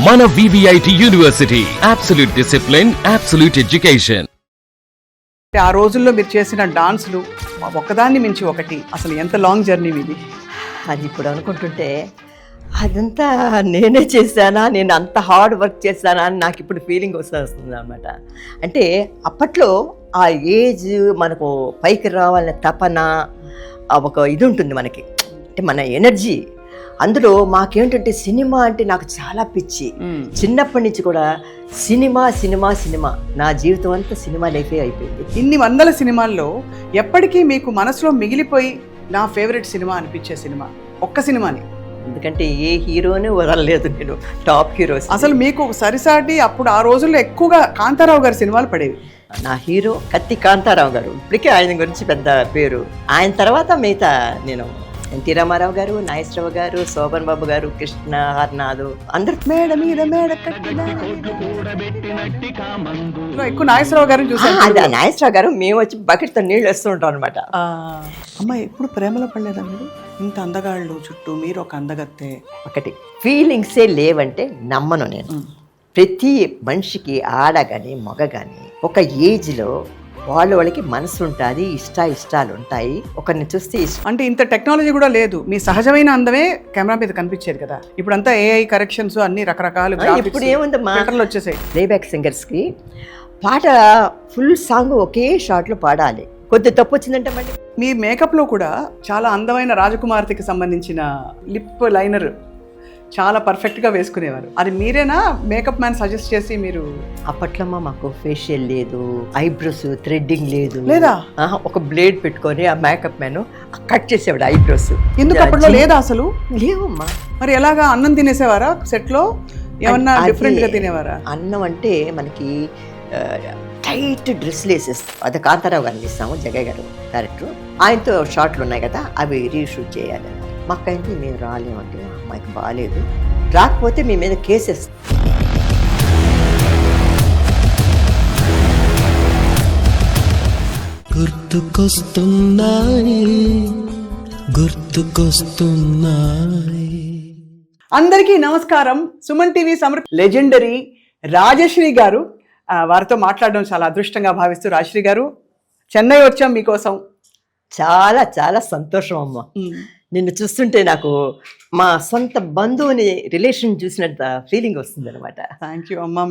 మన VVIT university absolute discipline, absolute education. ఆ రోజుల్లో మీరు చేసిన డాన్సులు ఒకదాన్ని మించి ఒకటి, అసలు ఎంత లాంగ్ జర్నీ మీది? అది ఇప్పుడు అనుకుంటుంటే అదంతా నేనే చేశానా, నేను అంత హార్డ్ వర్క్ చేశానా అని నాకు ఇప్పుడు ఫీలింగ్ వస్తుంది అనమాట. అంటే అప్పట్లో ఆ ఏజ్ మనకు పైకి రావాలనే తపన, ఒక ఇది ఉంటుంది మనకి, అంటే మన ఎనర్జీ. అందులో మాకేంటంటే సినిమా అంటే నాకు చాలా పిచ్చి. చిన్నప్పటి నుంచి కూడా సినిమా సినిమా సినిమా, నా జీవితం అంతా సినిమా లైఫే అయిపోయింది. ఇన్ని వందల సినిమాల్లో ఎప్పటికీ మీకు మనసులో మిగిలిపోయి నా ఫేవరెట్ సినిమా అనిపించే సినిమా ఒక్క సినిమాని? ఎందుకంటే ఏ హీరోనే వదలలేదు నేను, టాప్ హీరోస్. అసలు మీకు సరిసాటి అప్పుడు ఆ రోజుల్లో ఎక్కువగా కాంతారావు గారి సినిమాలు పడేవి. నా హీరో కత్తి కాంతారావు గారు, ఇప్పటికే ఆయన గురించి పెద్ద పేరు. ఆయన తర్వాత మిగతా నేను ఎన్టీ రామారావు గారు, నాగేశ్వరరావు గారు, శోభన్ బాబు గారు, కృష్ణ, హర్నాథ్, అందరు మేడ మీద మేడ ఎక్కువ నాగేశ్వరరావు గారిని చూసాను. అదే నాగేశ్వరరావు గారు, మేము వచ్చి బకెట్తో నీళ్ళు వేస్తూ ఉంటాం అనమాట. అమ్మ ఎప్పుడు ప్రేమలో పడలేదా మీరు? ఇంత అందగాళ్ళు చుట్టూ, మీరు ఒక అందగత్తే. ఒకటి ఫీలింగ్సే లేవంటే నమ్మను నేను. ప్రతి మనిషికి, ఆడ కానీ మగ కానీ, ఒక ఏజ్లో వాళ్ళకి మనసు ఉంటుంది, ఇష్టాలు ఉంటాయి. ఒకరిని చూస్తే అంటే ఇంత టెక్నాలజీ కూడా లేదు, మీ సహజమైన అందమే కెమెరా మీద కనిపించేది కదా. ఇప్పుడంతా AI కరెక్షన్స్, అన్ని రకరకాలు. ఇప్పుడు ఏముందమ్మా, వచ్చేసాయి. ప్లేబ్యాక్ సింగర్స్కి పాట ఫుల్ సాంగ్ ఒకే షాట్లో పాడాలి, కొద్ది తప్పు వచ్చిందంటే మళ్ళీ. మీ మేకప్లో కూడా చాలా అందమైన రాజకుమార్తెకి సంబంధించిన లిప్ లైనర్ చాలా పర్ఫెక్ట్గా వేసుకునేవారు. అది మీరేనా మేకప్ మ్యాన్ సజెస్ట్ చేసి మీరు? అప్పట్లో మాకు ఫేషియల్ లేదు, ఐబ్రోస్ థ్రెడ్డింగ్ లేదు, లేదా ఒక బ్లేడ్ పెట్టుకొని ఆ మేకప్ మ్యాన్ కట్ చేసేవాడు ఐబ్రోస్. ఎందుకు అప్పట్లో లేదా అసలు? లేవమ్మా. మరి ఎలాగా అన్నం తినేసేవారా సెట్లో? ఏమన్నా డిఫరెంట్గా తినేవారా? అన్నం అంటే మనకి టైట్ డ్రెస్లు వేసేస్తాం. అది కాంతారావు గారిని ఇస్తాము, జగయ్య గారు క్యారెక్టర్, ఆయనతో షార్ట్లు ఉన్నాయి కదా, అవి రీషూట్ చేయాలి. మాకు అయితే మేము రాలేమంటే, అమ్మాయికి బాగాలేదు, రాకపోతే మీ మీద కేసెస్. అందరికీ నమస్కారం. సుమన్ టీవీ లెజెండరీ రాజశ్రీ గారు, వారితో మాట్లాడడం చాలా అదృష్టంగా భావిస్తూ, రాజశ్రీ గారు చెన్నై వచ్చాం మీకోసం. చాలా చాలా సంతోషం అమ్మ, నిన్ను చూస్తుంటే నాకు మా సొంత బంధువుని రిలేషన్ చూసినంత ఫీలింగ్ వస్తుంది అనమాట. థ్యాంక్ యూ అమ్మ.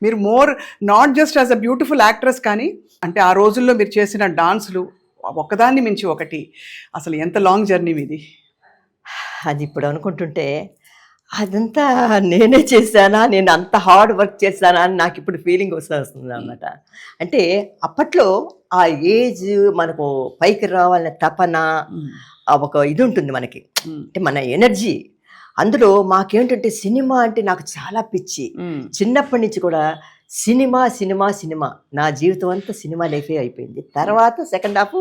మీరు more not just as a beautiful actress, కానీ అంటే ఆ రోజుల్లో మీరు చేసిన డాన్సులు ఒకదాన్ని మించి ఒకటి, అసలు ఎంత లాంగ్ జర్నీ మీది? అది ఇప్పుడు అనుకుంటుంటే అదంతా నేనే చేశానా, నేను అంత హార్డ్ వర్క్ చేశానా అని నాకు ఇప్పుడు ఫీలింగ్ వస్తుంది అనమాట. అంటే అప్పట్లో ఆ ఏజ్ మనకు పైకి రావాలనే తపన, ఒక ఇది ఉంటుంది మనకి, అంటే మన ఎనర్జీ. అందులో మాకేంటంటే సినిమా అంటే నాకు చాలా పిచ్చి. చిన్నప్పటి నుంచి కూడా సినిమా సినిమా సినిమా, నా జీవితం అంతా సినిమా లైఫే అయిపోయింది. తర్వాత సెకండ్ హాఫ్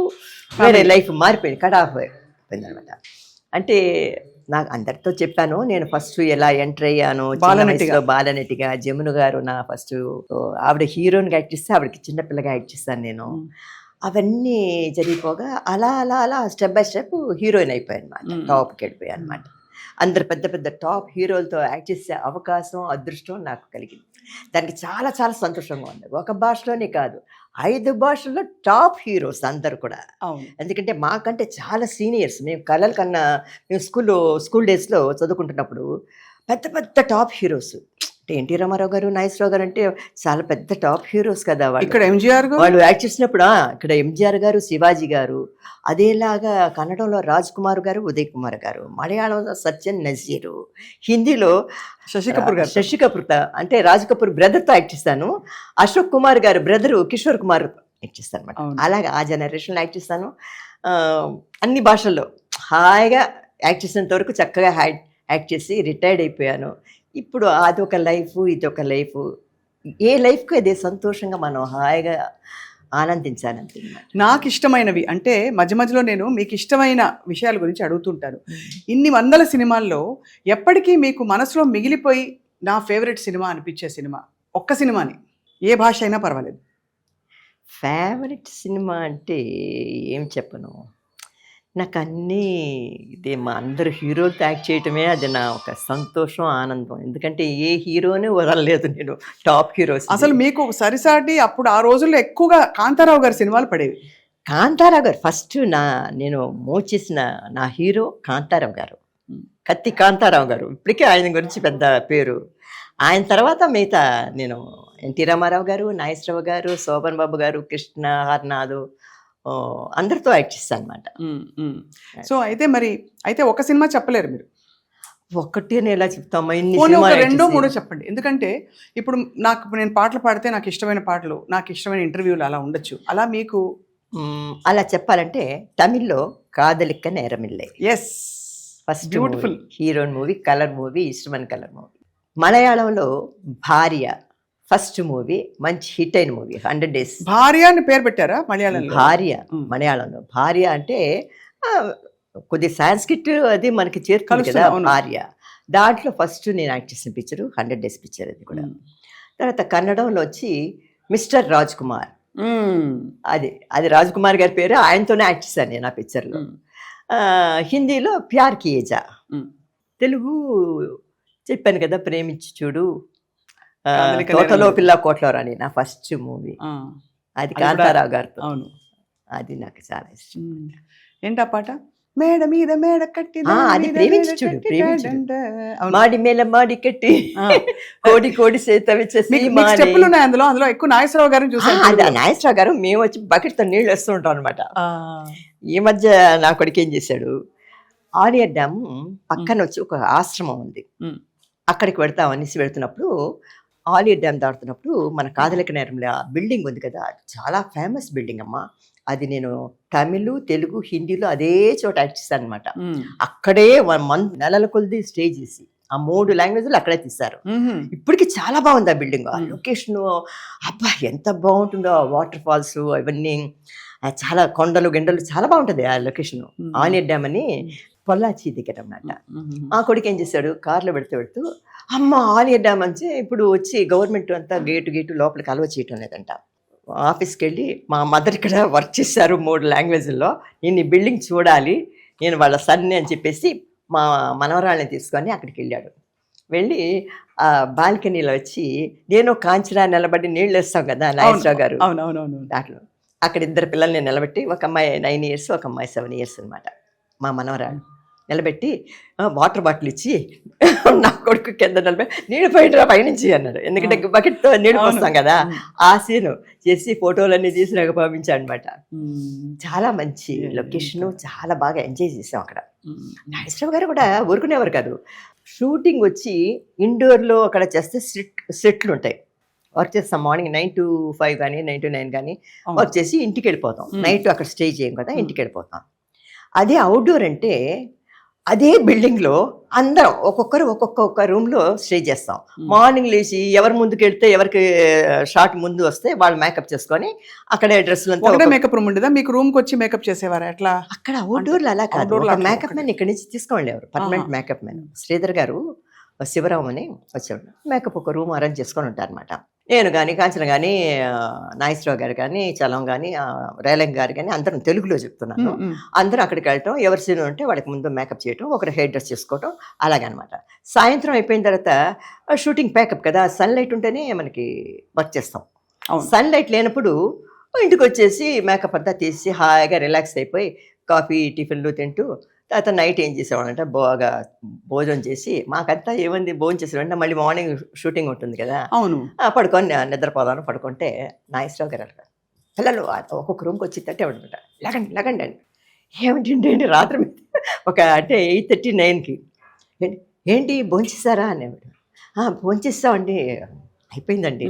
వేరే లైఫ్ మారిపోయింది, కట్ ఆఫ్ అయిపోయింది అనమాట. అంటే నాకు అందరితో చెప్పాను, నేను ఫస్ట్ ఎలా ఎంటర్ అయ్యాను, బాలనటిగా. జమున గారు నా ఫస్ట్, ఆవిడ హీరోయిన్గా యాక్ట్ చేస్తే ఆవిడకి చిన్నపిల్లగా యాక్ట్ చేస్తాను నేను. అవన్నీ జరిగిపోగా అలా అలా అలా స్టెప్ బై స్టెప్ హీరోయిన్ అయిపోయాను అనమాట, టాప్కి వెళ్ళిపోయాను అనమాట. అందరు పెద్ద పెద్ద టాప్ హీరోలతో యాక్ట్ చేసే అవకాశం, అదృష్టం నాకు కలిగింది. దానికి చాలా చాలా సంతోషంగా ఉంది. ఒక భాషలోనే కాదు, 5 భాషల్లో టాప్ హీరోస్ అందరు కూడా. ఎందుకంటే మాకంటే చాలా సీనియర్స్. మేము కళల కన్నా, మేము స్కూల్ డేస్లో చదువుకుంటున్నప్పుడు పెద్ద పెద్ద టాప్ హీరోస్, అంటే ఎన్టీ రామారావు గారు, నాగేశ్వరరావు గారు అంటే చాలా పెద్ద టాప్ హీరోస్ కదా. ఇక్కడ ఎంజీఆర్ వాళ్ళు యాక్ట్ చేసినప్పుడు ఇక్కడ ఎంజీఆర్ గారు, శివాజీ గారు, అదేలాగా కన్నడంలో రాజ్ కుమార్ గారు, ఉదయ్ కుమార్ గారు, మలయాళంలో సత్యన్ నజీరు, హిందీలో శశి కపూర్, అంటే రాజ్ కపూర్ బ్రదర్తో యాక్ట్ చేస్తాను. అశోక్ కుమార్ గారు బ్రదరు కిషోర్ కుమార్ యాక్ట్ చేస్తాను అనమాట. అలాగే ఆ జనరేషన్లో యాక్ట్ చేస్తాను. అన్ని భాషల్లో హాయిగా యాక్ట్ చేసినంత వరకు చక్కగా యాక్ట్ చేసి రిటైర్డ్ అయిపోయాను. ఇప్పుడు అదొక లైఫ్, ఇదొక లైఫ్, ఏ లైఫ్కి అదే సంతోషంగా మనం హాయిగా ఆనందించాలంతే. నాకు ఇష్టమైనవి అంటే మధ్య మధ్యలో నేను మీకు ఇష్టమైన విషయాల గురించి అడుగుతుంటాను. ఇన్ని వందల సినిమాల్లో ఎప్పటికీ మీకు మనసులో మిగిలిపోయి నా ఫేవరెట్ సినిమా అనిపించే సినిమా ఒక్క సినిమాని, ఏ భాష అయినా పర్వాలేదు. ఫేవరెట్ సినిమా అంటే ఏం చెప్పను, నాకు అన్నీ ఇదే మా అందరు హీరోలతో యాక్ట్ చేయటమే అది నా ఒక సంతోషం, ఆనందం. ఎందుకంటే ఏ హీరోని వదలలేదు నేను, టాప్ హీరోస్. అసలు మీకు సరిసాటి అప్పుడు ఆ రోజుల్లో ఎక్కువగా కాంతారావు గారి సినిమాలు పడేవి. కాంతారావు గారు ఫస్ట్ నేను మూవ్ చేసిన నా హీరో కాంతారావు గారు, కత్తి కాంతారావు గారు. ఇప్పటికే ఆయన గురించి పెద్ద పేరు. ఆయన తర్వాత మిగతా నేను ఎన్టీ రామారావు గారు, నాగేశ్వరరావు గారు, శోభన్ బాబు గారు, కృష్ణ, హర్నాథ్, అందరితో యాక్ట్ చేస్తాను అనమాట. సో అయితే ఒక సినిమా చెప్పలేరు మీరు. ఒక్కటి నేను ఎలా చెప్తామా, ఇన్ని పోనీ ఒక సినిమాలు రెండో యాక్ట్ మూడో చేసి. చెప్పండి. ఎందుకంటే ఇప్పుడు నేను పాటలు పాడితే నాకు ఇష్టమైన పాటలు, నాకు ఇష్టమైన ఇంటర్వ్యూలు అలా ఉండొచ్చు. అలా మీకు అలా చెప్పాలంటే తమిళ్లో Kadhalikka Neramillai as first beautiful heroine movie, colour movie, ఇష్టమైన కలర్ మూవీ. మలయాళంలో భార్య ఫస్ట్ మూవీ, మంచి హిట్ అయిన మూవీ, 100 Days. భార్య అని పేరు పెట్టారా మలయాళంలో? భార్య మలయాళంలో భార్య అంటే కొద్ది సాంస్క్రిట్ అది మనకి చేరుతుంది కదా, భార్య. దాంట్లో ఫస్ట్ నేను యాక్ట్ చేసిన పిక్చర్ 100 Days పిక్చర్. అది కూడా తర్వాత కన్నడంలో వచ్చి మిస్టర్ రాజ్ కుమార్. అది రాజ్ కుమార్ గారి పేరు, ఆయనతోనే యాక్ట్ చేశాను నేను ఆ పిక్చర్లో. హిందీలో ప్యార్ కియేజా. తెలుగు చెప్పాను కదా, ప్రేమించి చూడు, తోటలో పిల్ల కోట్లో రాని నా ఫస్ట్ మూవీ. అది కాంతారావు గారితో. అవును, అది నాకు చాలా ఇష్టం. ఏంటా పాట? మేడ మీద మేడ కట్టి అది ప్రేమించి చూడు, మాడి మేల మాడి కట్టి కోడి కోడి చేత స్టెప్పులు ఉన్నాయి అందులో. అందులో ఎక్కువ నాగేశ్వరరావు గారిని చూసాను. అది నాగేశ్వరరావు గారు మేము వచ్చి బకెట్తో నీళ్ళు వేస్తూ ఉంటాం అనమాట. ఈ మధ్య నా కొడుకు ఏం చేశాడు, ఆలియర్ డ్యామ్ పక్కన వచ్చి ఒక ఆశ్రమం ఉంది, అక్కడికి వెళ్తామనేసి వెళ్తున్నప్పుడు ఆలియర్ డ్యామ్ దాడుతున్నప్పుడు మన కాదలిక నేరంలో బిల్డింగ్ ఉంది కదా, చాలా ఫేమస్ బిల్డింగ్ అమ్మా. అది నేను తమిళ్, తెలుగు, హిందీలో అదే చోట యాక్ట్ చేశాను అనమాట. అక్కడే నెలల కొద్ది స్టే చేసి ఆ 3 లాంగ్వేజ్లు అక్కడే తీశారు. ఇప్పటికి చాలా బాగుంది ఆ బిల్డింగ్, ఆ లొకేషన్. అబ్బా ఎంత బాగుంటుందో, వాటర్ ఫాల్స్ అవన్నీ, చాలా కొండలు గిండలు, చాలా బాగుంటుంది ఆ లొకేషన్. ఆలియర్ డ్యామ్ అని పొల్లాచి దగ్గర అన్నమాట. మా కొడుకు ఏం చేశాడు, కార్లో పెడుతూ అమ్మ ఆలియర్ డ్యామ్ అంటే ఇప్పుడు వచ్చి గవర్నమెంట్ అంతా గేటు లోపలికి అలవ చేయటం లేదంట. ఆఫీస్కి వెళ్ళి మా మదర్ ఇక్కడ వర్క్ చేశారు 3 లాంగ్వేజ్ల్లో, నేను ఈ బిల్డింగ్ చూడాలి, నేను వాళ్ళ సన్ని అని చెప్పేసి మా మనవరాళ్ళని తీసుకొని అక్కడికి వెళ్ళాడు. వెళ్ళి ఆ బాల్కనీలో వచ్చి నేను కాంచనా నిలబడి నీళ్ళు వేస్తాం కదా నాగేశ్వరరావు గారు, దాంట్లో అక్కడ 2 పిల్లల్ని నిలబెట్టి, ఒక అమ్మాయి 9 years, ఒక అమ్మాయి 7 years అనమాట, మా మనవరాలు నిలబెట్టి వాటర్ బాటిల్ ఇచ్చి నా కొడుకు కింద నిలబెట్టి నీళ్ళు పోయినరా పైనుంచి అన్నాడు. ఎందుకంటే బకెట్తో నీళ్ళు పోస్తాం కదా, ఆ సీను చేసి ఫోటోలన్నీ తీసి నాకు పంపించాను అనమాట. చాలా మంచి లొకేషను, చాలా బాగా ఎంజాయ్ చేసాం అక్కడ. నాగేశ్వరరావు గారు కూడా ఊరుకునేవారు కాదు. షూటింగ్ వచ్చి ఇండోర్లో అక్కడ చేస్తే సెట్లు ఉంటాయి, వర్క్ చేస్తాం. మార్నింగ్ 9 to 5 కానీ 9 to 9 కానీ వర్క్ చేసి ఇంటికి వెళ్ళిపోతాం. నైట్ అక్కడ స్టే చేయం కదా, ఇంటికి వెళ్ళిపోతాం. అదే అవుట్డోర్ అంటే అదే బిల్డింగ్లో అందరం ఒక్కొక్క రూమ్లో స్టే చేస్తాం. మార్నింగ్ లేచి ఎవరు ముందుకు వెళ్తే, ఎవరికి షార్ట్ ముందు వస్తే వాళ్ళు మేకప్ చేసుకొని అక్కడే డ్రెస్సులు అంతా. మేకప్ రూమ్ ఉండేదా మీకు? రూమ్కి వచ్చి మేకప్ చేసేవారా? ఎట్లా అక్కడ అవుట్డోర్లో అలా కాదు, మేకప్ మ్యాన్ ఇక్కడి నుంచి తీసుకోండి, పర్మనెంట్ మేకప్ మ్యాన్ శ్రీధర్ గారు, శివరామ్ అని వచ్చాడు. మేకప్ ఒక రూమ్ అరేంజ్ చేసుకొని ఉంటారనమాట. నేను కానీ, కాంచన కానీ, నాగేశ్వరరావు గారు కానీ, చలం కానీ, రేలంగ్ గారు కానీ, అందరం తెలుగులో చెప్తున్నాను. అందరూ అక్కడికి వెళ్ళటం, ఎవరి సీన్ ఉంటే వాళ్ళకి ముందు మేకప్ చేయటం, ఒకరు హెయిర్ డ్రెస్ చేసుకోవటం, అలాగనమాట. సాయంత్రం అయిపోయిన తర్వాత షూటింగ్ ప్యాకప్ కదా, సన్లైట్ ఉంటేనే మనకి వర్క్ చేస్తాం. సన్లైట్ లేనప్పుడు ఇంటికి వచ్చేసి మేకప్ అంతా తీసి హాయిగా రిలాక్స్ అయిపోయి కాఫీ టిఫిన్లు తింటూ, తర్వాత నైట్ ఏం చేసేవాడంటే బాగా భోజనం చేసి, మాకంతా ఏముంది భోజనం చేసేవాడంటే మళ్ళీ మార్నింగ్ షూటింగ్ ఉంటుంది కదా, అవును, పడుకొని నిద్రపోదాను. పడుకుంటే నాగేశ్వరరావు గారు అంటారు, పిల్లలు ఒక్కొక్క రూమ్కి వచ్చి తట్టేవాడనమాట, లగండి అండి. ఏమిటండి రాత్రి ఒక అంటే 8:30, 9కి ఏంటి భోంచేస్తారా అనేవాడు. భోంచేస్తామండి, అయిపోయిందండి.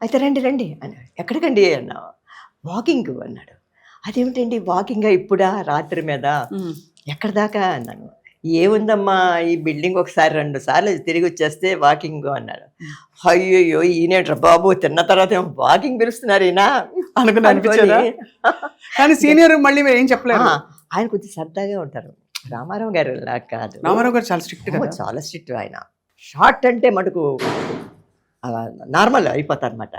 అయితే రండి అన్నాడు. ఎక్కడికండి అన్నా. వాకింగ్ అన్నాడు. అదేమిటండి వాకింగ్ ఇప్పుడా, రాత్రి మీద? ఎక్కడ దాకా అన్నాను. ఏముందమ్మా, ఈ బిల్డింగ్ ఒకసారి 2 సార్లు తిరిగి వచ్చేస్తే వాకింగ్ అన్నాడు. అయ్యో ఈయనేట్రా బాబు, తిన్న తర్వాత ఏమో వాకింగ్ పిలుస్తున్నారు ఈయన అనుకున్నా. కానీ సీనియర్ మళ్ళీ ఏం చెప్పలేదు. ఆయన కొంచెం సరదాగా ఉంటారు. రామారావు గారు కాదు, రామారావు గారు చాలా స్ట్రిక్ట్, చాలా స్ట్రిక్ట్. ఆయన షార్ట్ అంటే మటుకు నార్మల్ అయిపోతారు అనమాట.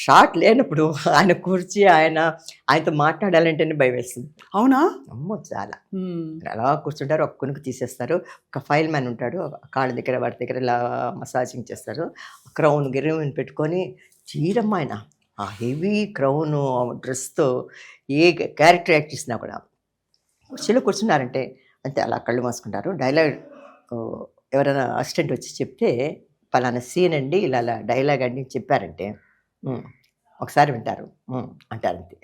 షార్ట్ లేనప్పుడు ఆయన కూర్చి ఆయనతో మాట్లాడాలంటేనే భయం వేస్తుంది. అవునా? అమ్మో చాలా. అలా కూర్చుంటారు, ఒక కునుకు తీసేస్తారు. ఒక ఫైల్ మ్యాన్ ఉంటాడు, కాళ్ళ దగ్గర వాటి దగ్గర ఇలా మసాజింగ్ చేస్తారు. క్రౌన్ గిరిని పెట్టుకొని చీరమ్మ ఆయన ఆ హెవీ క్రౌన్ డ్రెస్తో ఏ క్యారెక్టర్ యాక్ట్ చేసినా కూడా కుర్చీలో కూర్చున్నారంటే అంతే అలా కళ్ళు మూసుకుంటారు. డైలాగ్ ఎవరైనా అసిస్టెంట్ వచ్చి చెప్తే పలానా సీన్ అండి ఇలా డైలాగ్ అండి చెప్పారంటే ఒకసారి వింటారు అంటారంతే.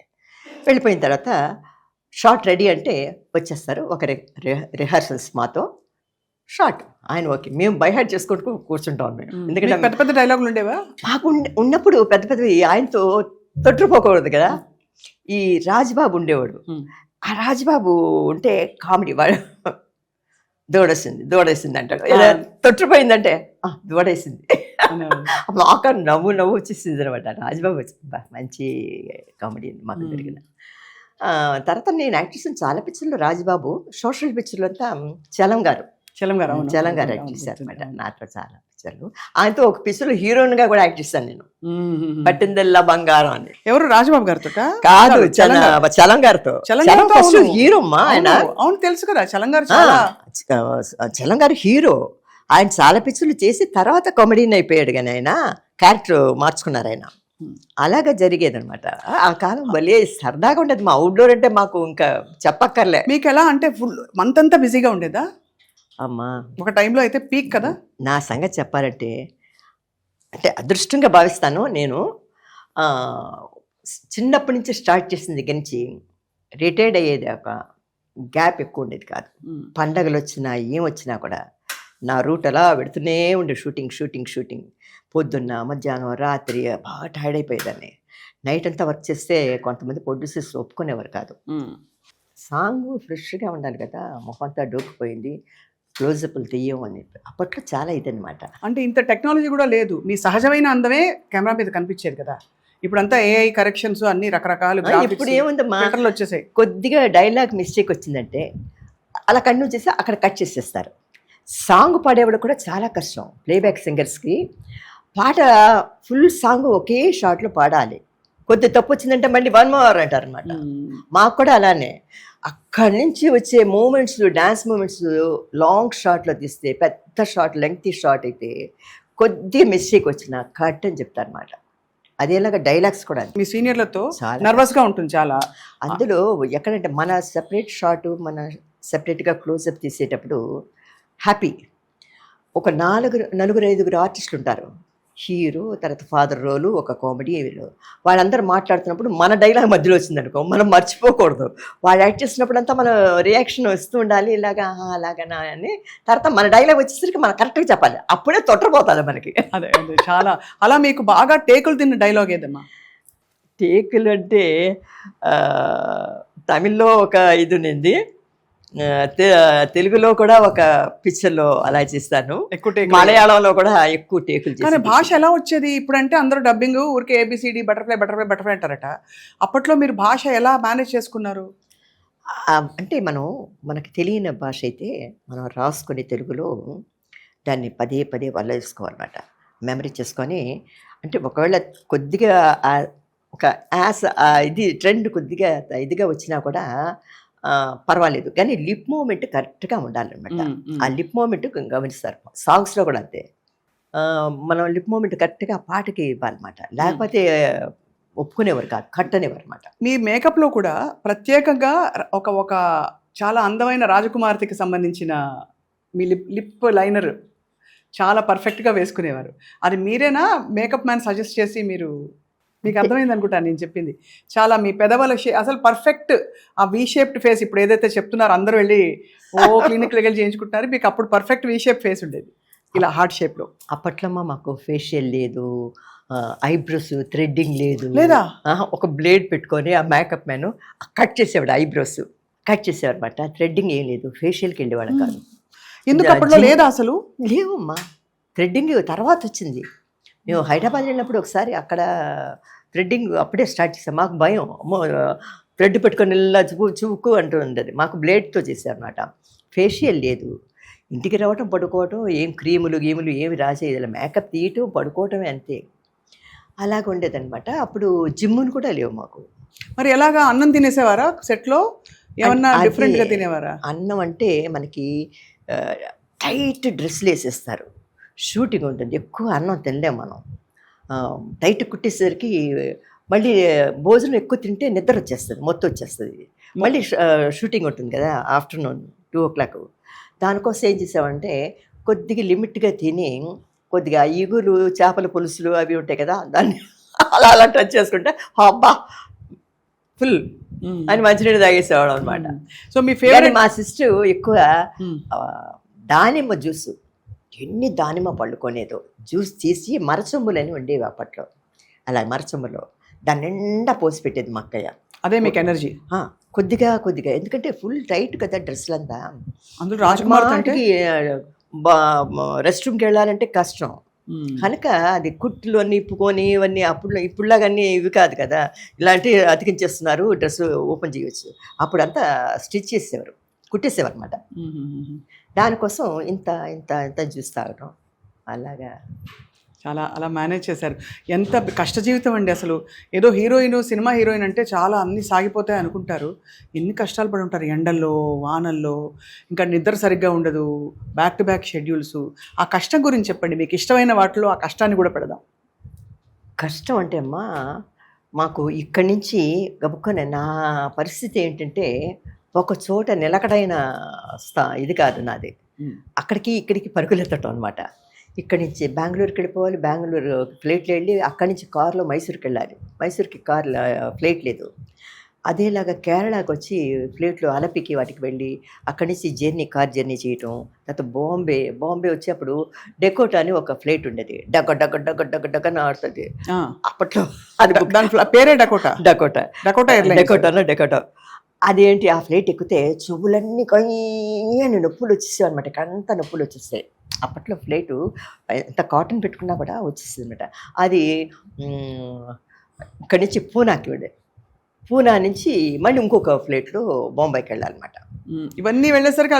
వెళ్ళిపోయిన తర్వాత షార్ట్ రెడీ అంటే వచ్చేస్తారు. ఒక రిహార్సల్స్ మాతో షార్ట్ ఆయన ఓకే, మేము బైహార్ట్ చేసుకుంటూ కూర్చుంటాం మేము. ఎందుకంటే పెద్ద పెద్ద డైలాగులు ఉండేవా మాకు ఉన్నప్పుడు పెద్ద పెద్దవి ఆయనతో తొట్టుపోకూడదు కదా. ఈ రాజ్బాబు ఉండేవాడు, ఆ రాజ్బాబు ఉంటే కామెడీ వాడు దూడేసింది అంటాడు. ఇలా తొట్టుపోయిందంటే దూడేసింది మాకు నవ్వు వచ్చేసింది అనమాట. రాజ్బాబు మంచి కామెడీ మాకు జరిగిన. తర్వాత నేను యాక్ట్ చేసిన చాలా పిక్చర్లు రాజ్బాబు, సోషల్ పిక్చర్లు అంతా చలం గారు యాక్ట్ చేశారు అనమాట. నాతో చాలా పిక్చర్లు. ఆయనతో ఒక పిక్చర్లో హీరోయిన్గా కూడా యాక్ట్ చేశాను నేను, పట్టిందల్లా బంగారం అని. ఎవరు? రాజబాబు గారితో కాదు, చలం గారితో. హీరో అమ్మా ఆయన. అవును తెలుసు కదా చలం గారు. చలం గారు హీరో. ఆయన చాలా పిక్చర్లు చేసి తర్వాత కామెడీని అయిపోయాడు, కానీ ఆయన క్యారెక్టర్ మార్చుకున్నారు ఆయన. అలాగా జరిగేది అనమాట. ఆ కాలం భలే సరదాగా ఉండేది. మా అవుట్డోర్ అంటే మాకు ఇంకా చెప్పక్కర్లే. మీకు ఎలా అంటే ఫుల్ మంత్ అంతా బిజీగా ఉండేదా? అమ్మా ఒక టైంలో అయితే పీక్ కదా. నా సంగతి చెప్పాలంటే అంటే అదృష్టంగా భావిస్తాను నేను. చిన్నప్పటి నుంచి స్టార్ట్ చేసిన దగ్గర నుంచి రిటైర్డ్ అయ్యేది ఒక గ్యాప్ ఎక్కువ ఉండేది కాదు. పండగలు వచ్చినా ఏం వచ్చినా కూడా నా రూట్ అలా పెడుతూనే ఉండే. షూటింగ్ పొద్దున్న మధ్యాహ్నం రాత్రి బాగా టైర్డ్ అయిపోయేదాన్ని. నైట్ అంతా వర్క్ చేస్తే కొంతమంది ప్రొడ్యూసర్స్ ఒప్పుకునేవారు కాదు. సాంగ్ ఫ్రెష్గా ఉండాలి కదా, మొహంతా డోకిపోయింది, క్లోజప్లు తీయం అని చెప్పి అప్పట్లో చాలా ఇదనమాట. అంటే ఇంత టెక్నాలజీ కూడా లేదు, మీ సహజమైన అందమే కెమెరా మీద కనిపించేది కదా. ఇప్పుడంతా ఏఐ కరెక్షన్స్ అన్ని రకరకాలు. ఇప్పుడు ఏముందమ్మా, వచ్చేసాయి. కొద్దిగా డైలాగ్ మిస్టేక్ వచ్చిందంటే అలా కంటిన్యూ చేసి అక్కడ కట్ చేసేస్తారు. సాంగ్ పాడేవాడు కూడా చాలా కష్టం. ప్లేబ్యాక్ సింగర్స్కి పాట ఫుల్ సాంగ్ ఒకే షాట్లో పాడాలి. కొద్ది తప్పు వచ్చిందంటే మళ్ళీ 1 more అంటారు అనమాట. మాకు కూడా అలానే అక్కడి నుంచి వచ్చే మూమెంట్స్, డ్యాన్స్ మూమెంట్స్ లాంగ్ షాట్లో తీస్తే, పెద్ద షాట్ లెంగ్తీ షాట్ అయితే కొద్ది మిస్టేక్ వచ్చిన కట్ అని చెప్తారు అనమాట. అదేలాగా డైలాగ్స్ కూడా మీ సీనియర్లతో నర్వస్గా ఉంటుంది చాలా. అందులో ఎక్కడంటే మన సెపరేట్ షాట్, మన సెపరేట్గా క్లోజప్ తీసేటప్పుడు హ్యాపీ ఒక 4-5 ఆర్టిస్టులు ఉంటారు. హీరో, తర్వాత ఫాదర్ రోలు, ఒక కామెడీ, వాళ్ళందరూ మాట్లాడుతున్నప్పుడు మన డైలాగ్ మధ్యలో వచ్చిందనుకో మనం మర్చిపోకూడదు. వాళ్ళు యాక్ట్ చేసినప్పుడు అంతా మన రియాక్షన్ వస్తూ ఉండాలి, ఇలాగా అలాగనా అని. తర్వాత మన డైలాగ్ వచ్చేసరికి మనం కరెక్ట్గా చెప్పాలి, అప్పుడే తొట్టపోతుంది మనకి. అదే చాలా. అలా మీకు బాగా టేకులు తిన్న డైలాగ్ ఏదమ్మా? టేకులు అంటే తమిళ్లో ఒక ఇది ఉంది, తెలుగులో కూడా ఒక పిక్చర్లో అలా చేస్తాను, మలయాళంలో కూడా ఎక్కువ టేకులు. కానీ భాష ఎలా వచ్చేది? ఇప్పుడంటే అందరూ డబ్బింగ్ ఊరికే ABCD బటర్ఫ్లై అంటారట. అప్పట్లో మీరు భాష ఎలా మేనేజ్ చేసుకున్నారు? అంటే మనకి తెలియని భాష అయితే మనం రాసుకొని తెలుగులో దాన్ని పదే వల్ల వేసుకోవాలన్నమాట, మెమరీ చేసుకొని. అంటే ఒకవేళ కొద్దిగా ఒక ఇది ట్రెండ్ కొద్దిగా ఇదిగా వచ్చినా కూడా పర్వాలేదు, కానీ లిప్ మూమెంట్ కరెక్ట్గా ఉండాలన్నమాట. ఆ లిప్ మూమెంట్ గమనిస్తారు. సాంగ్స్లో కూడా అంతే, మనం లిప్ మూమెంట్ కరెక్ట్గా పాటకి ఇవ్వాలన్నమాట, లేకపోతే ఒప్పుకునేవారు కాదు, కట్ అనేవారు అనమాట. మీ మేకప్లో కూడా ప్రత్యేకంగా ఒక చాలా అందమైన రాజకుమార్తెకి సంబంధించిన మీ లిప్ లైనర్ చాలా పర్ఫెక్ట్గా వేసుకునేవారు. అది మీరేనా మేకప్ మ్యాన్ సజెస్ట్ చేసి మీకు అర్థమైంది అనుకుంటా నేను చెప్పింది. చాలా మీ పెదవుల అసలు పర్ఫెక్ట్ ఆ వీ షేప్డ్ ఫేస్. ఇప్పుడు ఏదైతే చెప్తున్నారో అందరూ వెళ్ళి క్లినిక్కి వెళ్ళి చేయించుకుంటున్నారు, మీకు అప్పుడు పర్ఫెక్ట్ వీ షేప్ ఫేస్ ఉండేది, ఇలా హార్ట్ షేప్లో. అప్పట్లో మాకు ఫేషియల్ లేదు, ఐబ్రోస్ థ్రెడ్డింగ్ లేదా, ఒక బ్లేడ్ పెట్టుకొని ఆ మేకప్ మ్యాన్ కట్ చేసేవాడు, ఐబ్రోస్ కట్ చేసేవాడు అనమాట. థ్రెడ్డింగ్ ఏం లేదు, ఫేషియల్కి వెళ్ళేవాడు కాదు. ఎందుకు అప్పట్లో లేదా? అసలు లేవమ్మా, థ్రెడ్డింగ్ తర్వాత వచ్చింది. మేము హైదరాబాద్ వెళ్ళినప్పుడు ఒకసారి అక్కడ థ్రెడ్డింగ్ అప్పుడే స్టార్ట్ చేసాం. మాకు భయం, థ్రెడ్ పెట్టుకొని ఇలా చువుకు అంటూ ఉండేది. మాకు బ్లేడ్తో చేశారన్నమాట. ఫేషియల్ లేదు, ఇంటికి రావటం పడుకోవటం, ఏం క్రీములు గీములు ఏమి రాసేది, మేకప్ తీయటం పడుకోవటమే అంతే. అలాగ ఉండేదన్నమాట. అప్పుడు జిమ్ములు కూడా లేవు మాకు. మరి ఎలాగా అన్నం తినేసేవారా సెట్లో? ఏమన్నా అది డిఫరెంట్గా తినేవారా? అన్నం అంటే మనకి టైట్ డ్రెస్సులు వేసేస్తారు, షూటింగ్ ఉంటుంది, ఎక్కువ అన్నం తినలేం మనం. టైట్ కుట్టేసరికి మళ్ళీ భోజనం ఎక్కువ తింటే నిద్ర వచ్చేస్తుంది, మొత్తం వచ్చేస్తుంది. మళ్ళీ షూటింగ్ ఉంటుంది కదా ఆఫ్టర్నూన్ 2 o'clock. దానికోసం ఏం చేసామంటే కొద్దిగా లిమిట్గా తిని, కొద్దిగా ఈగురు చేపల పులుసులు అవి ఉంటాయి కదా, దాన్ని అలా అలా టచ్ చేసుకుంటే అబ్బా ఫుల్ అని మంచినీళ్ళు తాగేసేవాడు అనమాట. సో మీ ఫేవరెట్? మా సిస్టర్ ఎక్కువ దానిమ్మ జ్యూస్, ఎన్ని దానిమ్మ పళ్ళు కొనేదో, జ్యూస్ తీసి మరచొమ్ములని ఉండేవి అప్పట్లో. అలా మరచొమ్ములో దాని నిండా పోసి పెట్టేది మా అక్కయ్య. అదే మీకు ఎనర్జీ? కొద్దిగా కొద్దిగా, ఎందుకంటే ఫుల్ టైట్ కదా డ్రెస్సులు అంతా. అందులో రాజకుమార్ రెస్ట్ రూమ్కి వెళ్ళాలంటే కష్టం కనుక అది కుట్లు అన్నీ ఇప్పుకొని ఇవన్నీ ఇప్పుడులాగా అన్నీ ఇవి కాదు కదా, ఇలాంటివి అతికించేస్తున్నారు, డ్రెస్ ఓపెన్ చేయవచ్చు. అప్పుడంతా స్టిచ్ చేసేవారు, కుట్టేసేవారు అనమాట. దానికోసం ఇంత ఇంత ఇంత జ్యూస్ తాగటం అలాగా చాలా అలా మేనేజ్ చేశారు. ఎంత కష్ట జీవితం అండి అసలు. ఏదో హీరోయిన్, సినిమా హీరోయిన్ అంటే చాలా అన్నీ సాగిపోతాయి అనుకుంటారు. ఎన్ని కష్టాలు పడి ఉంటారు, ఎండల్లో వానల్లో, ఇంకా నిద్ర సరిగ్గా ఉండదు, బ్యాక్ టు బ్యాక్ షెడ్యూల్స్. ఆ కష్టం గురించి చెప్పండి, మీకు ఇష్టమైన వాటిలో ఆ కష్టాన్ని కూడా పెడదాం. కష్టం అంటే అమ్మా, మాకు ఇక్కడి నుంచి గబుక్కొని నా పరిస్థితి ఏంటంటే ఒక చోట నిలకడైన ఇది కాదు నాది. అక్కడికి ఇక్కడికి పరుగులెత్తటం అనమాట. ఇక్కడి నుంచి బెంగళూరుకి వెళ్ళిపోవాలి, బెంగళూరు ఫ్లైట్లో వెళ్ళి అక్కడి నుంచి కారులో మైసూర్కి వెళ్ళాలి, మైసూర్కి కార్లో ఫ్లైట్ లేదు. అదేలాగా కేరళకి వచ్చి ఫ్లైట్లో అలపికి వాటికి వెళ్ళి అక్కడి నుంచి కార్ జర్నీ చేయటం. తర్వాత బాంబే వచ్చి అప్పుడు డెకోటా అని ఒక ఫ్లైట్ ఉండేది, డగ డగ డగ డగ డగ అని ఆడుతుంది అప్పట్లో. అది దాని పేరే డకోటా. డెకోటా అదేంటి, ఆ ఫ్లైట్ ఎక్కితే చెవులన్నీ కయ్యని నొప్పులు వచ్చేసాయి అనమాట, అంత నొప్పులు వచ్చేస్తాయి. అప్పట్లో ఫ్లైటు ఎంత కాటన్ పెట్టుకున్నా కూడా వచ్చేస్తుంది అనమాట. అది ఇక్కడి నుంచి పూనాకి వెళ్ళే, పూనా నుంచి మళ్ళీ ఇంకొక ఫ్లైట్లో బాంబేకి వెళ్ళాలన్నమాట. ఇవన్నీ వెళ్ళేసరికి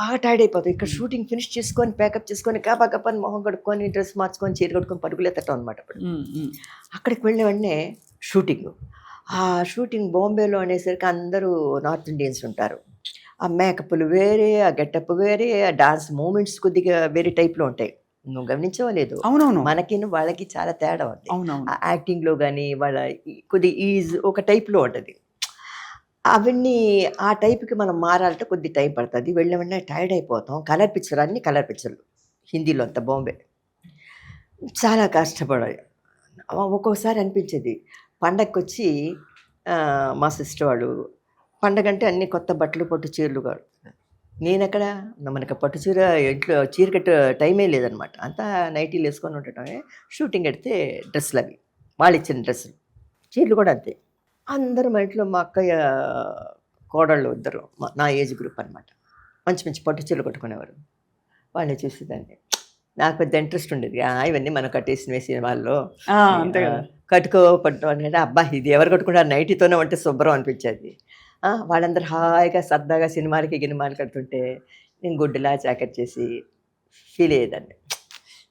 బాగా టైర్డ్ అయిపోతాం. ఇక్కడ షూటింగ్ ఫినిష్ చేసుకొని ప్యాకప్ చేసుకొని కాపాకప్పని మొహం కడుక్కొని డ్రెస్ మార్చుకొని చీర కట్టుకొని పరుగులెత్తటం అనమాట. అప్పుడు అక్కడికి వెళ్ళిన వెంటనే షూటింగ్, ఆ షూటింగ్ బాంబేలో అనేసరికి అందరూ నార్త్ ఇండియన్స్ ఉంటారు. ఆ మేకప్లు వేరే, ఆ గెటప్ వేరే, ఆ డాన్స్ మూమెంట్స్ కొద్దిగా వేరే టైప్లో ఉంటాయి. నువ్వు గమనించవా లేదు? అవునవును. మనకి వాళ్ళకి చాలా తేడా ఉంది. అవునవును. ఆ యాక్టింగ్లో కానీ వాళ్ళ కొద్ది ఈజ్ ఒక టైప్లో ఉంటుంది. అవన్నీ ఆ టైప్కి మనం మారాలంటే కొద్ది టైం పడుతుంది. వెళ్ళిన వెంటనే టైర్డ్ అయిపోతాం. కలర్ పిక్చర్, అన్ని కలర్ పిక్చర్లు హిందీలో అంతా బాంబే. చాలా కష్టపడాలి. ఒక్కొక్కసారి అనిపించేది, పండగకి వచ్చి మా సిస్టర్ వాళ్ళు పండగ అంటే అన్ని కొత్త బట్టలు పట్టు చీరలు కాదు. నేనెక్కడ, మనకు పట్టు చీర ఇంట్లో చీర కట్టే టైమే లేదనమాట. అంతా నైటీలు వేసుకొని ఉండటమే. షూటింగ్ పెడితే డ్రెస్సులు అవి వాళ్ళు ఇచ్చిన డ్రెస్సులు, చీరలు కూడా అంతే. అందరూ మా ఇంట్లో మా అక్కయ్య కోడళ్ళు ఇద్దరు నా ఏజ్ గ్రూప్ అనమాట, మంచి మంచి పట్టు చీరలు కట్టుకునేవారు. వాళ్ళని చూసేదాన్ని, నాకు పెద్ద ఇంట్రెస్ట్ ఉండేది. ఇవన్నీ మనం కట్టేసిన వేసిన వాళ్ళు అంతే కదా, కట్టుకోపడ్డం అంటే అబ్బా ఇది ఎవరు కట్టుకుంటారు, నైటీతోనే ఉంటే శుభ్రం అనిపించేది. వాళ్ళందరూ హాయిగా సరదాగా గినిమాలు కడుతుంటే నేను గుడ్డులా జాకెట్ చేసి ఫీల్ అయ్యేదాన్ని.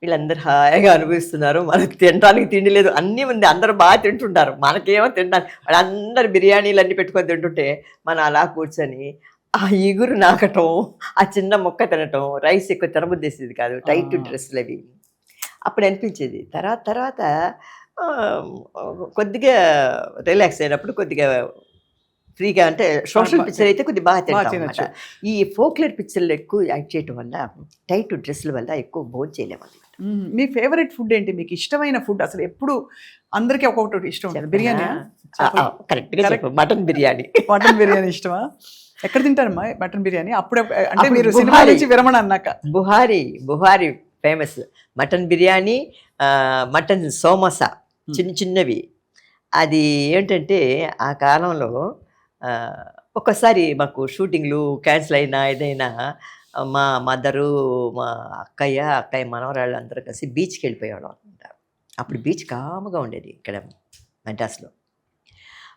వీళ్ళందరూ హాయిగా అనుభవిస్తున్నారు, మనకు తినడానికి తిండి లేదు, అన్నీ ఉంది, అందరూ బాగా తింటుంటారు, మనకేమో తింటాను. వాళ్ళందరూ బిర్యానీలు అన్నీ పెట్టుకొని తింటుంటే మనం అలా కూర్చొని ఆ ఇగురు నాకటం, ఆ చిన్న మొక్క తినటం, రైస్ ఎక్కువ తినబుద్దేసేది కాదు, టైట్ డ్రెస్సులు అవి. అప్పుడు అనిపించేది. తర్వాత కొద్దిగా రిలాక్స్ అయినప్పుడు కొద్దిగా ఫ్రీగా, అంటే సోషల్ పిక్చర్ అయితే కొద్దిగా బాగా తింటాం. ఈ ఫోక్లర్ పిక్చర్లు ఎక్కువ యాక్ట్ చేయడం వల్ల, టైట్ డ్రెస్సుల వల్ల ఎక్కువ భోజనం చేయలేము. మీ ఫేవరెట్ ఫుడ్ ఏంటి? మీకు ఇష్టమైన ఫుడ్ అసలు ఎప్పుడు అందరికీ ఒక్కొక్కటి ఇష్టం ఉంటుంది. బిర్యానీ కరెక్ట్గా, మటన్ బిర్యానీ. మటన్ బిర్యానీ ఇష్టమా? ఎక్కడ తింటారమ్మా మటన్ బిర్యానీ? అప్పుడే అంటే మీరు సినిమా నుంచి విరమణ అన్నాక Buhari famous mutton biryani, mutton samosa చిన్నవి. అది ఏంటంటే ఆ కాలంలో ఒక్కసారి మాకు షూటింగ్లు క్యాన్సిల్ అయినా ఏదైనా మా మదరు, మా అక్కయ్య మనవరాళ్ళు అందరూ కలిసి బీచ్కి వెళ్ళిపోయేవాళ్ళం అనమాట. అప్పుడు బీచ్ కాముగా ఉండేది ఇక్కడ మెడ్రాస్లో.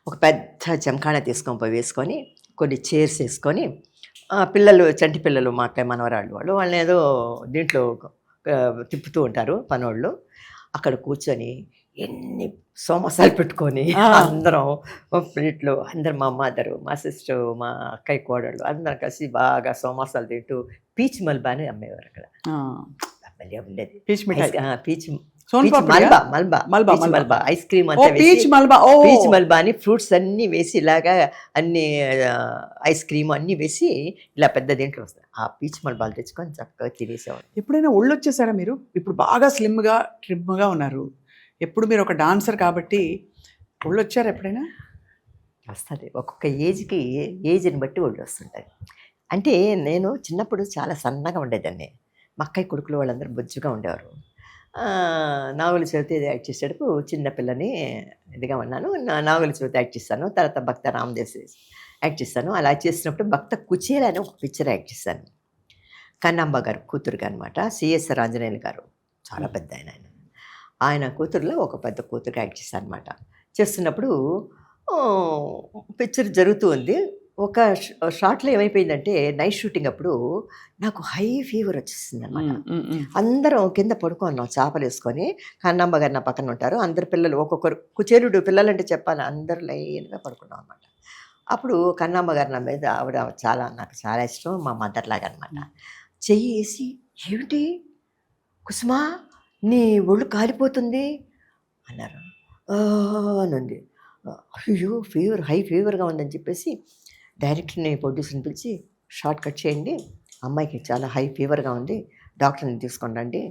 ఒక పెద్ద చెంకాణ తీసుకొని పోయి వేసుకొని కొన్ని చైర్స్ వేసుకొని పిల్లలు చంటి పిల్లలు మా అక్కయ్య మనవరాళ్ళు వాళ్ళని ఏదో దీంట్లో తిప్పుతూ ఉంటారు పనోళ్ళు. అక్కడ కూర్చొని ఎన్ని సోమసాలు పెట్టుకొని అందరం ప్లేట్లో అందరు మా మదరు, మా సిస్టర్, మా అక్కయ్య కోడళ్ళు అందరం కలిసి బాగా సోమసాలు తింటూ పీచ్ మల్బా అని అమ్మేవారు అక్కడ. భలే ఉండేది. పీచ్ మిఠాయి, పీచ్ మల్బా ఐస్ క్రీమ్ పీచ్ మల్బా అని ఫ్రూట్స్ అన్ని వేసి ఇలాగా అన్ని ఐస్ క్రీమ్ అన్ని వేసి ఇలా పెద్ద దీంట్లో వస్తాయి. ఆ పీచ్ మల్బాలు తెచ్చుకొని చక్కగా తినేసేవాడు. ఎప్పుడైనా ఒళ్ళు వచ్చేసారా మీరు? ఇప్పుడు బాగా స్లిమ్గా ట్రిమ్గా ఉన్నారు. ఎప్పుడు మీరు ఒక డాన్సర్ కాబట్టి ఒళ్ళు వచ్చారు ఎప్పుడైనా? వస్తుంది, ఒక్కొక్క ఏజ్ని బట్టి ఒళ్ళు వస్తుంటుంది. అంటే నేను చిన్నప్పుడు చాలా సన్నగా ఉండేదాన్ని. మా అక్కయ్య కొడుకులు వాళ్ళందరూ బొజ్జుగా ఉండేవారు. నాగుల చవితి యాక్ట్ చేసేటప్పుడు చిన్నపిల్లని ఇదిగా ఉన్నాను. నాగుల చవితి యాక్ట్ చేస్తాను, తర్వాత భక్త రామదేవ్ యాక్ట్ చేస్తాను. అలా చేసినప్పుడు భక్త కుచేల అని ఒక పిక్చర్ యాక్ట్ చేశాను. కన్నాంబ గారు కూతురుగా అనమాట. సిఎస్ఆర్ ఆంజనేయులు గారు చాలా పెద్ద ఆయన కూతురులో ఒక పెద్ద కూతురుగా యాక్ట్ చేశాను అనమాట. చేస్తున్నప్పుడు పిక్చర్ జరుగుతూ ఉంది. ఒక షార్ట్లో ఏమైపోయిందంటే నైట్ షూటింగ్ అప్పుడు నాకు హై ఫీవర్ వచ్చేసింది అనమాట. అందరం కింద పడుకున్నాం చేపలు వేసుకొని. కన్నమ్మ గారు నా పక్కన ఉంటారు. అందరు పిల్లలు ఒక్కొక్కరు కుచేరుడు పిల్లలంటే చెప్పాలి, అందరు లైన్గా పడుకున్నాం అనమాట. అప్పుడు కన్నమ్మ గారు నా మీద ఆవిడ నాకు చాలా ఇష్టం, మా మదర్ లాగా అనమాట. చెయ్యి వేసి ఏమిటి కుసుమా నీ ఒళ్ళు కాలిపోతుంది అన్నారు. అనండి. అయ్యో హై ఫీవర్గా ఉందని చెప్పేసి డైరెక్టర్ని ప్రొడ్యూసర్ని పిలిచి షార్ట్ కట్ చేయండి, అమ్మాయికి చాలా హై ఫీవర్గా ఉంది, డాక్టర్ని తీసుకొని రండి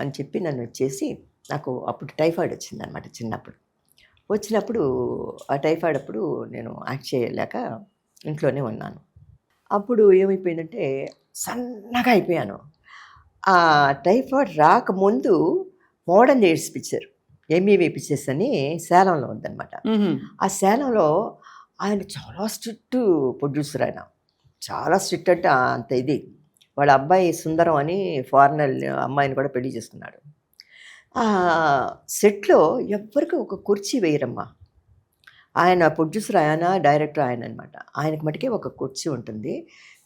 అని చెప్పి నన్ను వచ్చేసి నాకు అప్పుడు టైఫాయిడ్ వచ్చిందనమాట. చిన్నప్పుడు వచ్చినప్పుడు ఆ టైఫాయిడ్ అప్పుడు నేను యాక్ట్ చేయలేక ఇంట్లోనే ఉన్నాను. అప్పుడు ఏమైపోయిందంటే సన్నగా అయిపోయాను. ఆ టైఫాయిడ్ రాకముందు modern AIDS picture MEV pictures అని సేలంలో ఉందన్నమాట. ఆ సేలంలో ఆయన చాలా స్ట్రిక్ట్ ప్రొడ్యూసర్. ఆయన చాలా స్ట్రిక్ట్ అంటే అంత ఇది. వాళ్ళ అబ్బాయి సుందరం అని ఫారినర్ అమ్మాయిని కూడా పెళ్లి చేసుకున్నాడు. ఆ సెట్లో ఎవ్వరికి ఒక కుర్చీ వేయరమ్మా. ఆయన ప్రొడ్యూసర్ ఆయన, డైరెక్టర్ ఆయన అనమాట. ఆయనకి మటుకే ఒక కుర్చీ ఉంటుంది.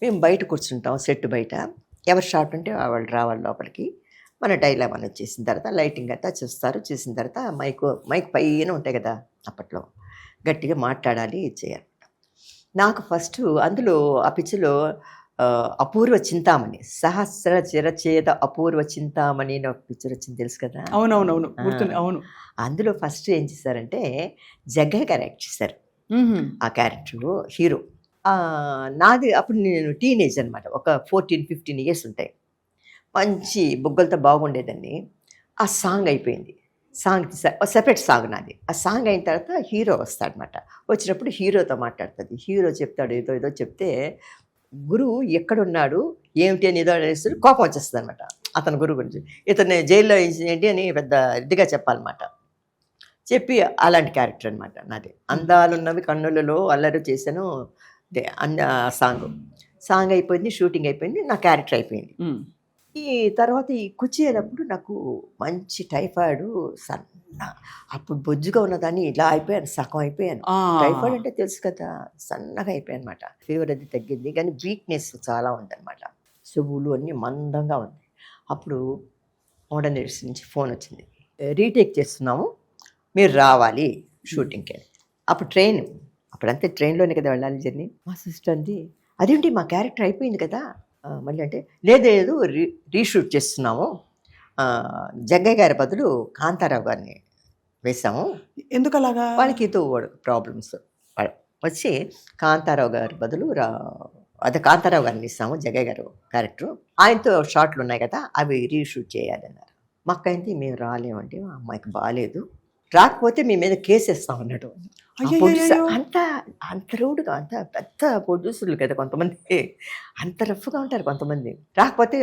మేము బయట కూర్చుంటాం సెట్ బయట. ఎవరు షార్ట్ ఉంటే వాళ్ళు రావాలి లోపలికి. మన డైలాగ్ అని వచ్చేసిన తర్వాత లైటింగ్ అంతా చూస్తారు. చూసిన తర్వాత మైక్ పైన ఉంటాయి కదా, అప్పట్లో గట్టిగా మాట్లాడాలి చేయాలి. నాకు ఫస్ట్ అందులో ఆ పిక్చర్లో అపూర్వ చింతామణి, సహస్ర చిరచేద అపూర్వ చింతామణి అని ఒక పిక్చర్ వచ్చింది, తెలుసు కదా? అవునవునవును, గుర్తుంది. అవును. అందులో ఫస్ట్ ఏం చేశారంటే జగ్గయ్య గారు యాక్ట్ చేశారు ఆ క్యారెక్టర్ హీరో. నాది అప్పుడు నేను టీనేజ్ అనమాట, ఒక 14-15 ఇయర్స్ ఉంటాయి. మంచి బుగ్గలతో బాగుండేదాన్ని. ఆ సాంగ్ అయిపోయింది. సాంగ్ సెపరేట్ సాంగ్ నాది. ఆ సాంగ్ అయిన తర్వాత హీరో వస్తాడనమాట. వచ్చినప్పుడు హీరోతో మాట్లాడుతుంది. హీరో చెప్తాడు ఏదో చెప్తే గురువు ఎక్కడున్నాడు ఏమిటి అని ఏదో అనేసి కోపం వచ్చేస్తుంది అనమాట అతని గురువు గురించి. ఇతన్ని జైల్లో ఏంటి అని పెద్ద ఇదిగా చెప్పాలన్నమాట. చెప్పి అలాంటి క్యారెక్టర్ అనమాట నాది. అందాలున్నవి కన్నులలో అల్లరి చేశాను అన్న సాంగ్ అయిపోయింది, షూటింగ్ అయిపోయింది, నా క్యారెక్టర్ అయిపోయింది. ఈ తర్వాత ఈ కుచేటప్పుడు నాకు మంచి టైఫాయిడ్, సన్న అప్పుడు బొజ్జుగా ఉన్నదాన్ని ఇలా అయిపోయాను, సగం అయిపోయాను. టైఫాయిడ్ అంటే తెలుసు కదా, సన్నగా అయిపోయాను అనమాట. ఫీవర్ అది తగ్గింది కానీ వీక్నెస్ చాలా ఉందన్నమాట. చెవులు అన్నీ మందంగా ఉంది. అప్పుడు మోడర్న్ ఎయిడ్స్ నుంచి ఫోన్ వచ్చింది, రీటేక్ చేస్తున్నాము, మీరు రావాలి షూటింగ్కి. అప్పుడు అప్పుడంతే ట్రైన్లోనే కదా వెళ్ళాలి జర్నీ. మా సిస్టర్ అంది, అదేంటి మా క్యారెక్టర్ అయిపోయింది కదా మళ్ళీ అంటే, లేదు రీషూట్ చేస్తున్నాము, జగ్గయ్య గారి బదులు కాంతారావు గారిని వేసాము. ఎందుకు అలాగా? వాళ్ళకి ఏదో ప్రాబ్లమ్స్ వచ్చి కాంతారావు గారి బదులు కాంతారావు గారిని ఇస్తాము, జగ్గయ్య గారు క్యారెక్టర్, ఆయనతో షార్ట్లు ఉన్నాయి కదా అవి రీషూట్ చేయాలన్నారు. మా అక్క ఏంటి, మేము రాలేమంటే మా అమ్మాయికి బాగాలేదు, రాకపోతే మీ మీద కేసేస్తాం అన్నాడు. అంత రూడ్గా, అంత పెద్ద ప్రొడ్యూసర్లు కదా కొంతమంది, అంత రఫ్గా ఉంటారు కొంతమంది. రాకపోతే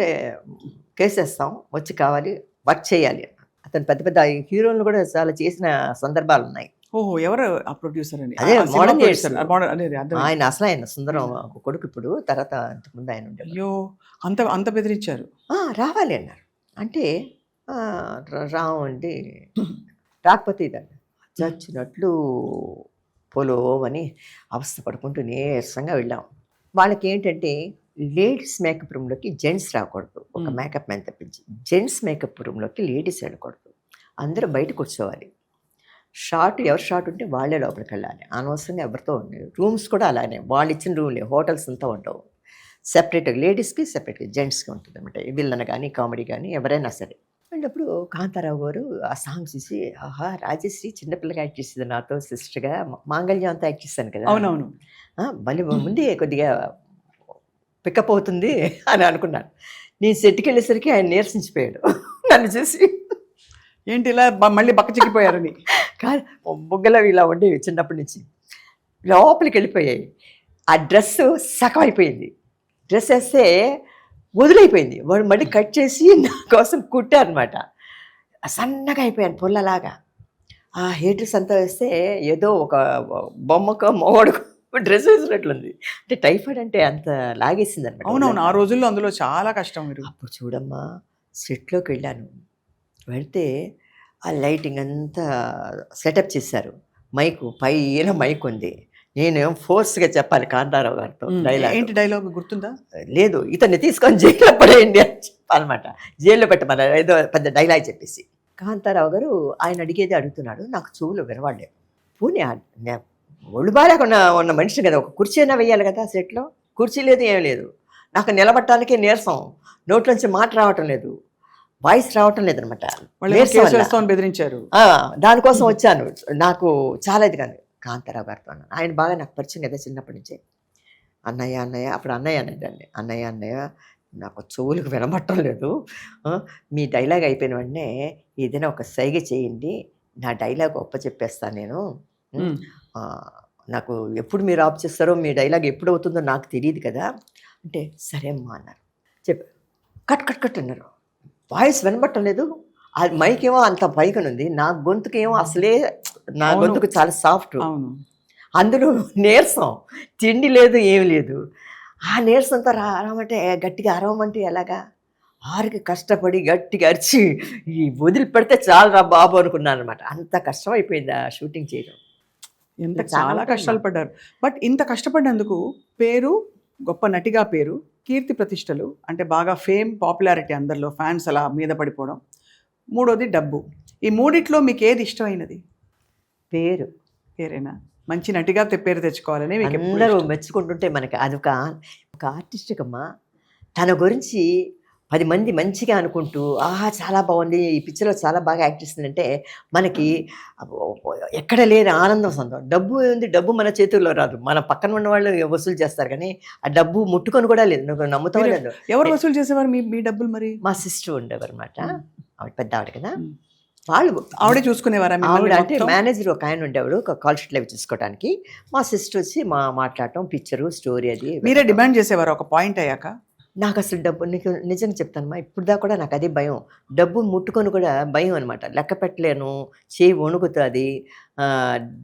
కేసేస్తాం, వచ్చి కావాలి, వర్క్ చేయాలి. అతను పెద్ద హీరోలను కూడా చాలా చేసిన సందర్భాలు ఉన్నాయి. ఓహో, ఎవరు ఆ ప్రొడ్యూసర్ అని? అదే మోడర్న్ ఆయన అసలు ఆయన సుందరం కొడుకు. ఇప్పుడు తర్వాత అంతకుముందు ఆయన ఉండే. అయ్యో, అంత బెదిరించారు. రావాలి అన్నారు. అంటే రావండి, రాకపోతే ఇదండి చచ్చినట్లు పొలోమని అవస్థ పడుకుంటూ నీరసంగా వెళ్ళాం. వాళ్ళకి ఏంటంటే లేడీస్ మేకప్ రూమ్లోకి జెంట్స్ రాకూడదు, ఒక మేకప్ మ్యాన్ తప్పించి. జెంట్స్ మేకప్ రూమ్లోకి లేడీస్ వెళ్ళకూడదు, అందరూ బయట కూర్చోవాలి. షార్ట్ ఎవరు షార్ట్ ఉంటే వాళ్ళే లోపలికి వెళ్ళాలి, అనవసరంగా ఎవరితో ఉండేది. రూమ్స్ కూడా అలానే, వాళ్ళు ఇచ్చిన రూమ్లే, హోటల్స్ అంతా ఉండవు. సెపరేట్గా లేడీస్కి సెపరేట్గా జెంట్స్కి ఉంటుంది అనమాట. విల్లన్ కానీ కామెడీ కానీ ఎవరైనా సరే. అప్పుడు కాంతారావు గారు ఆ సాంగ్ చూసి, ఆహా రాజశ్రీ చిన్నపిల్లగా యాక్ట్ చేసింది నాతో సిస్టర్గా, మాంగళ్యం అంతా యాక్ట్ చేశాను కదా, అవునవును. మళ్ళీ ముందే కొద్దిగా పికప్ అవుతుంది అని అనుకున్నాను. నేను సెట్కి వెళ్ళేసరికి ఆయన నీరసించిపోయాడు నన్ను చూసి. ఏంటి ఇలా మళ్ళీ బక్క చిక్కిపోయారని? కానీ బొగ్గలు ఇలా ఉండేవి చిన్నప్పటి నుంచి, లోపలికి వెళ్ళిపోయాయి. ఆ డ్రెస్ సగం అయిపోయింది, డ్రెస్ వేస్తే వదిలైపోయింది. వాడు మళ్ళీ కట్ చేసి నా కోసం కుట్టారనమాట. సన్నగా అయిపోయాను పుల్లలాగా. ఆ హెయిర్ డ్రెస్ అంతా వేస్తే ఏదో ఒక బొమ్మకో మొగడుకో డ్రెస్ వేసినట్లుంది. అంటే టైఫాయిడ్ అంటే అంత లాగేసింది అనమాట. అవునవును, ఆ రోజుల్లో అందులో చాలా కష్టం. మీరు అప్పుడు చూడమ్మా, సెట్లోకి వెళ్ళాను. వెళ్తే ఆ లైటింగ్ అంతా సెటప్ చేశారు, మైకు పైన మైక్ ఉంది. నేనేం ఫోర్స్గా చెప్పాలి కాంతారావు గారితో డైలాగ్. ఏంటి డైలాగ్ గుర్తుందా? లేదు, ఇతన్ని తీసుకొని జైల్లో పడేయండి అని చెప్పాలన్నమాట. జైల్లో పెట్టమని ఏదో పెద్ద డైలాగ్ చెప్పేసి. కాంతారావు గారు ఆయన అడిగేది అడుగుతున్నాడు, నాకు చెవులు వినవాడలేదు. పోనీ ఒళ్ళు బాగా ఉన్న మనిషిని కదా, ఒక కుర్చీ అయినా వేయాలి కదా సెట్లో. కుర్చీ లేదు, ఏం లేదు. నాకు నిలబట్టడానికే నీరసం, నోట్లోంచి మాట రావటం లేదు, వాయిస్ రావటం లేదనమాట. బెదిరించారు. దానికోసం వచ్చాను. నాకు చాలా ఇది కానీ కాంతారావు గారితో అన్నాను. ఆయన బాగా నాకు పరిచయం కదా చిన్నప్పటి నుంచే. అన్నయ్య అన్నయ్య, అప్పుడు అన్నయ్య అనేదాన్ని, అన్నయ్య అన్నయ్య నాకు చెవులకు వినబట్టం లేదు, మీ డైలాగ్ అయిపోయిన వెంటనే ఏదైనా ఒక సైగ చేయండి, నా డైలాగ్ ఒప్ప చెప్పేస్తాను నేను. నాకు ఎప్పుడు మీరు ఆఫ్ చేస్తారో, మీ డైలాగ్ ఎప్పుడు అవుతుందో నాకు తెలియదు కదా అంటే, సరే అమ్మా అన్నారు. కట్ కట్ కట్ అన్నారు. వాయిస్ వినబట్టం లేదు, అది మైక్ ఏమో అంత పైకను ఉంది, నా గొంతుకేమో అసలే, నా గొంతుకు చాలా సాఫ్ట్, అందులో నీరసం, తిండి లేదు ఏమి లేదు. ఆ నీరసంతో రామంటే గట్టిగా అరవమంటే ఎలాగా, ఆరికి కష్టపడి గట్టిగా అరిచి ఈ వదిలిపెడితే చాలు రా బాబు అనుకున్నాను అనమాట. అంత కష్టం అయిపోయింది ఆ షూటింగ్ చేయడం. ఎంత చాలా కష్టాలు పడ్డారు. బట్ ఇంత కష్టపడినందుకు పేరు, గొప్ప నటిగా పేరు, కీర్తి ప్రతిష్టలు, అంటే బాగా ఫేమ్, పాపులారిటీ, అందరిలో ఫ్యాన్స్ అలా మీద పడిపోవడం, మూడోది డబ్బు. ఈ మూడిట్లో మీకు ఏది ఇష్టమైనది? పేరేనా? మంచి నటిగా పేరు తెచ్చుకోవాలని మీకు అందరూ మెచ్చుకుంటుంటే మనకి అదొక ఆర్టిస్ట్కమ్మా. తన గురించి 10 మంది మంచిగా అనుకుంటూ, ఆహా చాలా బాగుంది, ఈ పిక్చర్లో చాలా బాగా యాక్ట్ చేస్తుందంటే మనకి ఎక్కడ లేని ఆనందం, సంతోషం. డబ్బు ఉంది, డబ్బు మన చేతుల్లో రాదు, మన పక్కన ఉన్న వాళ్ళు వసూలు చేస్తారు, కానీ ఆ డబ్బు ముట్టుకొని కూడా లేదు. నువ్వు నమ్ముతావు లేదు. ఎవరు వసూలు చేసేవారు మీ డబ్బులు? మరి మా సిస్టర్ ఉండేవారు అనమాట, ఆవిడ పెద్ద ఆవిడ కదా, వాళ్ళు ఆవిడే చూసుకునేవారా? ఆవిడ అంటే మేనేజర్ ఒక ఆయన ఉండేవాడు, ఒక కాల్ షీట్లు అవి చూసుకోవడానికి. మా సిస్టర్ వచ్చి మాట్లాడటం, పిక్చరు, స్టోరీ అది. మీరే డిమాండ్ చేసేవారు ఒక పాయింట్ అయ్యాక? నాకు అసలు డబ్బు, నీకు నిజంగా చెప్తానమ్మా, ఇప్పుడు దాకా కూడా నాకు అదే భయం, డబ్బు ముట్టుకొని కూడా భయం అనమాట. లెక్క పెట్టలేను, చేయి వణుకుతుంది,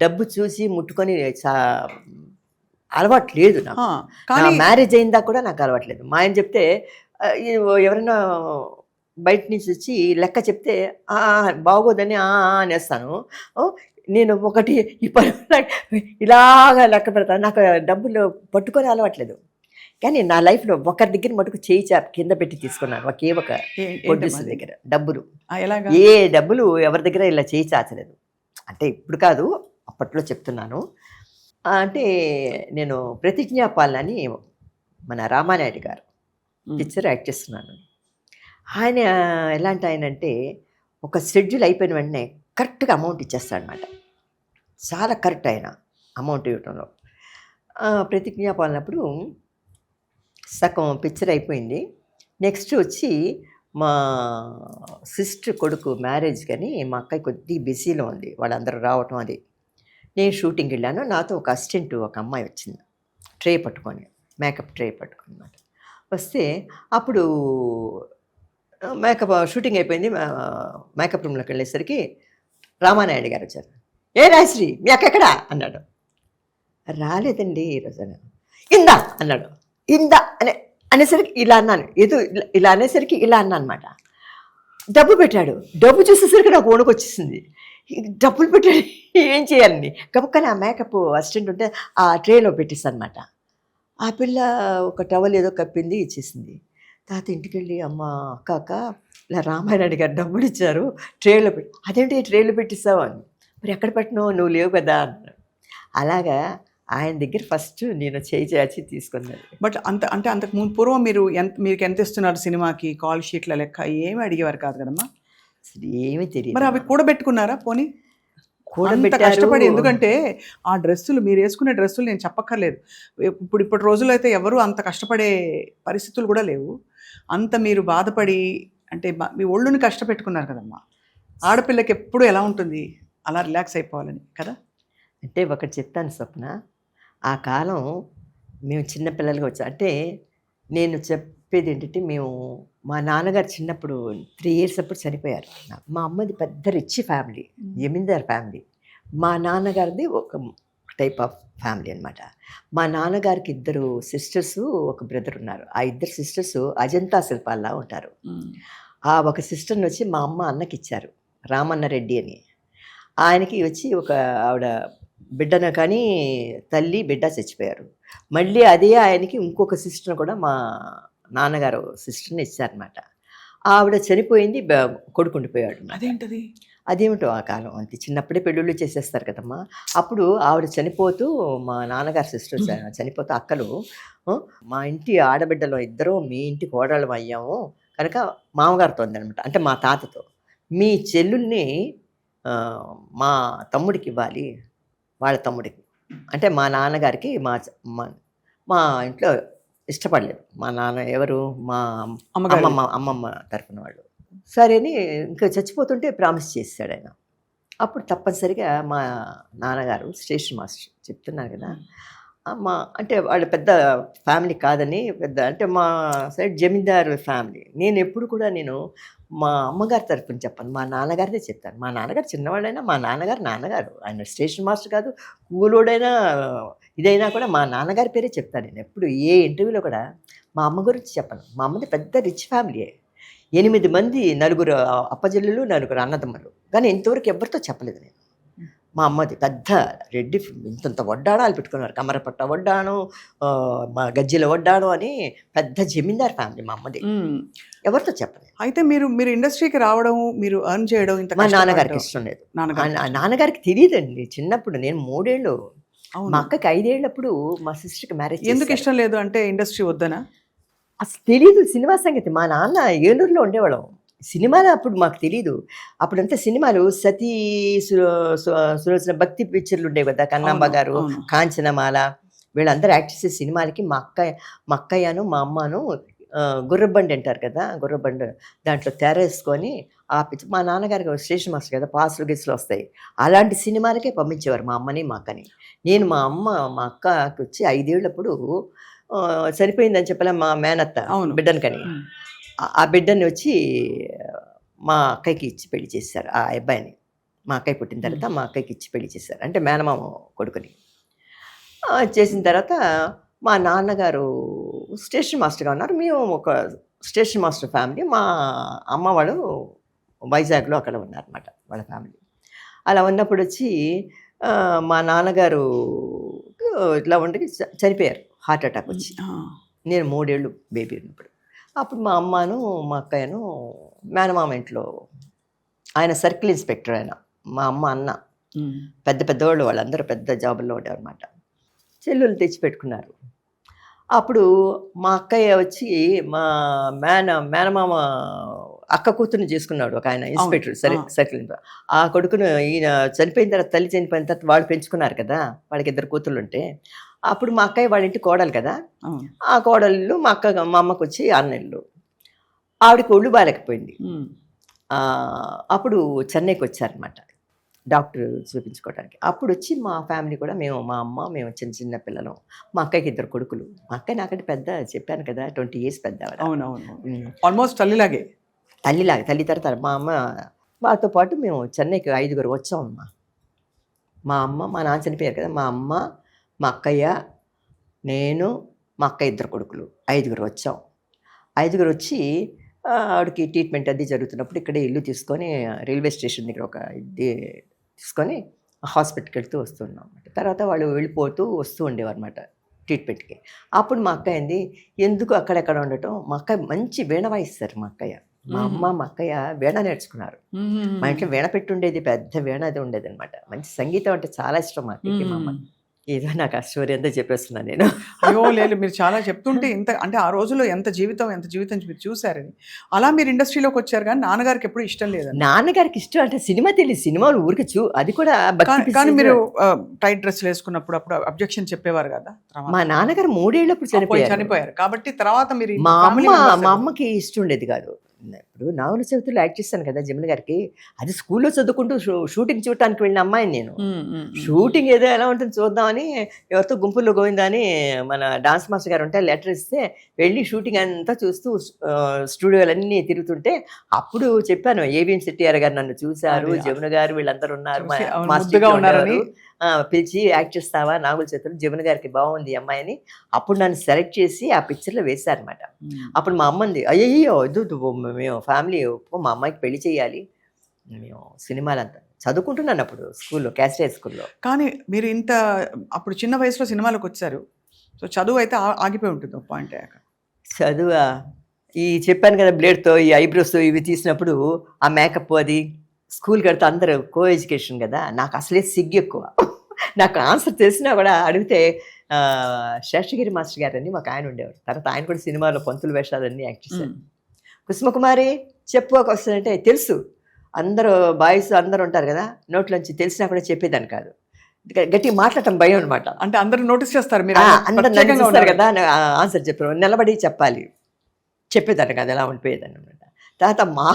డబ్బు చూసి ముట్టుకొని అలవాటు లేదు నాకు. మ్యారేజ్ అయిందా కూడా నాకు అలవాటు లేదు. మా ఆయన చెప్తే, ఎవరైనా బయట నుంచి వచ్చి లెక్క చెప్తే బాగోదని అనేస్తాను. నేను ఒకటి ఇలాగా లెక్క పెడతాను. నాకు డబ్బులు పట్టుకొని అలవాట్లేదు, కానీ నా లైఫ్లో ఒకరి దగ్గర మటుకు చేయి చాపి కింద పెట్టి తీసుకున్నాను. ఒకే ఒక ప్రొడ్యూసర్ దగ్గర డబ్బులు, ఏ డబ్బులు ఎవరి దగ్గర ఇలా చేయి చాచలేదు. అంటే ఇప్పుడు కాదు, అప్పట్లో చెప్తున్నాను. అంటే నేను ప్రతిజ్ఞాపాలన అని మన రామానాయుడు గారు పిక్చర్ యాక్ట్ చేస్తున్నాను. ఆయన ఎలాంటి ఆయన అంటే, ఒక షెడ్యూల్ అయిపోయిన వెంటనే కరెక్ట్గా అమౌంట్ ఇచ్చేస్తాడనమాట. చాలా కరెక్ట్ ఆయన అమౌంట్ ఇవ్వటంలో. ప్రతిజ్ఞాపాలనప్పుడు సగం పిక్చర్ అయిపోయింది. నెక్స్ట్ వచ్చి మా సిస్టర్ కొడుకు మ్యారేజ్ కానీ, మా అక్కయ్య కొద్దిగా బిజీలో ఉంది, వాళ్ళందరూ రావటం అది. నేను షూటింగ్కి వెళ్ళాను. నాతో ఒక అసిస్టెంట్ ఒక అమ్మాయి వచ్చింది, ట్రే పట్టుకొని, మేకప్ ట్రే పట్టుకొని మాట వస్తే, అప్పుడు మేకప్ షూటింగ్ అయిపోయింది. మేకప్ రూమ్లోకి వెళ్ళేసరికి రామానాయుడు గారు వచ్చారు. ఏ రాయశ్రీ, మీ అక్క ఎక్కడా అన్నాడు. రాలేదండి ఈరోజు. ఇందా అన్నాడు. ఇందా అనేసరికి ఇలా అన్నాను, ఏదో ఇలా అనేసరికి ఇలా అన్నా అనమాట. డబ్బు పెట్టాడు. డబ్బు చూసేసరికి నాకు వణుకు వచ్చేసింది. డబ్బులు పెట్టాడు, ఏం చేయాలని గబక్కని ఆ మేకప్ అసిస్టెంట్ ఉంటే ఆ ట్రేలో పెట్టేస్తాను అనమాట. ఆ పిల్ల ఒక టవల్ ఏదో కప్పింది ఇచ్చేసింది. తాత ఇంటికి వెళ్ళి అమ్మ అక్క ఇలా రామాయణానికి గారు డబ్బులు ఇచ్చారు ట్రేలో పెట్టి. అదేంటి ట్రేలో పెట్టిస్తావు అని. మరి ఎక్కడ పెట్టినావు నువ్వు లేవు కదా అన్నాడు. అలాగా ఆయన దగ్గర ఫస్ట్ నేను చేయి చాచి తీసుకున్నాను. బట్ అంతకు ముందు పూర్వం మీకు ఎంత ఇస్తున్నారు సినిమాకి, కాల్ షీట్ల లెక్క ఏమి అడిగేవారు కాదు కదమ్మా. అసలు ఏమీ తెలియదు. మరి అవి కూడబెట్టుకున్నారా పోనీ? అంత కూడబెట్టారు. కష్టపడి, ఎందుకంటే ఆ డ్రెస్సులు మీరు వేసుకునే డ్రెస్సులు నేను చెప్పక్కర్లేదు. ఇప్పటి రోజుల్లో అయితే ఎవరు అంత కష్టపడే పరిస్థితులు కూడా లేవు. అంత మీరు బాధపడి అంటే మీ ఒళ్ళుని కష్టపెట్టుకున్నారు కదమ్మా. ఆడపిల్లకి ఎప్పుడు ఎలా ఉంటుంది, అలా రిలాక్స్ అయిపోవాలని కదా. అంటే ఒకటి చెప్తాను స్వప్న, ఆ కాలం మేము చిన్నపిల్లలుగా వచ్చాం. అంటే నేను చెప్పేది ఏంటంటే, మా నాన్నగారు చిన్నప్పుడు 3 years అప్పుడు చనిపోయారు. మా అమ్మది పెద్ద రిచ్ ఫ్యామిలీ, జమీందార్ ఫ్యామిలీ. మా నాన్నగారిది ఒక టైప్ ఆఫ్ ఫ్యామిలీ అనమాట. మా నాన్నగారికి 2 sisters, 1 brother ఉన్నారు. ఆ 2 sisters అజంతా శిల్పాల్లా ఉంటారు. ఆ ఒక సిస్టర్ని వచ్చి మా అమ్మ అన్నకి ఇచ్చారు, రామన్న రెడ్డి అని. ఆయనకి వచ్చి ఒక ఆవిడ బిడ్డను కానీ తల్లి బిడ్డ చచ్చిపోయారు. మళ్ళీ అదే ఆయనకి ఇంకొక సిస్టర్ కూడా మా నాన్నగారు సిస్టర్ని ఇచ్చారనమాట. ఆవిడ చనిపోయింది, కొడుకు ఉండిపోయాడు. అదేంటది? అదేమిటో ఆ కాలం అంతే, చిన్నప్పుడే పెళ్ళిళ్ళు చేసేస్తారు కదమ్మా. అప్పుడు ఆవిడ చనిపోతూ మా నాన్నగారు సిస్టర్ చనిపోతూ అక్కలు, మా ఇంటి ఆడబిడ్డలో 2 మీ ఇంటి కోడళ్ళం అయ్యాము కనుక మామగారితో ఉందనమాట, అంటే మా తాతతో, మీ చెల్లుల్ని మా తమ్ముడికి ఇవ్వాలి, వాళ్ళ తమ్ముడికి. అంటే మా నాన్నగారికి మా ఇంట్లో ఇష్టపడలేదు. మా నాన్న ఎవరు, మా అమ్మమ్మ తరఫున వాళ్ళు. సరే అని ఇంకా చచ్చిపోతుంటే ప్రామిస్ చేశాడు ఆయన. అప్పుడు తప్పనిసరిగా మా నాన్నగారు స్టేషన్ మాస్టర్, చెప్తున్నారు కదా, అంటే వాళ్ళ పెద్ద ఫ్యామిలీ కాదని, పెద్ద అంటే మా సైడ్ జమీందారు ఫ్యామిలీ. నేను ఎప్పుడు కూడా మా అమ్మగారి తరఫున చెప్పాను, మా నాన్నగారిదే చెప్తాను. మా నాన్నగారు చిన్నవాడైనా మా నాన్నగారు ఆయన స్టేషన్ మాస్టర్ కాదు, కూలోడైనా ఇదైనా కూడా మా నాన్నగారి పేరే చెప్తాను. నేను ఎప్పుడు ఏ ఇంటర్వ్యూలో కూడా మా అమ్మ గురించి చెప్పను. మా అమ్మది పెద్ద రిచ్ ఫ్యామిలీయే, 8 మంది, 4 అప్పజల్లులు, 4 అన్నదమ్ములు. కానీ ఇంతవరకు ఎవరితో చెప్పలేదు నేను. మా అమ్మది పెద్ద రెడ్డి, ఇంత వడ్డాణాలు పెట్టుకున్నారు, కమరపట్ట వడ్డాను, మా గజ్జెల వడ్డాను అని పెద్ద జమీందార్ ఫ్యామిలీ మా అమ్మది. ఎవరితో చెప్పలేదు. అయితే మీరు ఇండస్ట్రీకి రావడం, మీరు ఎర్న్ చేయడం మా నాన్నగారికి ఇష్టం లేదు. నాన్నగారికి తెలియదండి. చిన్నప్పుడు నేను 3 ఏళ్ళు, మా అక్కకి 5 ఏళ్ళప్పుడు మా సిస్టర్కి మ్యారేజ్. ఎందుకు ఇష్టం లేదు అంటే ఇండస్ట్రీ వద్దనా? అసలు తెలీదు సినిమా సంగతి. మా నాన్న ఏలూరులో ఉండేవాళ్ళం. సినిమాలు అప్పుడు మాకు తెలీదు. అప్పుడంతా సినిమాలు సతీ సులోచన భక్తి పిక్చర్లు ఉండేవి కదా, కన్నాంబ గారు, కాంచనమాల, వీళ్ళందరూ యాక్ట్ చేసే సినిమాలకి మా అక్కయ్యను మా అమ్మను గుర్రబండి అంటారు కదా, గుర్రబండి దాంట్లో తెరేసుకొని ఆ పిక్చర్. మా నాన్నగారికి స్టేషన్ మాస్టర్ కదా, పాసులు గెస్లు వస్తాయి, అలాంటి సినిమాలకే పంపించేవారు మా అమ్మని మా అక్కని. నేను మా అక్కకి వచ్చి 5 ఏళ్ళప్పుడు చనిపోయిందని చెప్పలే మా మేనత్త బిడ్డను కని, ఆ బిడ్డని వచ్చి మా అక్కయ్యకి ఇచ్చి పెళ్లి చేశారు. ఆ అబ్బాయిని మా అక్కయ్య పుట్టిన తర్వాత మా అక్కయ్యకి ఇచ్చి పెళ్లి చేశారు, అంటే మేనమామ కొడుకుని. చేసిన తర్వాత మా నాన్నగారు స్టేషన్ మాస్టర్గా ఉన్నారు. మేము ఒక స్టేషన్ మాస్టర్ ఫ్యామిలీ. మా అమ్మ వాళ్ళు వైజాగ్లో అక్కడ ఉన్నారన్నమాట వాళ్ళ ఫ్యామిలీ. అలా ఉన్నప్పుడు వచ్చి మా నాన్నగారు ఇట్లా ఉండి చనిపోయారు, హార్ట్ అటాక్ వచ్చి. నేను 3 ఏళ్ళు బేబీ ఉన్నప్పుడు. అప్పుడు మా అమ్మను మా అక్కయ్యను మేనమామ ఇంట్లో, ఆయన సర్కిల్ ఇన్స్పెక్టర్, ఆయన మా అమ్మ అన్న, పెద్దవాళ్ళు, వాళ్ళందరూ పెద్ద జాబుల్లో ఉండేవారు అనమాట. చెల్లులు తెచ్చిపెట్టుకున్నారు. అప్పుడు మా అక్కయ్య వచ్చి మా మేనమామ అక్క కూతురుని చేసుకున్నాడు ఒక ఆయన ఇన్స్పెక్టర్, సర్కిల్. ఆ కొడుకును ఈయన చనిపోయిన తర్వాత, తల్లి చనిపోయిన తర్వాత వాళ్ళు పెంచుకున్నారు కదా, వాళ్ళకి 2 కూతుళ్ళు ఉంటే. అప్పుడు మా అక్కయ్య వాళ్ళ ఇంటి కోడలు కదా, ఆ కోడళ్ళు మా అమ్మకు వచ్చి 6 నెలలు. ఆవిడకి ఒళ్ళు బాగాలేకపోయింది. అప్పుడు చెన్నైకి వచ్చారనమాట డాక్టర్ చూపించుకోవడానికి. అప్పుడు వచ్చి మా ఫ్యామిలీ కూడా, మా అమ్మ, మేము చిన్న పిల్లలు. మా అక్కకి 2 కొడుకులు. మా అక్కయ్య నాకంటే పెద్ద, చెప్పాను కదా, 20 years పెద్ద. అవునవును, ఆల్మోస్ట్ తల్లిలాగే. తల్లి తర్వాత మా అమ్మ, మాతో పాటు మేము చెన్నైకి 5 వచ్చామమ్మా. మా అమ్మ, మా నాన్న చనిపోయారు కదా, మా అమ్మ, మా అక్కయ్య, నేను, మా అక్క 2 కొడుకులు, 5 వచ్చాం. 5 వచ్చి ఆవిడకి ట్రీట్మెంట్ అది జరుగుతున్నప్పుడు ఇక్కడే ఇల్లు తీసుకొని రైల్వే స్టేషన్ దగ్గర ఒక ఇది తీసుకొని హాస్పిటల్కి వెళ్తూ వస్తున్నాం అన్నమాట. తర్వాత వాళ్ళు వెళ్ళిపోతూ వస్తూ ఉండేవారు అనమాట. ట్రీట్మెంట్కి. అప్పుడు మా అక్కయ్య అంది, ఎందుకు అక్కడెక్కడ ఉండటం, మా అక్కయ్య మంచి వీణ వాయిస్తారు. మా అక్కయ్య, మా అమ్మ, మా అక్కయ్య వీణ నేర్చుకున్నారు. మా ఇంట్లో వీణ పెట్టి ఉండేది, పెద్ద వీణ అది ఉండేది అనమాట. మంచి సంగీతం అంటే చాలా ఇష్టం మా అక్కకి, మా అమ్మ. ఏదో నాకు ఆ స్టోరీ అంతా చెప్పేస్తున్నాను నేను. అయ్యో లేదు, మీరు చాలా చెప్తుంటే ఇంత అంటే ఆ రోజుల్లో ఎంత జీవితం మీరు చూసారని. అలా మీరు ఇండస్ట్రీలోకి వచ్చారు, కానీ నాన్నగారికి ఎప్పుడు ఇష్టం లేదండి. నాన్నగారికి ఇష్టం అంటే సినిమా తెలియదు, సినిమాలు ఊరికి అది కూడా భక్తి కానీ మీరు టైట్ డ్రెస్సులు వేసుకున్నప్పుడు అప్పుడు అబ్జెక్షన్ చెప్పేవారు కదా. మా నాన్నగారు 3 ఏళ్ళప్పుడు చనిపోయారు కాబట్టి తర్వాత మీరు మా అమ్మకి ఇష్టం ఉండేది కాదు. ఇప్పుడు నాగుల చవితిలో యాక్ట్ చేస్తాను కదా జమున గారికి, అది స్కూల్లో చదువుకుంటూ షూటింగ్ చూడటానికి వెళ్ళిన అమ్మాయిని నేను. షూటింగ్ ఏదో ఎలా ఉంటుంది చూద్దామని ఎవరితో గుంపుల్లో గోవిందా అని మన డాన్స్ మాస్టర్ గారు ఉంటే లెటర్ ఇస్తే వెళ్ళి షూటింగ్ అంతా చూస్తూ స్టూడియోలన్నీ తిరుగుతుంటే అప్పుడు చెప్పాను, ఏవిఎం శెట్టిఆర్ గారు నన్ను చూశారు, జమున గారు వీళ్ళందరూ ఉన్నారు, ఉన్నారని పిలిచి యాక్ట్ చేస్తావా నాగుల చవితిలో, జమున గారికి బాగుంది ఈ అమ్మాయి అని అప్పుడు నన్ను సెలెక్ట్ చేసి ఆ పిక్చర్లో వేశారనమాట. అప్పుడు మా అమ్మంది, అయ్యో వద్దు, మేము ఫ్యామిలీ మా అమ్మాయికి పెళ్లి చేయాలి, మేము సినిమాలంతా చదువుకుంటున్నాను అప్పుడు స్కూల్లో, క్యాస్ట్రేట్ స్కూల్లో. కానీ మీరు ఇంత అప్పుడు చిన్న వయసులో సినిమాలకు వచ్చారు, సో చదువు అయితే ఆగిపోయి ఉంటుంది ఒక పాయింట్ అయ్యాక. చదువు ఈ చెప్పాను కదా బ్లేడ్తో ఈ ఐబ్రోస్ ఇవి తీసినప్పుడు ఆ మేకప్ అది స్కూల్కి వెళ్తే అందరూ కో ఎడ్యుకేషన్ కదా, నాకు అసలే సిగ్గు ఎక్కువ. నాకు ఆన్సర్ తెలిసినా కూడా అడిగితే శేషగిరి మాస్టర్ గారు అని మాకు ఆయన ఉండేవారు. తర్వాత ఆయన కూడా సినిమాలో పంతుల వేషాలన్నీ యాక్ట్ చేశారు. కుసుమకుమారి చెప్పు ఒక వస్తుందంటే తెలుసు, అందరూ బాయ్స్ అందరూ ఉంటారు కదా, నోట్లోంచి తెలిసినా కూడా చెప్పేదాన్ని కాదు, గట్టిగా మాట్లాడటం భయం అనమాట. అంటే అందరూ నోటీస్ చేస్తారు, మీరు అందరూ చూస్తారు కదా, ఆన్సర్ చెప్పారు, నిలబడి చెప్పాలి, చెప్పేదాన్ని కాదు, ఎలా ఉండిపోయేదాన్ని అనమాట. తర్వాత మా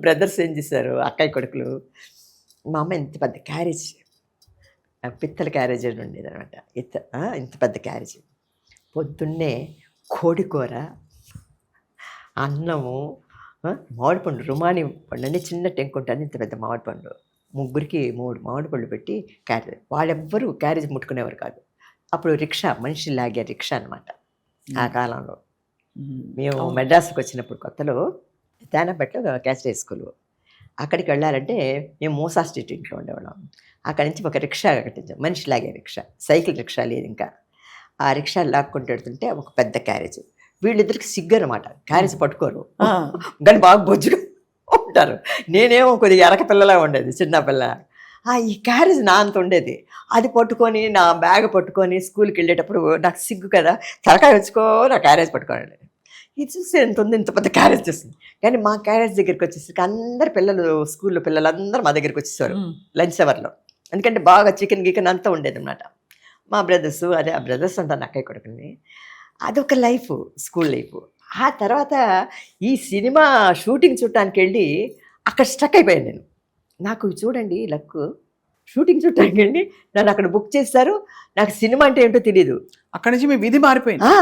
బ్రదర్స్ ఏం చేశారు, అక్కయ్య కొడుకులు, మా అమ్మ ఇంత పెద్ద క్యారేజ్, పిత్తల క్యారేజ్ అని ఉండేది అనమాట, ఇంత పెద్ద క్యారేజ్, పొద్దున్నే కోడికూర, అన్నము, మామిడి పండు, రుమాని పండు అని చిన్న టెంక్ ఉంటుంది, ఇంత పెద్ద మామిడి పండు, ముగ్గురికి 3 మామిడి పళ్ళు పెట్టి క్యారేజ్. వాళ్ళెవ్వరూ క్యారేజ్ ముట్టుకునేవారు కాదు. అప్పుడు రిక్షా, మనిషి లాగే రిక్షా అనమాట ఆ కాలంలో. మేము మెడ్రాస్కి వచ్చినప్పుడు కొత్తలో తేనాపేటలో క్యాస్ట్రేట్ స్కూల్, అక్కడికి వెళ్ళాలంటే మేము మోసా స్ట్రీట్ ఇంట్లో ఉండేవాళ్ళం. అక్కడి నుంచి ఒక రిక్షా కట్టించాం, మనిషి లాగే రిక్షా, సైకిల్ రిక్షా లేదు ఇంకా. ఆ రిక్షా లాక్కుంటూ వెళ్తుంటే ఒక పెద్ద క్యారేజ్, వీళ్ళిద్దరికి సిగ్గు అనమాట, క్యారేజ్ పట్టుకోరు కానీ బాగా బొజ్జుగా ఉంటారు. నేనేమో కొద్దిగా ఎరక పిల్లలా ఉండేది, చిన్న పిల్ల. ఈ క్యారేజ్ నా అంత ఉండేది, అది పట్టుకొని నా బ్యాగ్ పట్టుకొని స్కూల్కి వెళ్ళేటప్పుడు నాకు సిగ్గు కదా, తలకాయ వచ్చుకో నా క్యారేజ్ పట్టుకోండి. ఇది చూస్తే ఎంత ఉంది, ఇంత పెద్ద క్యారేజ్ చేస్తుంది. కానీ మా క్యారేజ్ దగ్గరికి వచ్చేసరికి అందరు పిల్లలు, స్కూల్లో పిల్లలందరూ మా దగ్గరికి వచ్చేసారు లంచ్ అవర్లో, ఎందుకంటే బాగా చికెన్ గికెన్ అంతా ఉండేది అనమాట. మా బ్రదర్స్, అదే ఆ బ్రదర్స్ అంతా అక్కయ్య కొడుకుని, అదొక లైఫ్, స్కూల్ లైఫ్. ఆ తర్వాత ఈ సినిమా షూటింగ్ చూడటానికి వెళ్ళి అక్కడ స్ట్రక్ అయిపోయాను నేను. నాకు చూడండి లక్, షూటింగ్ చూడటానికి వెళ్ళి నన్ను అక్కడ బుక్ చేస్తారు, నాకు సినిమా అంటే ఏంటో తెలియదు. అక్కడి నుంచి మీ విధి మారిపోయింది.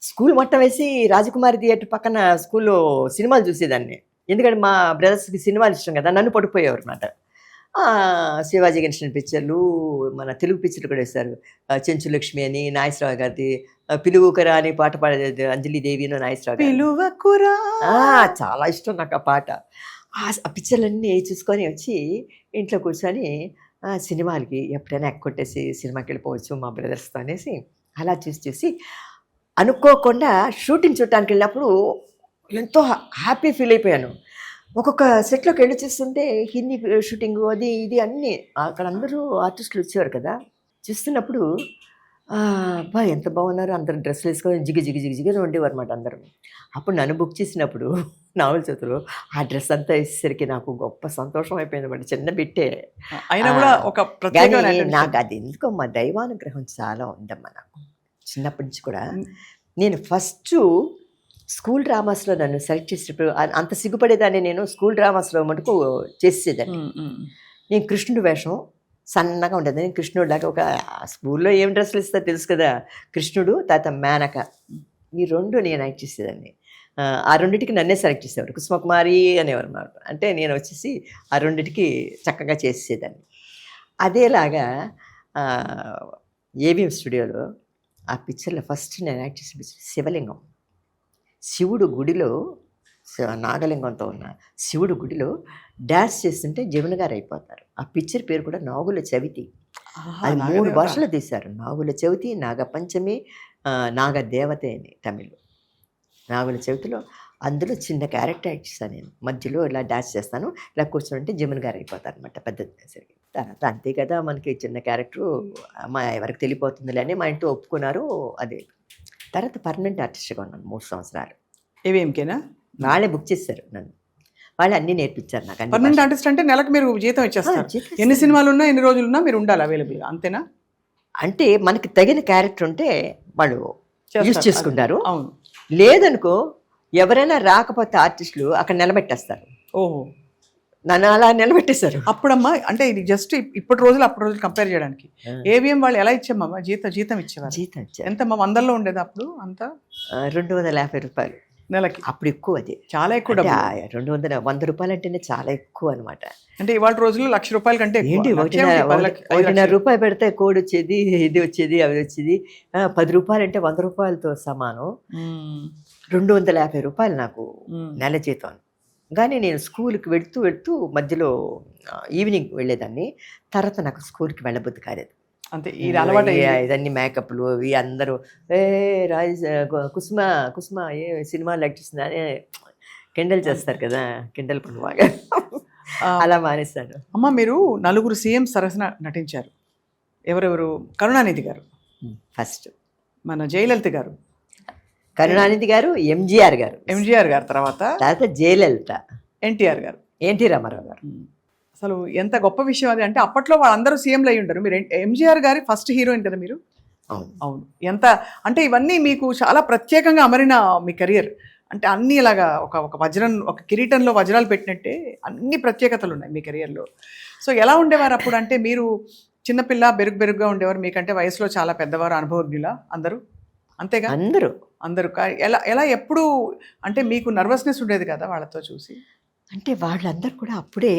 స్కూల్ మొత్తం వేసి రాజకుమారి థియేటర్ పక్కన స్కూల్లో సినిమాలు చూసేదాన్ని, ఎందుకంటే మా బ్రదర్స్కి సినిమాలు ఇష్టం కదా, నన్ను పడిపోయేవారు అనమాట. శివాజీ గణేషన్ పిక్చర్లు, మన తెలుగు పిక్చర్లు కూడా వేస్తారు, చెంచు లక్ష్మి అని నాగేశ్వరరావు గారిది, పిలువుకురా అని పాట పాడేది అంజలిదేవిను నాగేశ్వరరావు గారు, చాలా ఇష్టం నాకు ఆ పాట. ఆ పిక్చర్లన్నీ చూసుకొని వచ్చి ఇంట్లో కూర్చొని సినిమాలకి ఎప్పుడైనా ఎక్కొట్టేసి సినిమాకి వెళ్ళిపోవచ్చు మా బ్రదర్స్తో అనేసి అలా చూసి అనుకోకుండా షూటింగ్ చూడటానికి వెళ్ళినప్పుడు ఎంతో హ్యాపీ ఫీల్ అయిపోయాను. ఒక్కొక్క సెట్లోకి వెళ్ళి చూస్తుంటే హిందీ షూటింగ్ అది ఇది అన్నీ, అక్కడ అందరూ ఆర్టిస్టులు వచ్చేవారు కదా, చూస్తున్నప్పుడు అబ్బా ఎంత బాగున్నారు, అందరు డ్రెస్సులు వేసుకొని జిగిని ఉండేవారు అనమాట అందరూ. అప్పుడు నన్ను బుక్ చేసినప్పుడు నావల్ చేతులు ఆ డ్రెస్ అంతా వేసేసరికి నాకు గొప్ప సంతోషం అయిపోయింది అనమాట. చిన్న బిట్టే అయినా కూడా ఒక నాకు అది ఎందుకో మా దైవానుగ్రహం చాలా ఉందమ్మా నాకు. చిన్నప్పటి నుంచి కూడా నేను ఫస్ట్ స్కూల్ డ్రామాస్లో నన్ను సెలెక్ట్ చేసినప్పుడు అంత సిగ్గుపడేదాన్ని, నేను స్కూల్ డ్రామాస్లో మటుకు చేసేదాన్ని. నేను కృష్ణుడు వేషం సన్నగా ఉండేది, నేను కృష్ణుడు లాగా, ఒక స్కూల్లో ఏం డ్రెస్సులు ఇస్తా తెలుసు కదా, కృష్ణుడు తర్వాత మేనక, ఈ 2 నేను యాక్ట్ చేసేదాన్ని. ఆ 2టికి నన్నే సెలెక్ట్ చేసేవారు, కుసుమకుమారి అనేవారు అన్నమాట. అంటే నేను వచ్చేసి ఆ 2టికి చక్కగా చేసేదాన్ని. అదేలాగా ఏవిఎం స్టూడియోలో ఆ పిక్చర్లో ఫస్ట్ నేను యాక్ట్ చేసిన పిక్చర్ శివలింగం. శివుడు గుడిలో, నాగలింగంతో ఉన్న శివుడు గుడిలో డ్యాన్స్ చేస్తుంటే జమున గారు అయిపోతారు. ఆ పిక్చర్ పేరు కూడా నాగుల చవితి. అది 3 భాషలు తీశారు, నాగుల చవితి, నాగపంచమి, నాగదేవతే అని తమిళ్, నాగుల చవితిలో అందులో చిన్న క్యారెక్టర్ యాక్ట్ చేస్తాను నేను. మధ్యలో ఇలా డాన్స్ చేస్తాను, ఇలా కూర్చోంటే జమున్ గారు అయిపోతారు అనమాట పెద్ద సరికి. తర్వాత అంతే కదా మనకి చిన్న క్యారెక్టరు మా ఎవరికి తెలియపోతుందిలే అని మా ఇంట్లో ఒప్పుకున్నారు. అది తర్వాత పర్మనెంట్ ఆర్టిస్ట్గా ఉన్నాను 3 సంవత్సరాలు. ఏవిఎంకేనా? వాళ్ళే బుక్ చేశారు నన్ను, వాళ్ళే అన్నీ నేర్పించారు నాకు. అన్ని పర్మనెంట్ ఆర్టిస్ట్ అంటే నెలకు మీరు జీతం ఇచ్చేస్తారు. జీతం ఎన్ని సినిమాలు ఉన్నా ఎన్ని రోజులున్నా మీరు ఉండాలి అవైలబుల్గా, అంతేనా? అంటే మనకి తగిన క్యారెక్టర్ ఉంటే వాళ్ళు యూజ్ చేస్తారు. చేసుకుంటారు. అవును. లేదనుకో ఎవరైనా రాకపోతే ఆర్టిస్టులు అక్కడ నిలబెట్టేస్తారు. ఓహో. నన్ను అలా నిలబెట్టేశారు. అప్పుడమ్మా అంటే ఇది జస్ట్ ఇప్పటి రోజులు అప్పటి రోజులు కంపేర్ చేయడానికి ఏవిఎం వాళ్ళు ఎలా ఇచ్చామమ్మా జీతం ఇచ్చేవారు? జీతం ఇచ్చారు. ఎంతమ్మా? 100లో ఉండేది అప్పుడు అంతా? 250 రూపాయలు నెలకి. అప్పుడు ఎక్కువ. అది చాలా ఎక్కువ డబ్బు. 100 రూపాయలు అంటేనే చాలా ఎక్కువ అనమాట. అంటే ఇవాళ రోజుల్లో 1,00,000 రూపాయలు కంటే ఎక్కువ. ఏంటి 1.5 రూపాయలు పెడితే కోడి వచ్చేది, ఇది వచ్చేది, అవి వచ్చేది. 10 రూపాయలు అంటే 100 రూపాయలతో సమానం. 250 రూపాయలు నాకు నెల జీతం. కానీ నేను స్కూల్కి వెళ్తూ మధ్యలో ఈవినింగ్ వెళ్ళేదాన్ని. తర్వాత నాకు స్కూల్కి వెళ్ళబుద్ధి కాలేదు. అంతే, ఇది అలవాటు. ఇదన్నీ మేకప్లు ఇవి అందరూ రాజ్ కుసుమ ఏ సినిమాలు నటిస్తుందా అని కెండల్ చేస్తారు కదా, కెండల్ పని బాగా అలా మానేస్తాను. అమ్మ మీరు 4 సీఎం సరసన నటించారు. ఎవరెవరు? కరుణానిధి గారు ఫస్ట్, మన జయలలిత గారు, కరుణానిధి గారు, ఎంజీఆర్ గారు, తర్వాత జయలలిత, ఎన్టీఆర్ గారు, ఎన్టీ రామారావు గారు. అసలు ఎంత గొప్ప విషయం అది. అంటే అప్పట్లో వాళ్ళందరూ సీఎంలు అయి ఉంటారు. మీరు ఎంజీఆర్ గారి ఫస్ట్ హీరోయిన్ కదా మీరు? అవును. ఎంత అంటే ఇవన్నీ మీకు చాలా ప్రత్యేకంగా అమరిన మీ కెరియర్. అంటే అన్నీ ఇలాగా ఒక వజ్రం, ఒక కిరీటంలో వజ్రాలు పెట్టినట్టే అన్ని ప్రత్యేకతలు ఉన్నాయి మీ కెరియర్లో. సో ఎలా ఉండేవారు అప్పుడు? అంటే మీరు చిన్నపిల్ల బెరుగ్గా ఉండేవారు, మీకంటే వయసులో చాలా పెద్దవారు, అనుభవజ్ఞుల అందరూ, అంతేగా? అందరూ ఎలా ఎప్పుడు అంటే మీకు నర్వస్నెస్ ఉండేది కదా వాళ్ళతో చూసి? అంటే వాళ్ళందరూ కూడా అప్పుడే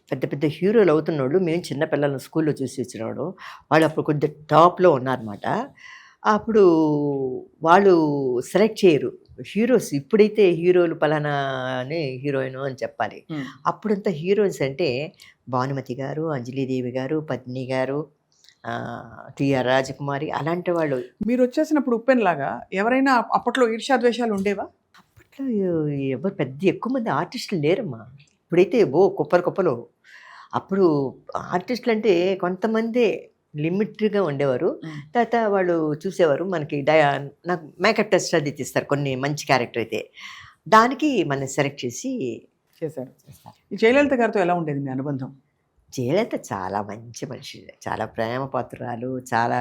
పెద్ద పెద్ద హీరోలు అవుతున్నోళ్ళు. మేము చిన్నపిల్లలను స్కూల్లో చూసి వచ్చినవాడు. వాళ్ళు అప్పుడు కొద్దిగా టాప్లో ఉన్నారన్నమాట. అప్పుడు వాళ్ళు సెలెక్ట్ చేయరు హీరోస్. ఇప్పుడైతే హీరోలు పలానా అని హీరోయిన్ అని చెప్పాలి. అప్పుడంతా హీరోయిన్స్ అంటే భానుమతి గారు, అంజలీదేవి గారు, పద్మిని గారు, టిఆర్ రాజకుమారి, అలాంటి వాళ్ళు. మీరు వచ్చేసినప్పుడు ఉప్పెన్లాగా ఎవరైనా అప్పట్లో ఈర్ష్యాద్వేషాలు ఉండేవా? అప్పట్లో ఎవరు పెద్ద ఎక్కువ మంది ఆర్టిస్టులు లేరమ్మా. ఇప్పుడైతే కుప్పలు. అప్పుడు ఆర్టిస్టులు అంటే కొంతమంది లిమిటెడ్గా ఉండేవారు. తర్వాత వాళ్ళు చూసేవారు మనకి నాకు మేకప్ టెస్ట్ అది తీస్తారు కొన్ని మంచి క్యారెక్టర్ అయితే, దానికి మనం సెలెక్ట్ చేసి చేశారు. ఈ జయలలిత గారితో ఎలా ఉండేది మీ అనుబంధం? జయలలిత చాలా మంచి మనిషి, చాలా ప్రేమ పాత్రురాలు, చాలా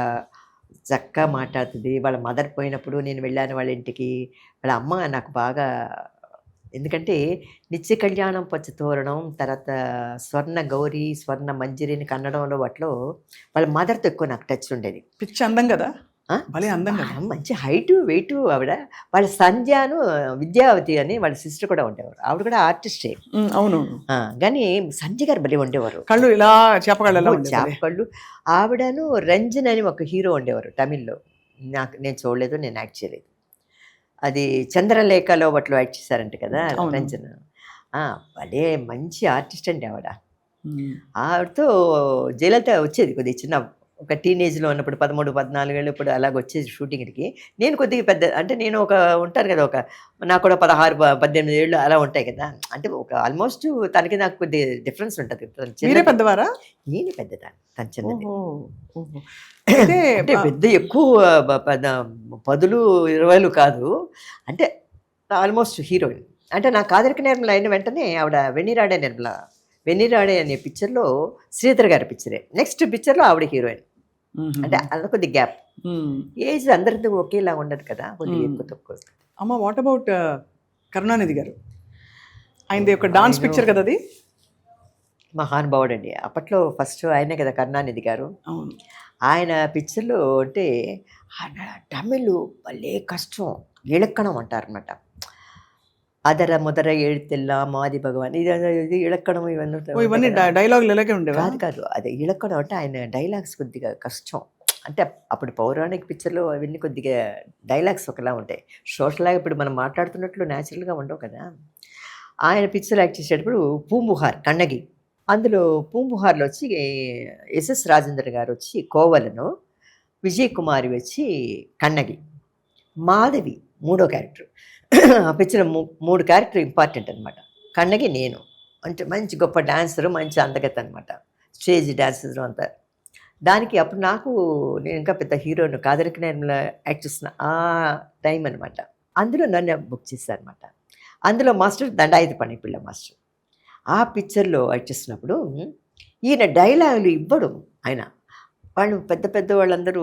చక్కగా మాట్లాడుతుంది. వాళ్ళ మదర్ పోయినప్పుడు నేను వెళ్ళాను వాళ్ళ ఇంటికి. వాళ్ళ అమ్మ నాకు బాగా, ఎందుకంటే నిత్య కళ్యాణం పచ్చతోరణం, తర్వాత స్వర్ణ గౌరీ, స్వర్ణ మంజరిని కన్నడంలో వాటిలో వాళ్ళ మదర్తో ఎక్కువ నాకు టచ్ ఉండేది. పిచ్చి అందం కదా, భలే అందం కదా, మంచి హైటు వెయిట్ ఆవిడ. వాళ్ళ సంధ్యాను విద్యావతి అని వాళ్ళ సిస్టర్ కూడా ఉండేవారు. ఆవిడ కూడా ఆర్టిస్టే. అవును. కానీ సంధ్య గారు భలే ఉండేవారు, కళ్ళు ఇలా చేపకళ్ళు. ఆవిడను రంజన్ అని ఒక హీరో ఉండేవారు తమిళ్లో. నేను చూడలేదు, నేను యాక్ట్ చేయలేదు. అది చంద్రలేఖలో వాటిలో యాక్ట్ చేశారంట కదా రంజన్. భలే మంచి ఆర్టిస్ట్ అండి ఆవిడ. ఆవిడతో జయలలిత వచ్చేది కొద్దిగా చిన్న, ఒక టీనేజ్లో ఉన్నప్పుడు 13-14 ఏళ్ళు ఇప్పుడు అలాగ వచ్చేది షూటింగ్కి. నేను కొద్దిగా పెద్ద, అంటే నేను ఒక ఉంటాను కదా, నాకు కూడా 16-18 ఏళ్ళు అలా ఉంటాయి కదా. అంటే ఒక ఆల్మోస్ట్ తనకి నాకు కొద్దిగా డిఫరెన్స్ ఉంటుంది. పెద్దవారా? నేను పెద్దదాన్ని, తను చిన్నది. అంటే పెద్ద ఎక్కువ 10-20 కాదు, అంటే ఆల్మోస్ట్ హీరోయిన్. అంటే నాకు ఆదరిక నిర్మల అయిన వెంటనే ఆవిడ వెన్నీరాడే అనే పిక్చర్లో శ్రీధర్ గారి పిక్చరే, నెక్స్ట్ పిక్చర్లో ఆవిడ హీరోయిన్. అంటే అలా కొద్ది గ్యాప్. ఏజ్ అందరితో ఒకేలా ఉండదు కదా, కొద్దిగా ఎక్కువ తక్కువ. అమ్మ, వాట్ అబౌట్ కరుణానిధి గారు? ఆయనది ఒక డాన్స్ పిక్చర్ కదా అది? మహానుభావుడు అండి. అప్పట్లో ఫస్ట్ ఆయనే కదా కరుణానిధి గారు. అవును. ఆయన పిక్చర్లో అంటే తమిళ్ భలే కష్టం, ఇళక్కడం అంటారనమాట. అదర ముదర ఏడుతెల్ల మాది భగవాన్, ఇది ఇళక్కడం, ఇవన్నీ డైలాగులు ఇలాగే ఉండేవి కాదు. అదే ఇళక్కడం అంటే ఆయన డైలాగ్స్ కొద్దిగా కష్టం. అంటే అప్పుడు పౌరాణిక పిక్చర్లో అవన్నీ కొద్దిగా డైలాగ్స్ ఒకలా ఉంటాయి. సోషల్గా ఇప్పుడు మనం మాట్లాడుతున్నట్లు న్యాచురల్గా ఉండవు కదా. ఆయన పిక్చర్ యాక్ట్ చేసేటప్పుడు పూంబుహార్ కన్నగి, అందులో పూంబుహార్లో వచ్చి ఎస్ఎస్ రాజేంద్ర గారు వచ్చి కోవలను, విజయ్ కుమారి వచ్చి కన్నగి. మాధవి 3వ క్యారెక్టర్. ఆ పిక్చర్ 3 క్యారెక్టర్ ఇంపార్టెంట్ అనమాట. కన్నగి నేను అంటే మంచి గొప్ప డాన్సరు, మంచి అందగత అనమాట, స్టేజ్ డాన్సర్ అంతా. దానికి అప్పుడు నేను ఇంకా పెద్ద హీరోను, కాదరికి నేను యాక్ట్ చేసిన ఆ టైం అనమాట. అందులో నన్ను బుక్ చేశారు అనమాట. అందులో మాస్టర్ దండాయుధ పని పిల్ల మాస్టర్. ఆ పిక్చర్లో యాక్ట్ చేసినప్పుడు ఈయన డైలాగులు ఇవ్వడు ఆయన. వాళ్ళు పెద్ద పెద్ద వాళ్ళందరూ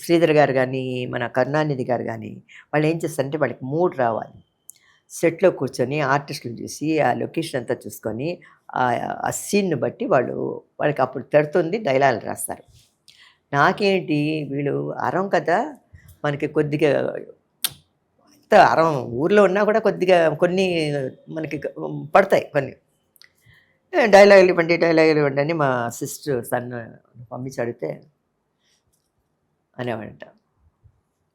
శ్రీధర్ గారు కానీ, మన కరుణానిధి గారు కానీ, వాళ్ళు ఏం చేస్తారంటే వాళ్ళకి మూడ్ రావాలి. సెట్లో కూర్చొని ఆర్టిస్టులు చూసి ఆ లొకేషన్ అంతా చూసుకొని ఆ సీన్ను బట్టి వాళ్ళకి అప్పుడు తడుతుంది డైలాగులు రాస్తారు. నాకేంటి వీళ్ళు అరం కదా, మనకి కొద్దిగా అంత అరం ఊర్లో ఉన్నా కూడా కొద్దిగా కొన్ని మనకి పడతాయి కొన్ని. డైలాగులు ఇవ్వండి అని మా సిస్టర్ సన్ పంపించి అడిగితే అనేవాడంట.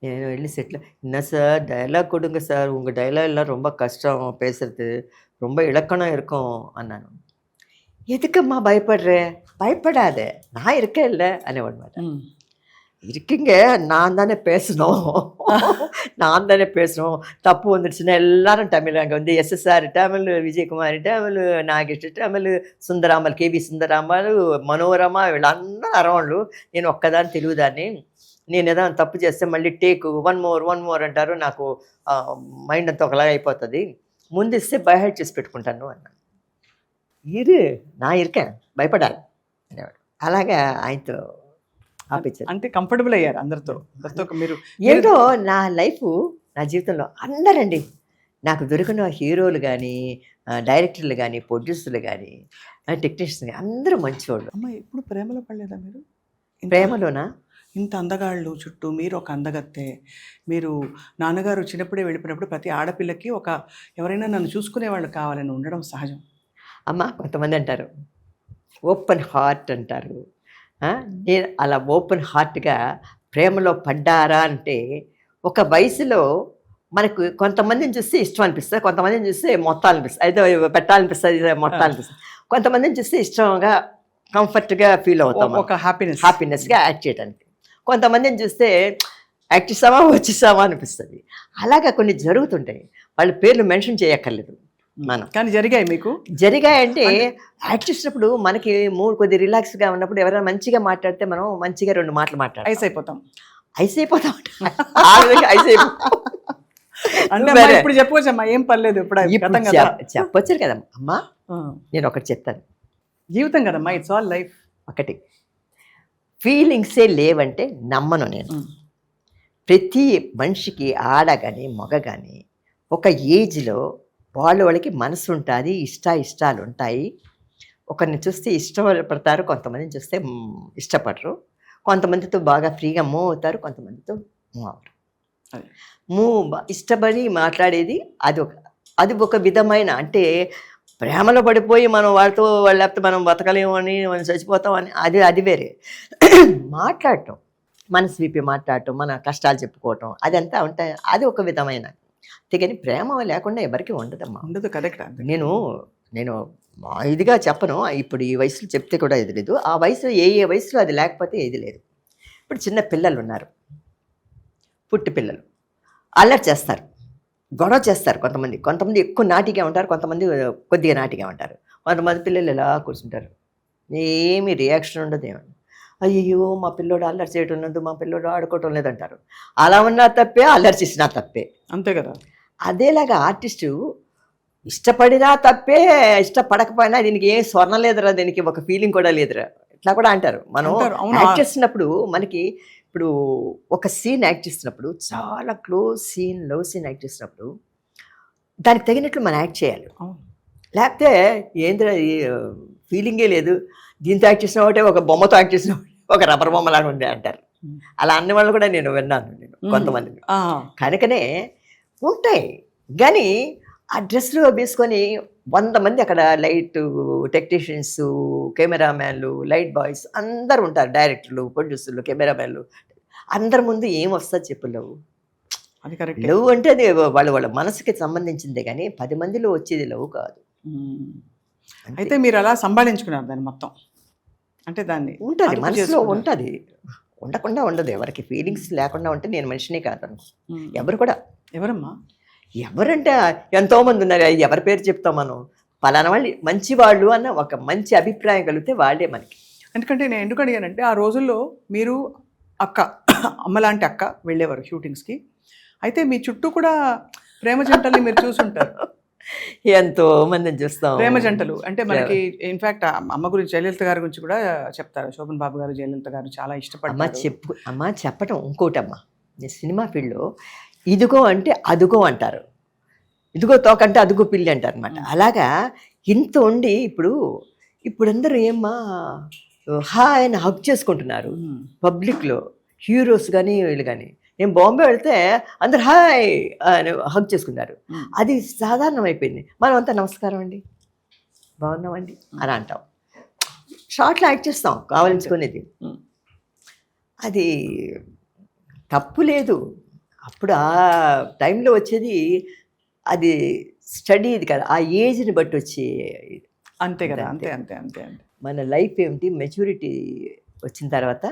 నేను వెళ్ళి செட்டில் என்ன சார் டயலாக் கொடுங்க சார், உங்கள் டயலாக்லாம் ரொம்ப கஷ்டம் பேசுறது, ரொம்ப இலக்கணம் இருக்கும் అన్నాను. எதுக்கம்மா பயப்படுற, பயப்படாத நான் இருக்கேன் இல்லை అనేవాడు మాట. இருக்கீங்க, நான் தானே பேசணும், தப்பு வந்துடுச்சுன்னா எல்லாரும் தமிழ். அங்கே வந்து எஸ்எஸ்ஆர் தமிழ், విజయకుమారి தமிழ், నాగేష్ தமிழ், సుందరామల్, కేవి సుందరామల్, మనోరమ, వీళ్ళందరూ అరవాళ్ళు. నేను ఒక్కదాన్ని తెలుగుదాన్ని. నేను ఏదైనా తప్పు చేస్తే మళ్ళీ టేక్ వన్ మోర్ అంటారు. నాకు మైండ్ అంతా ఒకలాగా అయిపోతుంది. ముందు ఇస్తే బైహైడ్ చేసి పెట్టుకుంటాను అన్నాను. నా ఇరికే భయపడాలి అనేవాడు. అలాగా ఆయనతో ఆపించారు. అంటే కంఫర్టబుల్ అయ్యారు అందరితో. మీరు ఏంటో నా లైఫ్, నా జీవితంలో అందరండి నాకు దొరికిన హీరోలు కానీ, డైరెక్టర్లు కానీ, ప్రొడ్యూసర్లు కానీ, టెక్నీషియన్స్ కానీ అందరూ మంచివాళ్ళు. అమ్మ ఎప్పుడు ప్రేమలో పడలేదా మీరు? ప్రేమలోనా? ఇంత అందగాళ్ళు చుట్టూ, మీరు ఒక అందగత్తే. మీరు నాన్నగారు చిన్నప్పుడే వెళ్ళిపోయినప్పుడు ప్రతి ఆడపిల్లకి ఎవరైనా నన్ను చూసుకునేవాళ్ళు కావాలని ఉండడం సహజం. అమ్మ కొంతమంది అంటారు ఓపెన్ హార్ట్ అంటారు. నేను అలా ఓపెన్ హార్ట్గా ప్రేమలో పడ్డారా అంటే, ఒక వయసులో మనకు కొంతమందిని చూస్తే ఇష్టం అనిపిస్తుంది, కొంతమందిని చూస్తే మొత్తం అనిపిస్తుంది, అయితే పెట్టాలనిపిస్తుంది, మొత్తం అనిపిస్తుంది. కొంతమందిని చూస్తే ఇష్టంగా కంఫర్ట్గా ఫీల్ అవుతాం, ఒక హ్యాపీనెస్గా యాక్ట్ చేయడానికి. కొంతమందిని చూస్తే యాక్ట్ చేసామా వచ్చేసామా అనిపిస్తుంది. అలాగా కొన్ని జరుగుతుంటాయి. వాళ్ళ పేర్లు మెన్షన్ చేయక్కర్లేదు మనం, కానీ జరిగాయి. మీకు జరిగాయంటే యాక్ట్ చేసినప్పుడు మనకి మూడు కొద్ది రిలాక్స్గా ఉన్నప్పుడు ఎవరైనా మంచిగా మాట్లాడితే మనం మంచిగా 2 మాటలు మాట్లాడాలి, ఐస్ అయిపోతాం అంటే ఇప్పుడు చెప్పవచ్చమ్మా, ఏం పర్లేదు. ఇప్పుడు చెప్పొచ్చు కదమ్మా. అమ్మా నేను ఒకటి చెప్తాను, జీవితం కదమ్మా, ఇట్స్ ఆల్ లైఫ్. ఒకటి, ఫీలింగ్సే లేవంటే నమ్మను నేను. ప్రతి మనిషికి ఆడ కానీ మగ కానీ ఒక ఏజ్లో వాళ్ళకి మనసు ఉంటుంది, ఇష్టాలు ఉంటాయి. ఒకరిని చూస్తే ఇష్టపడతారు, కొంతమందిని చూస్తే ఇష్టపడరు. కొంతమందితో బాగా ఫ్రీగా మూవ్ అవుతారు, కొంతమందితో మూవ్ అవరు. ఇష్టపడి మాట్లాడేది అది ఒక విధమైన, అంటే ప్రేమలో పడిపోయి మనం వాళ్ళతో లేకపోతే మనం బతకలేము అని, మనం చచ్చిపోతామని అది వేరే. మాట్లాడటం, మనసు విప్పి మాట్లాడటం, మన కష్టాలు చెప్పుకోవటం, అదంతా ఉంటాయి. అది ఒక విధమైన. అంతేగాని ప్రేమ లేకుండా ఎవరికి ఉండదమ్మా. ఉండదు. కరెక్ట్. నేను ఇదిగా చెప్పను, ఇప్పుడు ఈ వయసులో చెప్తే కూడా ఇది లేదు. ఆ వయసులో ఏ వయసులో అది లేకపోతే ఏది లేదు. ఇప్పుడు చిన్న పిల్లలు ఉన్నారు, పుట్టి పిల్లలు అల్లరి చేస్తారు, గొడవ చేస్తారు. కొంతమంది ఎక్కువ నాటిగా ఉంటారు, కొంతమంది కొద్దిగా నాటిగా ఉంటారు. కొంతమంది పిల్లలు ఎలా కూర్చుంటారు, ఏమి రియాక్షన్ ఉండదు. ఏమన్నా అయ్యో మా పిల్లోడు అల్లరి చేయటం లేదు, మా పిల్లోడు ఆడుకోవటం లేదంటారు. అలా ఉన్నా తప్పే, అల్లరి చేసినా తప్పే. అంతే కదా. అదేలాగా ఆర్టిస్టు ఇష్టపడినా తప్పే, ఇష్టపడకపోయినా దీనికి ఏం స్వర్ణం లేదురా, దీనికి ఒక ఫీలింగ్ కూడా లేదురా, ఇట్లా కూడా అంటారు. మనం యాక్ట్ చేస్తున్నప్పుడు మనకి ఇప్పుడు ఒక సీన్ యాక్ట్ చేస్తున్నప్పుడు, చాలా close scene, love scene act చేసినప్పుడు దానికి తగినట్లు మనం యాక్ట్ చేయాలి. లేకపోతే ఏంద్రా ఫీలింగే లేదు, దీంతో యాక్ట్ చేసిన ఒకటే, ఒక బొమ్మతో యాక్ట్ చేసిన ఒక రబ్బర్ బొమ్మలాగా ఉంది అంటారు. అలా అన్న వాళ్ళు కూడా నేను విన్నాను కొంతమందిని. కనుకనే ఉంటాయి. కానీ ఆ డ్రెస్లో వేసుకొని 100 మంది అక్కడ లైట్ టెక్నీషియన్స్, కెమెరామ్యాన్లు, లైట్ బాయ్స్ అందరు ఉంటారు, డైరెక్టర్లు, ప్రొడ్యూసర్లు, కెమెరామ్యాన్లు. అందరి ముందు ఏం వస్తుంది చెప్పు లవ్? అది కరెక్ట్. లవ్ అంటే అది వాళ్ళ మనసుకి సంబంధించిందే, కానీ 10 మందిలో వచ్చేది లవ్ కాదు. అయితే మీరు అలా సంభాళించుకున్నారు దాన్ని మొత్తం, అంటే దాన్ని ఉంటుంది, మనసులో ఉంటుంది. ఉండకుండా ఉండదు. ఎవరికి ఫీలింగ్స్ లేకుండా ఉంటే నేను మనిషిని కాదను. ఎవరు కూడా, ఎవరమ్మా? ఎవరంటే ఎంతోమంది ఉన్నారు. ఎవరి పేరు చెప్తాం మనం? పలానా వాళ్ళు మంచివాళ్ళు అన్న ఒక మంచి అభిప్రాయం కలిగితే వాళ్ళే మనకి. ఎందుకంటే నేను ఎందుకు అడిగానంటే ఆ రోజుల్లో మీరు అక్క అమ్మలాంటి అక్క వెళ్ళేవారు షూటింగ్స్కి. అయితే మీ చుట్టూ కూడా ప్రేమ జంటల్ని మీరు చూసుంటారు. ఎంతో మందిని చూస్తాం ప్రేమ జంటలు. అంటే మనకి ఇన్ఫాక్ట్ అమ్మ గురించి జయలలిత గారి గురించి కూడా చెప్తారు. శోభన్ బాబు గారు, జయలలిత గారు చాలా ఇష్టపడ్డారు. అమ్మ చెప్పటం ఇంకోటమ్మా, సినిమా ఫీల్డ్లో ఇదిగో అంటే అదుగో అంటారు, ఇదిగో తోకంటే అదుగో పిల్లి అంటారు అనమాట. అలాగా ఇంత ఉండి ఇప్పుడు అందరూ ఏమ్మా హాయ్ అని హగ్ చేసుకుంటున్నారు పబ్లిక్లో, హీరోస్ కానీ వీళ్ళు కానీ. నేను బాంబే వెళ్తే అందరు హాయ్ అని హగ్ చేసుకున్నారు. అది సాధారణం అయిపోయింది. మనం అంతా నమస్కారం అండి, బాగున్నామండి అని అంటాం. షార్ట్లో యాక్ట్ చేస్తాం కావాలించుకునేది. అది తప్పు లేదు. అప్పుడు ఆ టైంలో వచ్చేది అది స్టడీ ఇది కదా, ఆ ఏజ్ని బట్టి వచ్చి అంతే కదా. అంతే అంతే అంతే అంతే మన లైఫ్ ఏమిటి, మెచ్యూరిటీ వచ్చిన తర్వాత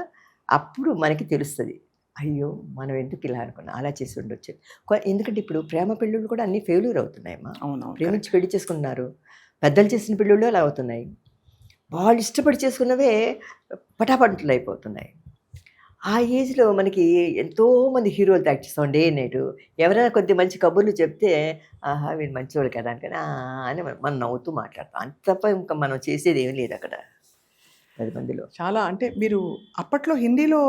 అప్పుడు మనకి తెలుస్తుంది, అయ్యో మనం ఎందుకు ఇలా అనుకున్నాం, అలా చేసి ఉండొచ్చు. ఎందుకంటే ఇప్పుడు ప్రేమ పెళ్ళిళ్ళు కూడా అన్నీ ఫెయిల్యూర్ అవుతున్నాయమ్మా. ప్రేమించి పెళ్లి చేసుకున్నారు, పెద్దలు చేసిన పెళ్ళిళ్ళు అలా అవుతున్నాయి. వాళ్ళు ఇష్టపడి చేసుకున్నవే పటాపంటలు అయిపోతున్నాయి. ఆ ఏజ్లో మనకి ఎంతోమంది హీరోలు యాక్ట్ చేస్తాం డే నైట్. ఎవరైనా కొద్ది మంచి కబుర్లు చెప్తే ఆహా వీడు మంచివాడు కదా అని మనం నవ్వుతూ మాట్లాడతాం. అంత తప్ప ఇంకా మనం చేసేది ఏమీ లేదు అక్కడ 10 మందిలో. చాలా అంటే మీరు అప్పట్లో హిందీలో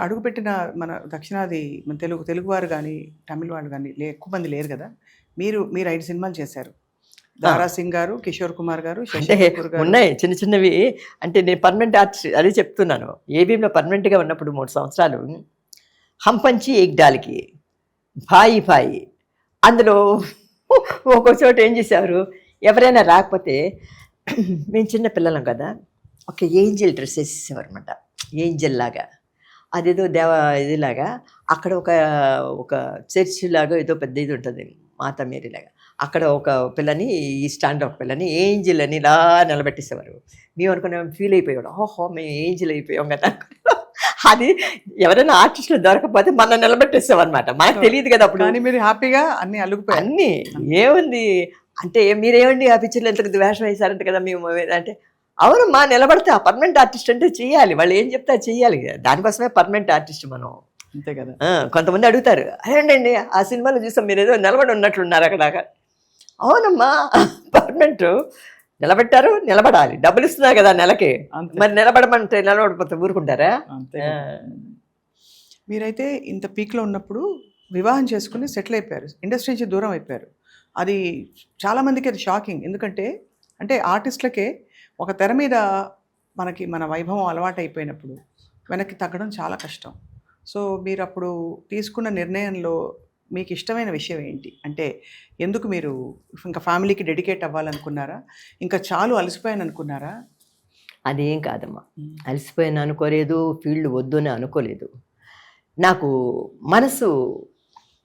అడుగుపెట్టిన మన దక్షిణాది మన తెలుగువారు కానీ తమిళ వాళ్ళు కానీ ఎక్కువ మంది లేరు కదా. మీరు 5 సినిమాలు చేశారు. దారా సింగ్ గారు, కిషోర్ కుమార్ గారు, ఉన్నాయి చిన్న చిన్నవి. అంటే నేను పర్మనెంట్ ఆర్టిస్ట్ అదే చెప్తున్నాను. ఏబీఎంలో పర్మనెంట్గా ఉన్నప్పుడు 3 సంవత్సరాలు హంపంచి ఏక్డాల్కి భాయి భాయి, అందులో ఒక్కో చోట ఏం చేసేవారు, ఎవరైనా రాకపోతే మేము చిన్న పిల్లలం కదా, ఒక ఏంజల్ డ్రెస్ వేసేసేవారు అనమాట. ఏంజల్ లాగా అదేదో ఇదిలాగా అక్కడ ఒక చర్చ్ లాగా ఏదో పెద్ద ఇది ఉంటుంది, మాతా మేరీ లాగా. అక్కడ ఒక పిల్లని, ఈ స్టాండ్ ఒక పిల్లని ఏంజిల్ అని ఇలా నిలబెట్టేసేవారు. మేము అనుకున్నాం, ఫీల్ అయిపోయాడు, ఓహో మేము ఏంజిల్ అయిపోయాం కదా. అది ఎవరైనా ఆర్టిస్టులు దొరకపోతే మనం నిలబెట్టేసామన్నమాట. మనకు తెలియదు కదా అప్పుడు. మీరు హ్యాపీగా అన్ని అలుగుపోయి అన్నీ ఏముంది అంటే, మీరేమండి ఆ పిక్చర్లో ఎంత వేషం వేశారంట కదా మేము అంటే, అవునమ్మా నిలబడితే ఆ పర్మనెంట్ ఆర్టిస్ట్ అంటే చెయ్యాలి, వాళ్ళు ఏం చెప్తే చెయ్యాలి. దానికోసమే పర్మనెంట్ ఆర్టిస్ట్ మనం. అంతే కదా. కొంతమంది అడుగుతారు, అదేంటండి ఆ సినిమాలో చూసాం మీరు ఏదో నిలబడి ఉన్నట్లున్నారు అక్కడ. అవునమ్మా పర్మనెంట్ నిలబెట్టారు, నిలబడాలి, డబ్బులు ఇస్తున్నారు కదా నెలకి, మరి నిలబడమంటే నిలబడిపోతే ఊరుకుంటారా? మీరైతే ఇంత పీక్లో ఉన్నప్పుడు వివాహం చేసుకుని సెటిల్ అయిపోయారు, ఇండస్ట్రీ నుంచి దూరం అయిపోయారు. అది చాలామందికి అది షాకింగ్. ఎందుకంటే ఆర్టిస్టులకే ఒక తెర మీద మన వైభవం అలవాటు అయిపోయినప్పుడు వెనక్కి తగ్గడం చాలా కష్టం. సో మీరు అప్పుడు తీసుకున్న నిర్ణయంలో మీకు ఇష్టమైన విషయం ఏంటి? అంటే ఎందుకు మీరు ఇంకా ఫ్యామిలీకి డెడికేట్ అవ్వాలనుకున్నారా, ఇంకా చాలు అలసిపోయాను అనుకున్నారా? అదేం కాదమ్మా, అలసిపోయాను అనుకోలేదు, ఫీల్డ్ వద్దు అని అనుకోలేదు. నాకు మనసు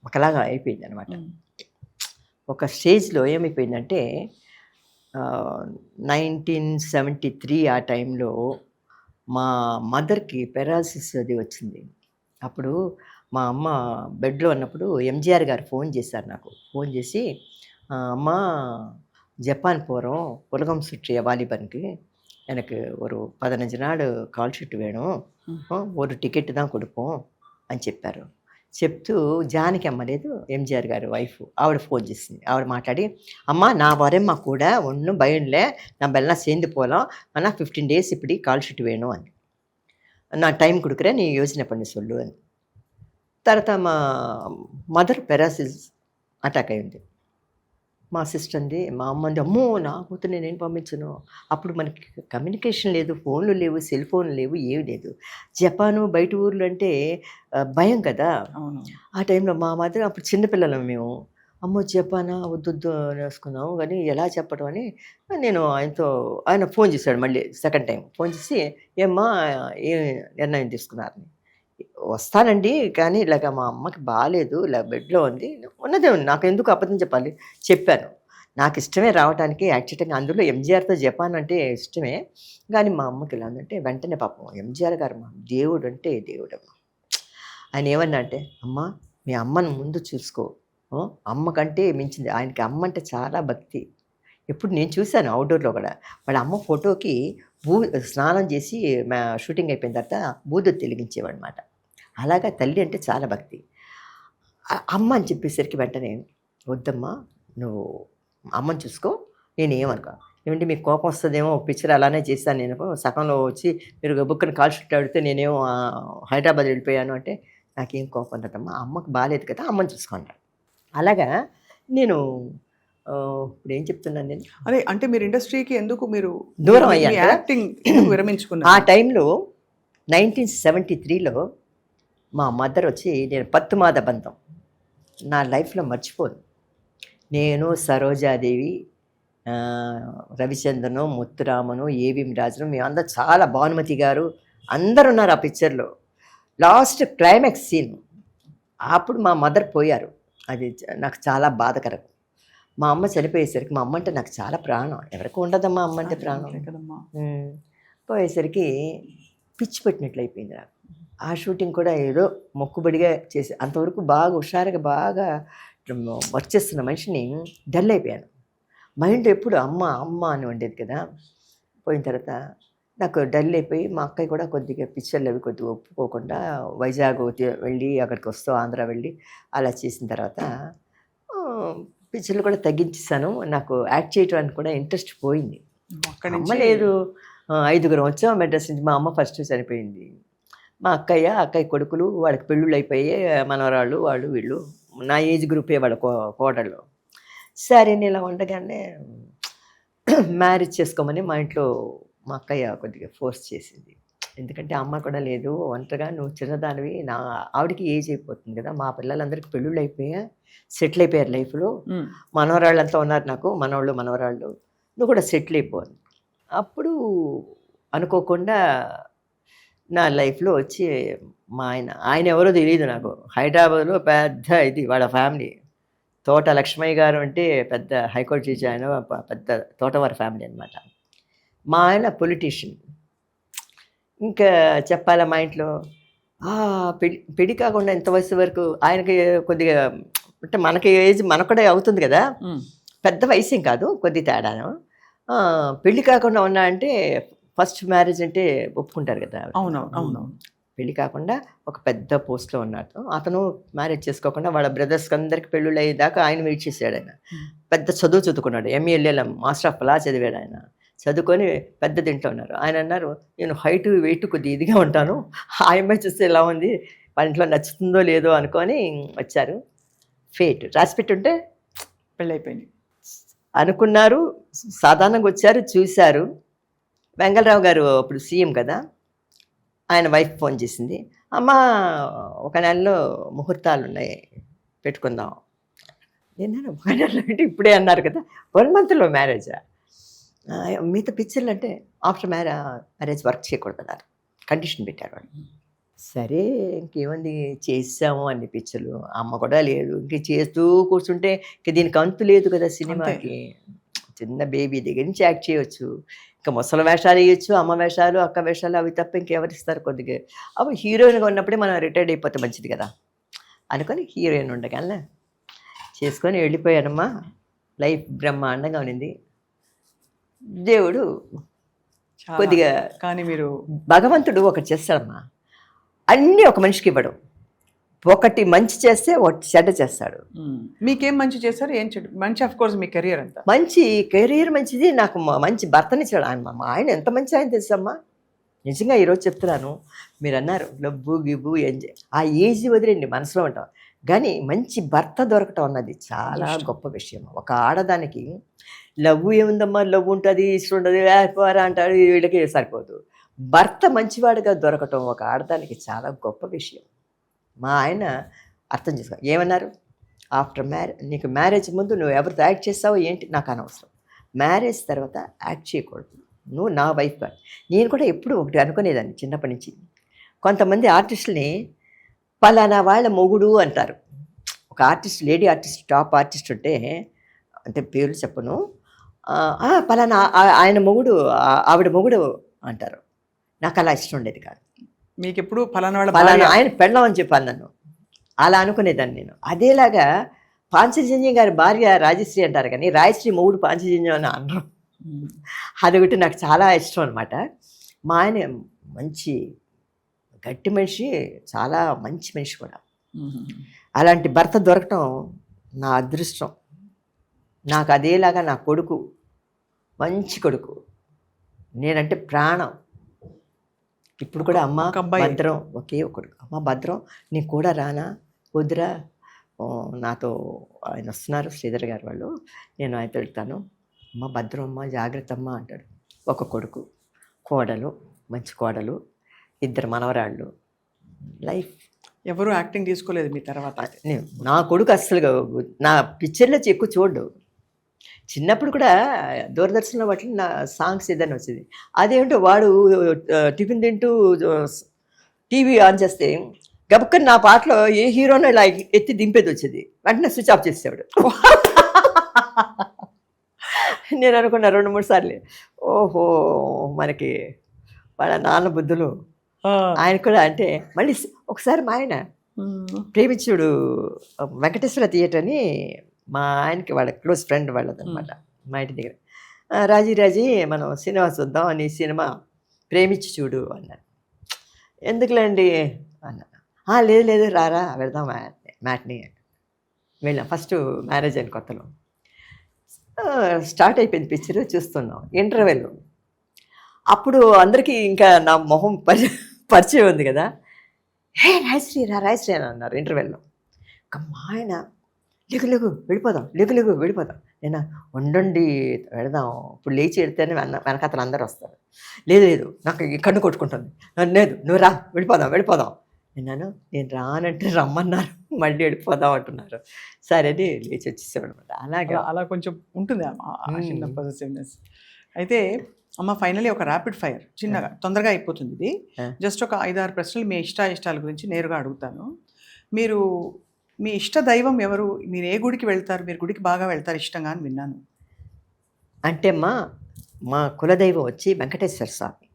ఒకలాగా అయిపోయింది అనమాట. ఒక స్టేజ్లో ఏమైపోయిందంటే 1973 ఆ టైంలో మా మదర్కి పెరాలసిస్ అది వచ్చింది. అప్పుడు మా అమ్మ బెడ్లో ఉన్నప్పుడు ఎంజీఆర్ గారు ఫోన్ చేశారు నాకు. ఫోన్ చేసి, అమ్మ ஜப்பான் போகிறோம், உலகம் சுற்றிய வாலிபனுக்கு எனக்கு ஒரு 15 நாள் கால் ஷீட் வேணும், ஒரு டிக்கெட்டு தான் கொடுப்போம் అని చెప్పారు. చెప్తూ జానకి అమ్మ లేదు, ఎంజీఆర్ గారు వైఫ్, ఆవిడ ఫోన్ చేసింది. ఆవిడ మాట్లాడి, అమ్మ நான் வரேம்மா கூட, ஒன்றும் பயம் இல்லை, நம்ம எல்லாம் சேர்ந்து போகலாம், ஆனால் 15 days இப்படி கால் ஷீட் வேணும் అని, நான் டைம் கொடுக்குறேன், நீ யோசனை பண்ணி சொல்லு అని. తర్వాత మా మదర్ పెరాసిస్ అటాక్ అయింది. మా సిస్టర్ అంది, మా అమ్మ అంది, అమ్మో నా కూతురు నేనేం పంపించను. అప్పుడు మనకి కమ్యూనికేషన్ లేదు, ఫోన్లు లేవు, సెల్ ఫోన్లు లేవు, ఏవి లేదు. జపాను బయట ఊర్లు అంటే భయం కదా. ఆ టైంలో మా మదర్, అప్పుడు చిన్నపిల్లలం మేము, అమ్మో జపానా వద్దు వేసుకున్నాము, కానీ ఎలా చెప్పడం అని నేను ఆయన ఫోన్ చేశాడు మళ్ళీ సెకండ్ టైం. ఫోన్ చేసి, ఏమ్మా ఏ నిర్ణయం తీసుకున్నారని. వస్తానండి, కానీ ఇలాగ మా అమ్మకి బాగాలేదు, ఇలా బెడ్లో ఉంది, ఉన్నదే ఉంది, నాకు ఎందుకు అబద్ధం చెప్పాలి, చెప్పాను. నాకు ఇష్టమే రావడానికి యాక్చువల్గా, అందులో ఎంజీఆర్తో జపాన్ అంటే ఇష్టమే. కానీ మా అమ్మకి ఇలా ఉందంటే వెంటనే పాపం ఎంజీఆర్ గారు మా దేవుడు అంటే దేవుడమ్మ. ఆయన ఏమన్నా అంటే, అమ్మ మీ అమ్మను ముందు చూసుకో, అమ్మ కంటే మించింది. ఆయనకి అమ్మ అంటే చాలా భక్తి. ఎప్పుడు నేను చూశాను అవుట్డోర్లో కూడా. వాళ్ళ అమ్మ ఫోటోకి స్నానం చేసి షూటింగ్ అయిపోయిన తర్వాత బూదొత్తి వెలిగించేవాడు అనమాట. అలాగా తల్లి అంటే చాలా భక్తి. అమ్మ అని చెప్పేసరికి వెంటనే, వద్దమ్మా నువ్వు అమ్మని చూసుకో, నేను ఏమనుకో. ఏమంటే మీకు కోపం వస్తుందేమో, పిక్చర్ అలానే చేశాను నేను, సగంలో వచ్చి మీరు బుక్కని కాల్ షీట్ అడిగితే నేనేమో హైదరాబాద్ వెళ్ళిపోయాను అంటే, నాకేం కోపం ఉండదమ్మా, అమ్మకు బాగాలేదు కదా, అమ్మని చూసుకుంటాను. అలాగా నేను ఇప్పుడు ఏం చెప్తున్నాను నేను, అదే అంటే మీరు ఇండస్ట్రీకి ఎందుకు మీరు దూరం అయ్యాను, యాక్టింగ్ విరమించుకున్నారు? ఆ టైంలో 1973లో మా మదర్ వచ్చి, నేను పత్తుమాద బంధం నా లైఫ్లో మర్చిపోను. నేను, సరోజాదేవి, రవిచంద్రను, ముత్తురామను, ఏవిఎం రాజును, మేమందరూ చాలా, భానుమతి గారు అందరు ఉన్నారు ఆ పిక్చర్లో. లాస్ట్ క్లైమాక్స్ సీన్ అప్పుడు మా మదర్ పోయారు. అది నాకు చాలా బాధకరం. మా అమ్మ చనిపోయేసరికి, మా అమ్మ అంటే నాకు చాలా ప్రాణం, ఎవరికి ఉండదమ్మా అమ్మ అంటే ప్రాణం కదమ్మా. పోయేసరికి పిచ్చి పెట్టినట్లు అయిపోయింది నాకు. ఆ షూటింగ్ కూడా ఏదో మొక్కుబడిగా చేసి, అంతవరకు బాగా హుషారుగా బాగా వర్క్ చేస్తున్న మనిషిని డల్ అయిపోయాను. మైండ్ ఎప్పుడు అమ్మ అమ్మ అని ఉండేది కదా. పోయిన తర్వాత నాకు డల్ అయిపోయి, మా అక్కయ్య కూడా కొద్దిగా పిక్చర్లు అవి కొద్దిగా ఒప్పుకోకుండా వైజాగ్ వెళ్ళి అక్కడికి వస్తూ ఆంధ్ర వెళ్ళి అలా చేసిన తర్వాత పిక్చర్లు కూడా తగ్గించేసాను. నాకు యాక్ట్ చేయడానికి కూడా ఇంట్రెస్ట్ పోయింది. అమ్మ లేదు, 5గురం వచ్చాం మెడ్రాస్ నుంచి. మా అమ్మ ఫస్ట్ చనిపోయింది. మా అక్కయ్య కొడుకులు, వాళ్ళకి పెళ్ళిళ్ళు అయిపోయి మనవరాళ్ళు, వాళ్ళు వీళ్ళు నా ఏజ్ గ్రూపే వాళ్ళ కోడళ్ళు. సరే నేను ఇలా ఉండగానే మ్యారేజ్ చేసుకోమని మా ఇంట్లో మా అక్కయ్య కొద్దిగా ఫోర్స్ చేసింది. ఎందుకంటే అమ్మ కూడా లేదు, ఒంటరిగా నువ్వు చిన్నదానివి, నా ఆవిడకి ఏజ్ అయిపోతుంది కదా, మా పిల్లలందరికీ పెళ్ళిళ్ళు అయిపోయా, సెటిల్ అయిపోయారు లైఫ్లో, మనవరాళ్ళంతా ఉన్నారు నాకు, మనవాళ్ళు మనవరాళ్ళు, నువ్వు కూడా సెటిల్ అయిపోవాలి. అప్పుడు అనుకోకుండా నా లైఫ్లో వచ్చి మా ఆయన ఎవరో తెలియదు నాకు, హైదరాబాద్లో పెద్ద ఇది వాళ్ళ ఫ్యామిలీ, తోట లక్ష్మయ్య గారు అంటే పెద్ద హైకోర్టు జడ్జి, ఆయన పెద్ద తోటవారి ఫ్యామిలీ అనమాట. మా ఆయన పొలిటీషియన్. ఇంకా చెప్పాలా, మా ఇంట్లో పెళ్ళి కాకుండా ఇంత వయసు వరకు ఆయనకి కొద్దిగా అంటే మనకి ఏజ్ మనకు కూడా అవుతుంది కదా, పెద్ద వయసు ఏం కాదు, కొద్ది తేడాను. పెళ్ళి కాకుండా ఉన్నా అంటే ఫస్ట్ మ్యారేజ్ అంటే ఒప్పుకుంటారు కదా. అవునవును. పెళ్ళి కాకుండా ఒక పెద్ద పోస్ట్లో ఉన్నాడు అతను, మ్యారేజ్ చేసుకోకుండా వాళ్ళ బ్రదర్స్కి అందరికి పెళ్ళిళ్ళు అయ్యేదాకా ఆయన వెయిట్ చేశాడు. ఆయన పెద్ద చదువు చదువుకున్నాడు, MA మాస్టర్ ఆఫ్ లా చదివాడు. ఆయన చదువుకొని పెద్ద దీంట్లో ఉన్నారు. ఆయన అన్నారు, నేను హైట్ వెయిట్ కొద్దిగా ఇదిగా ఉంటాను, ఆ అమ్మాయి చూస్తే ఎలా ఉంది, వాళ్ళ ఇంట్లో నచ్చుతుందో లేదో అనుకొని వచ్చారు. ఫేట్ రాసి పెట్టుంటే పెళ్ళి అయిపోయింది అనుకున్నారు. సాధారణంగా వచ్చారు, చూశారు. వెంగళరావు గారు అప్పుడు సీఎం కదా, ఆయన వైఫ్ ఫోన్ చేసింది, అమ్మ ఒక నెలలో ముహూర్తాలు ఉన్నాయి, పెట్టుకుందాం. నేను ఒక నెలలో అంటే ఇప్పుడే అన్నారు కదా, 1 monthలో మ్యారేజా, మిగతా పిక్చర్లు అంటే ఆఫ్టర్ మ్యారేజ్ వర్క్ చేయకూడదు అన్నారు, కండిషన్ పెట్టారు వాళ్ళు. సరే ఇంకేముంది, చేసాము అన్ని పిక్చర్లు, అమ్మ కూడా లేదు, ఇంక చేస్తూ కూర్చుంటే ఇంక దీనికి అంతు లేదు కదా సినిమాకి. చిన్న బేబీ దగ్గర నుంచి యాక్ట్ చేయవచ్చు, ఇంకా ముసలి వేషాలు వేయచ్చు, అమ్మ వేషాలు, అక్క వేషాలు, అవి తప్ప ఇంకెవరిస్తారు. కొద్దిగా అప్పుడు హీరోయిన్గా ఉన్నప్పుడే మనం రిటైర్డ్ అయిపోతే మంచిది కదా అనుకొని హీరోయిన్ ఉండగానే చేసుకొని వెళ్ళిపోయానమ్మా. లైఫ్ బ్రహ్మాండంగా ఉన్నింది. దేవుడు కొద్దిగా, కానీ మీరు భగవంతుడు ఒకటి చేస్తాడమ్మా, అన్నీ ఒక మనిషికి ఇవ్వడం. ఒకటి మంచి చేస్తే ఒకటి చెడ్డ చేస్తాడు. మీకేం మంచి చేశారు, ఏం చెడు? మంచి ఆఫ్ కోర్స్ మీ కెరియర్ అంతా మంచి కెరీర్ మంచిది, నాకు మంచి భర్తనిచ్చాడు ఆయన. మా ఆయన ఎంత మంచి ఆయన తెలుసమ్మా, నిజంగా ఈరోజు చెప్తున్నాను. మీరు అన్నారు లవ్వు గివ్వు ఎంజాయ్, ఆ ఏజ్ వదిలేండి, మనసులో ఉంటాం. కానీ మంచి భర్త దొరకటం అన్నది చాలా గొప్ప విషయం. ఒక ఆడదానికి లవ్వు ఏముందమ్మా, లవ్ ఉంటుంది, ఇష్టం ఉండదు, పోరా అంటాడు, వీళ్ళకి సరిపోదు. భర్త మంచివాడిగా దొరకటం ఒక ఆడదానికి చాలా గొప్ప విషయం. మా ఆయన అర్థం చేసుకో, ఏమన్నారు, ఆఫ్టర్ నీకు మ్యారేజ్ ముందు నువ్వు ఎవరితో యాక్ట్ చేస్తావో ఏంటి నాకు అనవసరం, మ్యారేజ్ తర్వాత యాక్ట్ చేయకూడదు, నువ్వు నా వైఫ్ కాదు. నేను కూడా ఎప్పుడు ఒకటి అనుకునేదాన్ని చిన్నప్పటి నుంచి, కొంతమంది ఆర్టిస్టులని పలానా వాళ్ళ మొగుడు అంటారు. ఒక artist, lady artist, top artist ఉంటే అంటే పేర్లు చెప్పను, పలానా ఆయన మొగుడు, ఆవిడ మొగుడు అంటారు. నాకు అలా ఇష్టం ఉండేది కాదు. మీకు ఎప్పుడు ఫలానా వాళ్ళ పలానా భార్య. ఆయన పెళ్ళం అని చెప్పాను నన్ను, అలా అనుకునేదాన్ని నేను. అదేలాగా పాంచజన్యం గారి భార్య రాజశ్రీ అంటారు కానీ రాజశ్రీ మొగుడు పాంచజన్యం అని అనరు. అదొకటి నాకు చాలా ఇష్టం అనమాట. మా ఆయన మంచి గట్టి మనిషి, చాలా మంచి మనిషి కూడా. అలాంటి భర్త దొరకటం నా అదృష్టం. నాకు అదేలాగా నా కొడుకు మంచి కొడుకు, నేనంటే ప్రాణం. ఇప్పుడు కూడా అమ్మ ఒక అబ్బాయి. భద్రం, ఒకే ఒకడు. అమ్మ భద్రం నీ కూడా రానా, వద్దురా, నాతో ఆయన వస్తున్నారు శ్రీధర్ గారు వాళ్ళు, నేను ఆయనతో వెళ్తాను, అమ్మ భద్రం అమ్మ జాగ్రత్త అమ్మ అంటాడు. ఒక కొడుకు, కోడలు, మంచి కోడలు, 2 మనవరాళ్ళు. లైఫ్. ఎవరు యాక్టింగ్ తీసుకోలేదు మీ తర్వాత? నా కొడుకు అస్సలు నా పిక్చర్లో ఎక్కువ చూడు. చిన్నప్పుడు కూడా దూరదర్శన్లో వాటి నా సాంగ్స్ ఏదైనా వచ్చేది, అదేంటో వాడు టిఫిన్ తింటూ టీవీ ఆన్ చేస్తే గబక్కని నా పాటలో ఏ హీరోనో ఇలా ఎత్తి దింపేది వచ్చేది, వెంటనే స్విచ్ ఆఫ్ చేసేవాడు. నేను అనుకున్నా 2-3 సార్లు, ఓహో మనకి వాళ్ళ నాన్న బుద్ధులు. ఆయన కూడా అంటే మళ్ళీ ఒకసారి మా ఆయన ప్రేమించుడు వెంకటేశ్వర థియేటర్ అని మా ఆయనకి వాళ్ళ క్లోజ్ ఫ్రెండ్ వాళ్ళదనమాట, మా ఇంటి దగ్గర. రాజీ మనం సినిమా చూద్దాం అని సినిమా ప్రేమించి చూడు అన్నాను. ఎందుకులేండి అన్నా. లేదు రారా వెళ్దాం మ్యాట్ని వెళ్ళాం. ఫస్ట్ మ్యారేజ్ అయిన కొత్తలో స్టార్ట్ అయిపోయింది పిక్చర్, చూస్తున్నాం. ఇంటర్వెల్ అప్పుడు అందరికీ ఇంకా నా మొహం పరిచయం ఉంది కదా, హే రాయశ్రీ అని అన్నారు ఇంటర్వెల్లో. ఇంకా మా ఆయన లేగు వెళ్ళిపోదాం, వెళ్ళిపోదాం. నేను ఉండండి వెళదాం, ఇప్పుడు లేచి వెళ్తేనే వెనకతలు అందరూ వస్తారు. లేదు నాకు కన్ను కొట్టుకుంటుంది, లేదు నువ్వు రా వెళ్ళిపోదాం. నేను రానంటే రమ్మన్నారు, మళ్ళీ వెళ్ళిపోదాం అంటున్నారు. సరే అని లేచి వచ్చేసాడు అనమాట. అలా కొంచెం ఉంటుంది చిన్న పాజిటివ్నెస్. అయితే అమ్మ ఫైనలీ ఒక ర్యాపిడ్ ఫైర్, చిన్నగా తొందరగా అయిపోతుంది ఇది. జస్ట్ ఒక 5-6 ప్రశ్నలు మీ ఇష్టాల గురించి నేరుగా అడుగుతాను. మీరు మీ ఇష్ట దైవం ఎవరు? మీరు ఏ గుడికి వెళ్తారు? మీరు గుడికి బాగా వెళ్తారు ఇష్టంగా అని విన్నాను. అంటే మా కులదైవం వచ్చి వెంకటేశ్వర స్వామి.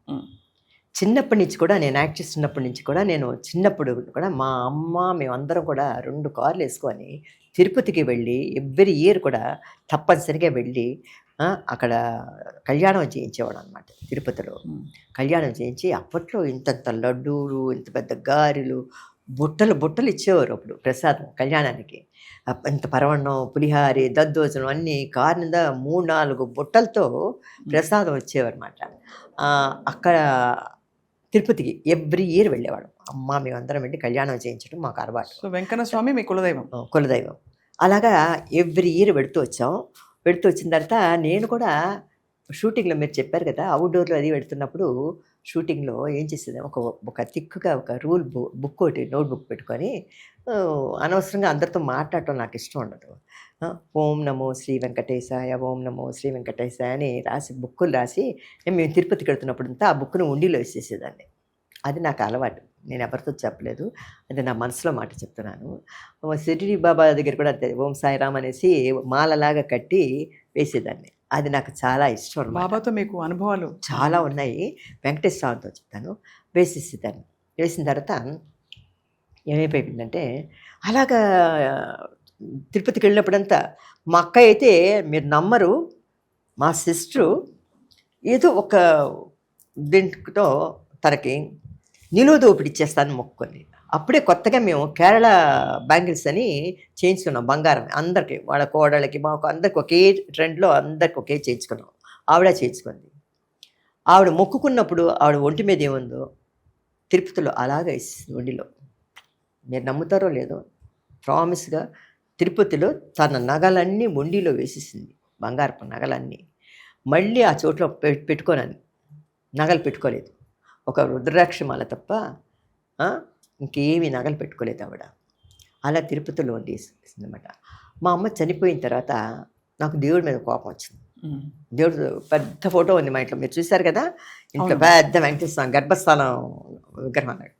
చిన్నప్పటి నుంచి కూడా నేను యాక్ట్ చేస్తున్నప్పటి నుంచి కూడా చిన్నప్పుడు కూడా మా అమ్మ మేమందరం కూడా 2 కార్లు వేసుకొని తిరుపతికి వెళ్ళి ఎవ్రీ ఇయర్ కూడా తప్పనిసరిగా వెళ్ళి అక్కడ కళ్యాణం చేయించేవాడు అనమాట. తిరుపతిలో కళ్యాణం చేయించి అప్పట్లో ఇంతంత లడ్డూలు, ఇంత పెద్ద గారెలు, బుట్టలు ఇచ్చేవారు అప్పుడు ప్రసాదం కళ్యాణానికి. ఇంత పరవన్నం, పులిహారి, దద్దోజనం అన్నీ కారు మీద 3-4 బుట్టలతో ప్రసాదం వచ్చేవారు అనమాట. అక్కడ తిరుపతికి ఎవ్రీ ఇయర్ వెళ్ళేవాడు. అమ్మ మేమందరం వెళ్ళి కళ్యాణం చేయించడం మాకు అలవాటు. సో వెంకన్న స్వామి మీ కులదైవం. అలాగా ఎవ్రీ ఇయర్ వెళుతూ వచ్చిన తర్వాత నేను కూడా షూటింగ్లో మీరు చెప్పారు కదా, అవుట్డోర్లో అది పెడుతున్నప్పుడు షూటింగ్లో ఏం చేసేది, ఒక తిక్కుగా ఒక రూల్ బుక్ ఒకటి నోట్బుక్ పెట్టుకొని అనవసరంగా అందరితో మాట్లాడటం నాకు ఇష్టం ఉండదు. ఓం నమో శ్రీ వెంకటేశాయ, ఓం నమో శ్రీ వెంకటేశాయ అని బుక్కులు రాసి మేము తిరుపతికి వెళ్తున్నప్పుడంతా ఆ బుక్ను ఉండిలో వేసేసేదాన్ని. అది నాకు అలవాటు, నేను ఎవరితో చెప్పలేదు, అది నా మనసులో మాట చెప్తున్నాను. సిరిడి బాబా దగ్గర కూడా అంతే, ఓం సాయిరామ్ అనేసి మాలలాగా కట్టి వేసేదాన్ని. అది నాకు చాలా ఇష్టం. బాబాతో మీకు అనుభవాలు చాలా ఉన్నాయి. వెంకటేశ్వర స్వామితో చెప్తాను. వేసేసేదాన్ని. వేసిన తర్వాత ఏమైపోయిందంటే అలాగా తిరుపతికి వెళ్ళినప్పుడంతా మా అక్క అయితే మీరు నమ్మరు, మా సిస్టరు ఏదో ఒక దీంతో తనకి నిలువు దోపిడి ఇచ్చేస్తాను మొక్కుకొని, అప్పుడే కొత్తగా మేము కేరళ బ్యాంగిల్స్ అని చేయించుకున్నాం బంగారం అందరికీ, వాళ్ళ కోడళ్ళకి మాకు అందరికి ఒకే ట్రెండ్లో అందరికి ఒకే చేయించుకున్నాం. ఆవిడ చేయించుకుంది. ఆవిడ మొక్కుకున్నప్పుడు ఆవిడ ఒంటి మీద ఏముందో తిరుపతిలో అలాగే ఇస్తుంది ఒంటిలో. మీరు నమ్ముతారో లేదో, ప్రామిస్గా తిరుపతిలో తన నగలన్నీ మొండిలో వేసేసింది, బంగారపు నగలన్నీ. మళ్ళీ ఆ చోట్లో పెట్టుకోనని నగలు పెట్టుకోలేదు, ఒక రుద్రాక్షమాల తప్ప ఇంకేమీ నగలు పెట్టుకోలేదు ఆవిడ. అలా తిరుపతిలో తీసిందన్నమాట. మా అమ్మ చనిపోయిన తర్వాత నాకు దేవుడి మీద కోపం వచ్చింది. దేవుడు పెద్ద ఫోటో ఉంది మా ఇంట్లో, మీరు చూశారు కదా, ఇంట్లో పెద్ద వెంకటేశ్వర గర్భస్థానం విగ్రహం అన్నాడు.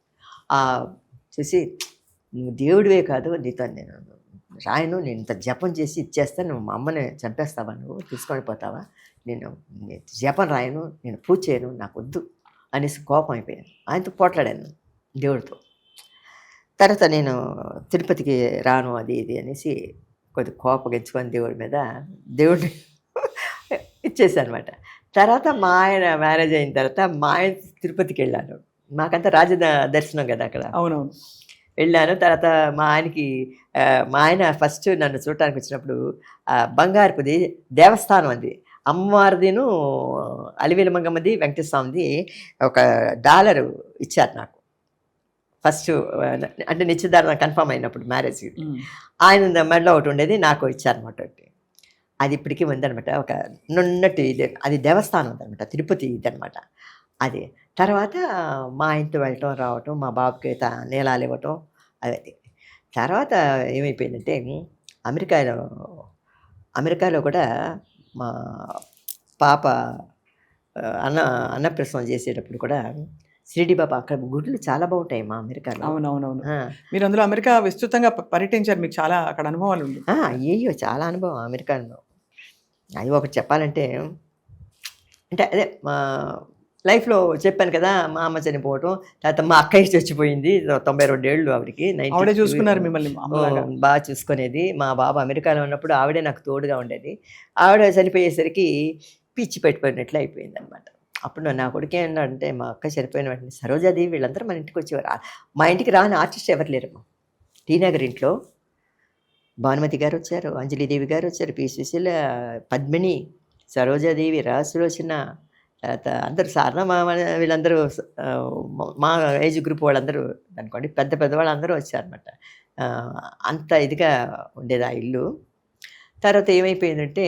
చూసి నువ్వు దేవుడివే కాదు, నీతో నేను రాయను, నేను ఇంత జపం చేసి ఇచ్చేస్తాను, నువ్వు మా అమ్మని చంపేస్తావా, నువ్వు తీసుకొని పోతావా, నేను జపం రాయను, నేను పూజ చేయను, నాకు వద్దు అనేసి కోపం అయిపోయాను. ఆయనతో పోట్లాడాను దేవుడితో. తర్వాత నేను తిరుపతికి రాను అది ఇది అనేసి కొద్ది కోపగించుకొని దేవుడి మీద దేవుడిని ఇచ్చేసాను అనమాట. తర్వాత మా ఆయన మ్యారేజ్ అయిన తర్వాత మా ఆయన తిరుపతికి వెళ్ళాను. మాకంతా దర్శనం కదా అక్కడ. అవునవును. వెళ్ళాను. తర్వాత మా ఆయన ఫస్ట్ నన్ను చూడటానికి వచ్చినప్పుడు బంగారుపుది దేవస్థానం అది, అమ్మవారిదిను అలివేలు మంగమ్మది వెంకటేశ్వరది $1 ఇచ్చారు నాకు ఫస్ట్. అంటే నిశ్చితార్థం కన్ఫర్మ్ అయినప్పుడు మ్యారేజ్ ఆయన మెడలో ఒకటి ఉండేది, నాకు ఇచ్చారనమాట. అది ఇప్పటికీ ఉందనమాట. ఒక నున్నటి ఇది, అది దేవస్థానం ఉందనమాట, తిరుపతి ఇదనమాట అది. తర్వాత మా ఆయనతో వెళ్ళటం రావటం, మా బాబుకి నీలాలు ఇవ్వటం అది. తర్వాత ఏమైపోయిందంటే అమెరికాలో కూడా మా పాప అన్నప్రసవం చేసేటప్పుడు కూడా షిరిడి బాబా, అక్కడ గుడులు చాలా బాగుంటాయి మా అమెరికాలో. అవునవునవును. మీరు అందులో అమెరికా విస్తృతంగా పర్యటించారు, మీకు చాలా అక్కడ అనుభవాలు ఉంది. అయ్యో చాలా అనుభవం అమెరికాలో. అది ఒకటి చెప్పాలంటే, అంటే అదే మా లైఫ్లో చెప్పాను కదా, మా అమ్మ చనిపోవటం, తర్వాత మా అక్కయ్య చచ్చిపోయింది, 92 ఏళ్ళు ఆవిడకి. ఆవిడే చూసుకున్నారు మిమ్మల్ని? బాగా చూసుకునేది. మా బాబు అమెరికాలో ఉన్నప్పుడు ఆవిడే నాకు తోడుగా ఉండేది. ఆవిడ చనిపోయేసరికి పిచ్చి పెట్టిపోయినట్లు అయిపోయింది అనమాట. అప్పుడు నా కొడుకే అన్నాడంటే, మా అక్క చనిపోయిన వెంటనే సరోజాదేవి వీళ్ళందరూ మన ఇంటికి వచ్చేవారు. మా ఇంటికి రాని ఆర్టిస్ట్ ఎవరు లేరమ్మా. టీనగర్ ఇంట్లో భానుమతి గారు వచ్చారు, అంజలిదేవి గారు వచ్చారు, పి సుశీల, పద్మిని, సరోజాదేవి, రాసులోచన, తర్వాత అందరూ సారణ వీళ్ళందరూ మా ఏజ్ గ్రూప్ వాళ్ళందరూ అనుకోండి, పెద్దవాళ్ళు అందరూ వచ్చారనమాట. అంత ఇదిగా ఉండేది ఆ ఇల్లు. తర్వాత ఏమైపోయిందంటే,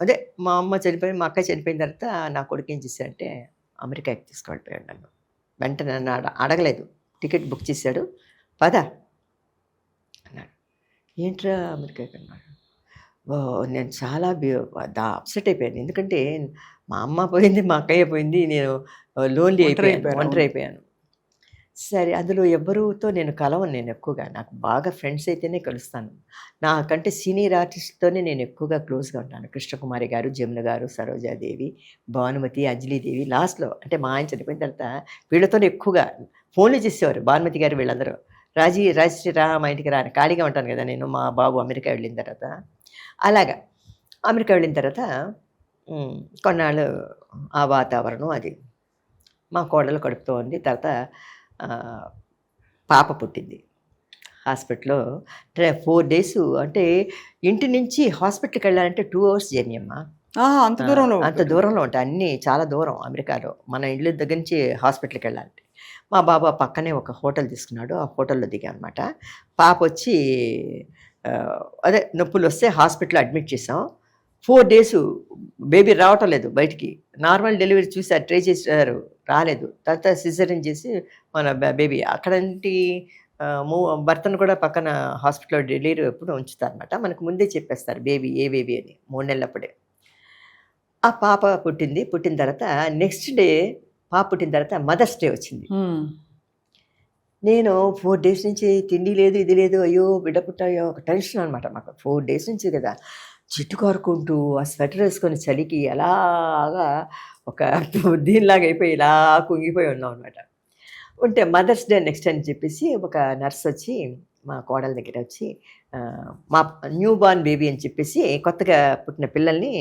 అదే మా అమ్మ చనిపోయి మా అక్క చనిపోయిన తర్వాత నా కొడుకు ఏం చేశాడంటే అమెరికాకి తీసుకెళ్ళిపోయాడు నన్ను. వెంటనే నన్ను అడగలేదు, టికెట్ బుక్ చేశాడు, పద అన్నాడు. ఏంట్రా అమెరికాకి అన్నాడు. నేను చాలా అప్సెట్ అయిపోయాను. ఎందుకంటే మా అమ్మ పోయింది, మా అక్కయ్య పోయింది, నేను లోన్లీ అయిపోయాను, ఒంటరి అయిపోయాను. సరే, అందులో ఎవరితో నేను కలవను. నేను ఎక్కువగా, నాకు బాగా ఫ్రెండ్స్ అయితేనే కలుస్తాను. నాకంటే సీనియర్ ఆర్టిస్ట్తోనే నేను ఎక్కువగా క్లోజ్గా ఉంటాను. కృష్ణకుమారి గారు, జమున గారు, సరోజాదేవి, భానుమతి, అంజలిదేవి. లాస్ట్లో అంటే మా ఆయన చనిపోయిన తర్వాత వీళ్ళతోనే ఎక్కువగా ఫోన్లు చేసేవారు భానుమతి గారు వీళ్ళందరూ. రాజశ్రీ రా మా ఇంటికి రాని, ఖాళీగా ఉంటాను కదా నేను, మా బాబు అమెరికా వెళ్ళిన తర్వాత. అలాగా అమెరికా వెళ్ళిన తర్వాత కొన్నాళ్ళు ఆ వాతావరణం అది. మా కోడలు కడుపుతూ ఉంది. తర్వాత పాప పుట్టింది హాస్పిటల్లో. 4 days, అంటే ఇంటి నుంచి హాస్పిటల్కి వెళ్ళాలంటే 2 hours జర్నీ అమ్మా. అంత దూరంలో ఉంటాయి అన్నీ, చాలా దూరం అమెరికాలో. మన ఇల్లు దగ్గర నుంచి హాస్పిటల్కి వెళ్ళాలంటే. మా బాబా పక్కనే ఒక హోటల్ తీసుకున్నాడు, ఆ హోటల్లో దిగా అనమాట. పాప వచ్చి అదే నొప్పులు వస్తే హాస్పిటల్లో అడ్మిట్ చేసాం. 4 days బేబీ రావటం లేదు బయటికి. నార్మల్ డెలివరీ చూసి ట్రై చేశారు, రాలేదు. తర్వాత సిజరీన్ చేసి మన బేబీ అక్కడంటి భర్తను కూడా పక్కన హాస్పిటల్లో డెలివరీ ఎప్పుడు ఉంచుతారనమాట. మనకు ముందే చెప్పేస్తారు బేబీ ఏ బేబీ అని, 3 నెలలప్పుడే. ఆ పాప పుట్టింది. పుట్టిన తర్వాత నెక్స్ట్ డే పాప పుట్టిన తర్వాత మదర్స్ డే వచ్చింది. నేను 4 days నుంచి తిండి లేదు, ఇది లేదు, అయ్యో బిడ్డ పుట్టాయో, ఒక టెన్షన్ అనమాట మాకు. 4 days నుంచి కదా జిట్టు కారుకుంటూ ఆ స్వెటర్ వేసుకొని చలికి ఎలాగా ఒక దీనిలాగా అయిపోయి ఇలా కుంగిపోయి ఉన్నాం అనమాట. ఉంటే మదర్స్ డే నెక్స్ట్ అని చెప్పేసి ఒక నర్స్ వచ్చి మా కోడల దగ్గర వచ్చి, మా న్యూ బార్న్ బేబీ అని చెప్పేసి కొత్తగా పుట్టిన పిల్లల్ని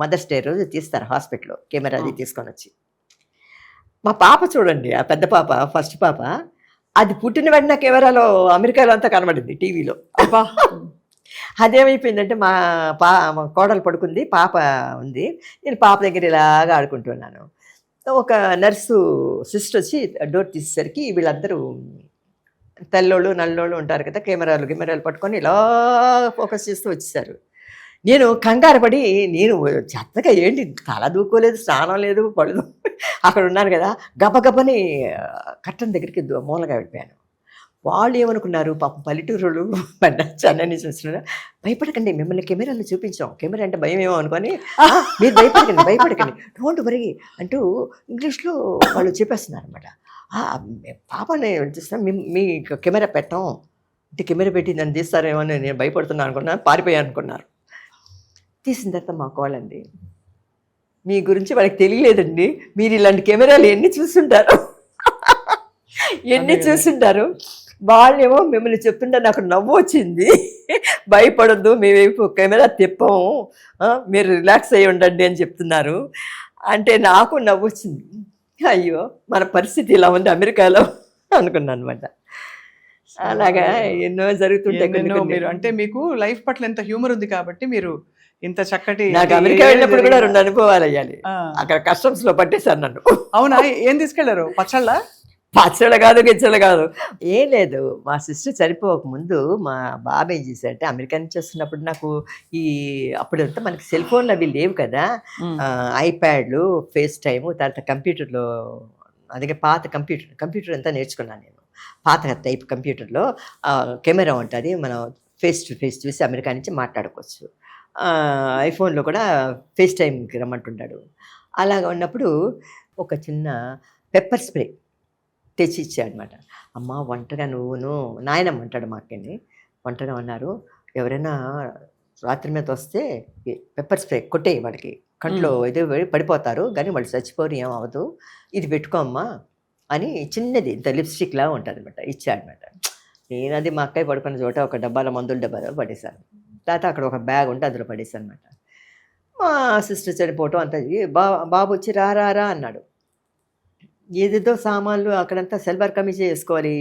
మదర్స్ డే రోజు తీస్తారు హాస్పిటల్లో, కెమెరాది తీసుకొని వచ్చి. మా పాప చూడండి, ఆ పెద్ద పాప, ఫస్ట్ పాప, అది పుట్టిన వెంటనే కెమెరాలో అమెరికాలో అంతా కనబడింది టీవీలో. అదేమైపోయిందంటే మా కోడలు పడుకుంది, పాప ఉంది, నేను పాప దగ్గర ఇలాగా ఆడుకుంటున్నాను. ఒక నర్సు సిస్టర్ వచ్చి డోర్ తీసేసరికి వీళ్ళందరూ తెల్లోళ్ళు నల్లోళ్ళు ఉంటారు కదా, కెమెరాలు పట్టుకొని ఇలా ఫోకస్ చేస్తూ వచ్చేసారు. నేను కంగారు పడి, నేను చెత్తగా ఏంటి తల దూకోలేదు, స్నానం లేదు, పడదు, అక్కడ ఉన్నాను కదా, గబగబని కట్టన్ దగ్గరికి మూలగా వెళ్ళిపోయాను. వాళ్ళు ఏమనుకున్నారు పాపం, పల్లెటూరులు చెన్నై నుంచి వచ్చిన, భయపడకండి మిమ్మల్ని కెమెరాలో చూపించాం, కెమెరా అంటే భయం ఏమో అనుకొని, మీరు భయపడకండి డోంట్ వరీ అంటూ ఇంగ్లీష్లో వాళ్ళు చెప్పేస్తున్నారు అనమాట. పాపని చూస్తాం, మీ కెమెరా పెట్టాం అంటే కెమెరా పెట్టి నన్ను తీస్తారేమో అని నేను భయపడుతున్నాను అనుకున్నాను, పారిపోయాను అనుకున్నారు. తీసిన తర్వాత మా కోళ్ళండి, మీ గురించి వాళ్ళకి తెలియలేదండి, మీరు ఇలాంటి కెమెరాలు ఎన్ని చూస్తుంటారు చూస్తుంటారు. వాళ్ళేమో మిమ్మల్ని చెప్తుంటే నాకు నవ్వు వచ్చింది. భయపడద్దు, మేమేపు కెమెరా తిప్పము, మీరు రిలాక్స్ అయ్యి ఉండండి అని చెప్తున్నారు. అంటే నాకు నవ్వు వచ్చింది. అయ్యో మన పరిస్థితి ఇలా ఉంది అమెరికాలో అనుకున్నాను అనమాట. అలాగా ఎన్నో జరుగుతుంటాయి. మీరు అంటే మీకు లైఫ్ పట్ల ఎంత హ్యూమర్ ఉంది కాబట్టి మీరు ఇంత చక్కటి. నాకు అమెరికా వెళ్ళినప్పుడు కూడా 2 అనుభవాలు అయ్యాలి. అక్కడ కస్టమ్స్ లో పట్టేశారు నన్ను. అవునా? ఏం తీసుకెళ్లారు? పచ్చళ్ళ కాదు, గిచ్చళ్ళు కాదు, ఏం లేదు. మా సిస్టర్ చనిపోక ముందు మా బాబు ఏం చేశారంటే, అమెరికా నుంచి వస్తున్నప్పుడు నాకు అప్పుడంతా మనకి సెల్ ఫోన్లు అవి లేవు కదా, ఐప్యాడ్లు, ఫేస్ టైము, తర్వాత కంప్యూటర్లో, అందుకే పాత కంప్యూటర్ అంతా నేర్చుకున్నాను నేను. పాత టైప్ కంప్యూటర్లో కెమెరా ఉంటుంది, మనం ఫేస్ టు ఫేస్ చూసి అమెరికా నుంచి మాట్లాడుకోవచ్చు. ఐఫోన్లో కూడా ఫేస్ టైంకి రమ్మంటుంటాడు. అలాగ ఉన్నప్పుడు ఒక చిన్న పెప్పర్ స్ప్రే తెచ్చి ఇచ్చాడనమాట. అమ్మ ఒంటరిగా నువ్వును, నాయనమ్మ అంటాడు మా అక్కని, ఒంటరిగా ఉన్నారు, ఎవరైనా రాత్రి మీద వస్తే పెప్పర్ స్ప్రే కొట్టే, వాడికి కంట్లో ఏదో పడిపోతారు కానీ వాళ్ళు చచ్చిపోరు, ఏమవదు, ఇది పెట్టుకోమ్మా అని చిన్నది ఇంత లిప్స్టిక్లా ఉంటుంది అనమాట, ఇచ్చాడనమాట. నేను అది మా అక్కయ్య పడుకున్న చోట ఒక మందుల డబ్బాలో పడేశాను. తర్వాత అక్కడ ఒక బ్యాగ్ ఉంటే అందులో పడేశాను అనమాట. మా సిస్టర్ చనిపోవటం అంత బాబు వచ్చి రా అన్నాడు. ఏదేదో సామాన్లు అక్కడంతా సల్వార్ కమీజ్ వేసుకోవాలి,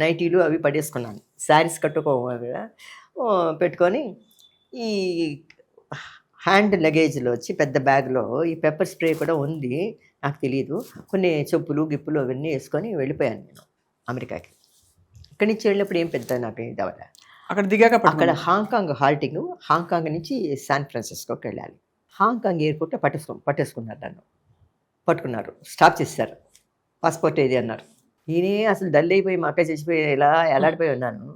నైటీలు అవి పడేసుకున్నాను, శారీస్ కట్టుకోవాలి కదా, పెట్టుకొని ఈ హ్యాండ్ లగేజ్లో వచ్చి పెద్ద బ్యాగ్లో ఈ పెప్పర్ స్ప్రే కూడా ఉంది, నాకు తెలియదు, కొన్ని చెప్పులు గిప్పులు అవన్నీ వేసుకొని వెళ్ళిపోయాను నేను అమెరికాకి. ఇక్కడి నుంచి వెళ్ళినప్పుడు ఏం పెద్ద నాకు ఇది అవ్వాలి. అక్కడ దిగాక అక్కడ హాంకాంగ్ హాల్టింగ్, హాంకాంగ్ నుంచి శాన్ ఫ్రాన్సిస్కోకి వెళ్ళాలి. హాంకాంగ్ ఎయిర్పోర్ట్లో పట్టేసుకున్నారు నన్ను, పట్టుకున్నారు, స్టాప్ చేశారు. పాస్పోర్ట్ ఏది అన్నారు. నేనే అసలు డల్ అయిపోయి మా అక్క చచ్చిపోయి ఇలా ఎలాడిపోయి ఉన్నాను.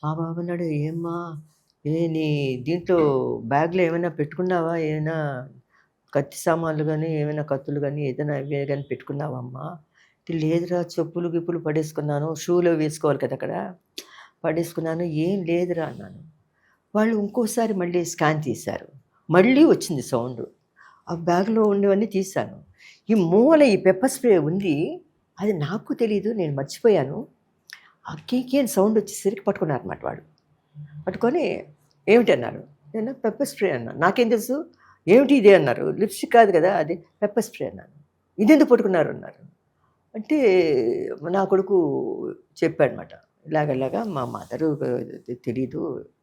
మా బాబు అన్నాడు, ఏమ్మా నీ దీంట్లో బ్యాగ్లో ఏమైనా పెట్టుకున్నావా, ఏమైనా కత్తి సామాన్లు కానీ ఏమైనా కత్తులు కానీ ఏదైనా ఇవే కానీ పెట్టుకున్నావమ్మా? లేదురా, చెప్పులు గిప్పులు పడేసుకున్నాను, షూలో వేసుకోవాలి కదా అక్కడ, పడేసుకున్నాను, ఏం లేదురా అన్నాను. వాళ్ళు ఇంకోసారి మళ్ళీ స్కాన్ తీశారు, మళ్ళీ వచ్చింది సౌండ్. ఆ బ్యాగ్లో ఉండేవన్నీ తీశాను. ఈ మూల ఈ పెప్పర్ స్ప్రే ఉంది, అది నాకు తెలీదు, నేను మర్చిపోయాను. ఆ కీకి అని సౌండ్ వచ్చేసరికి పట్టుకున్నారు అన్నమాట వాళ్ళు. పట్టుకొని ఏమిటి అన్నారు. నేను పెప్పర్ స్ప్రే అన్నాను. నాకేం తెలుసు, ఏమిటి ఇదే అన్నారు. లిప్స్టిక్ కాదు కదా అది, పెప్పర్ స్ప్రే అన్నాను. ఇదెందుకు పట్టుకున్నారు అన్నారు. అంటే నా కొడుకు చెప్పాడనమాట, ఇలాగలాగా మా మదరు తెలీదు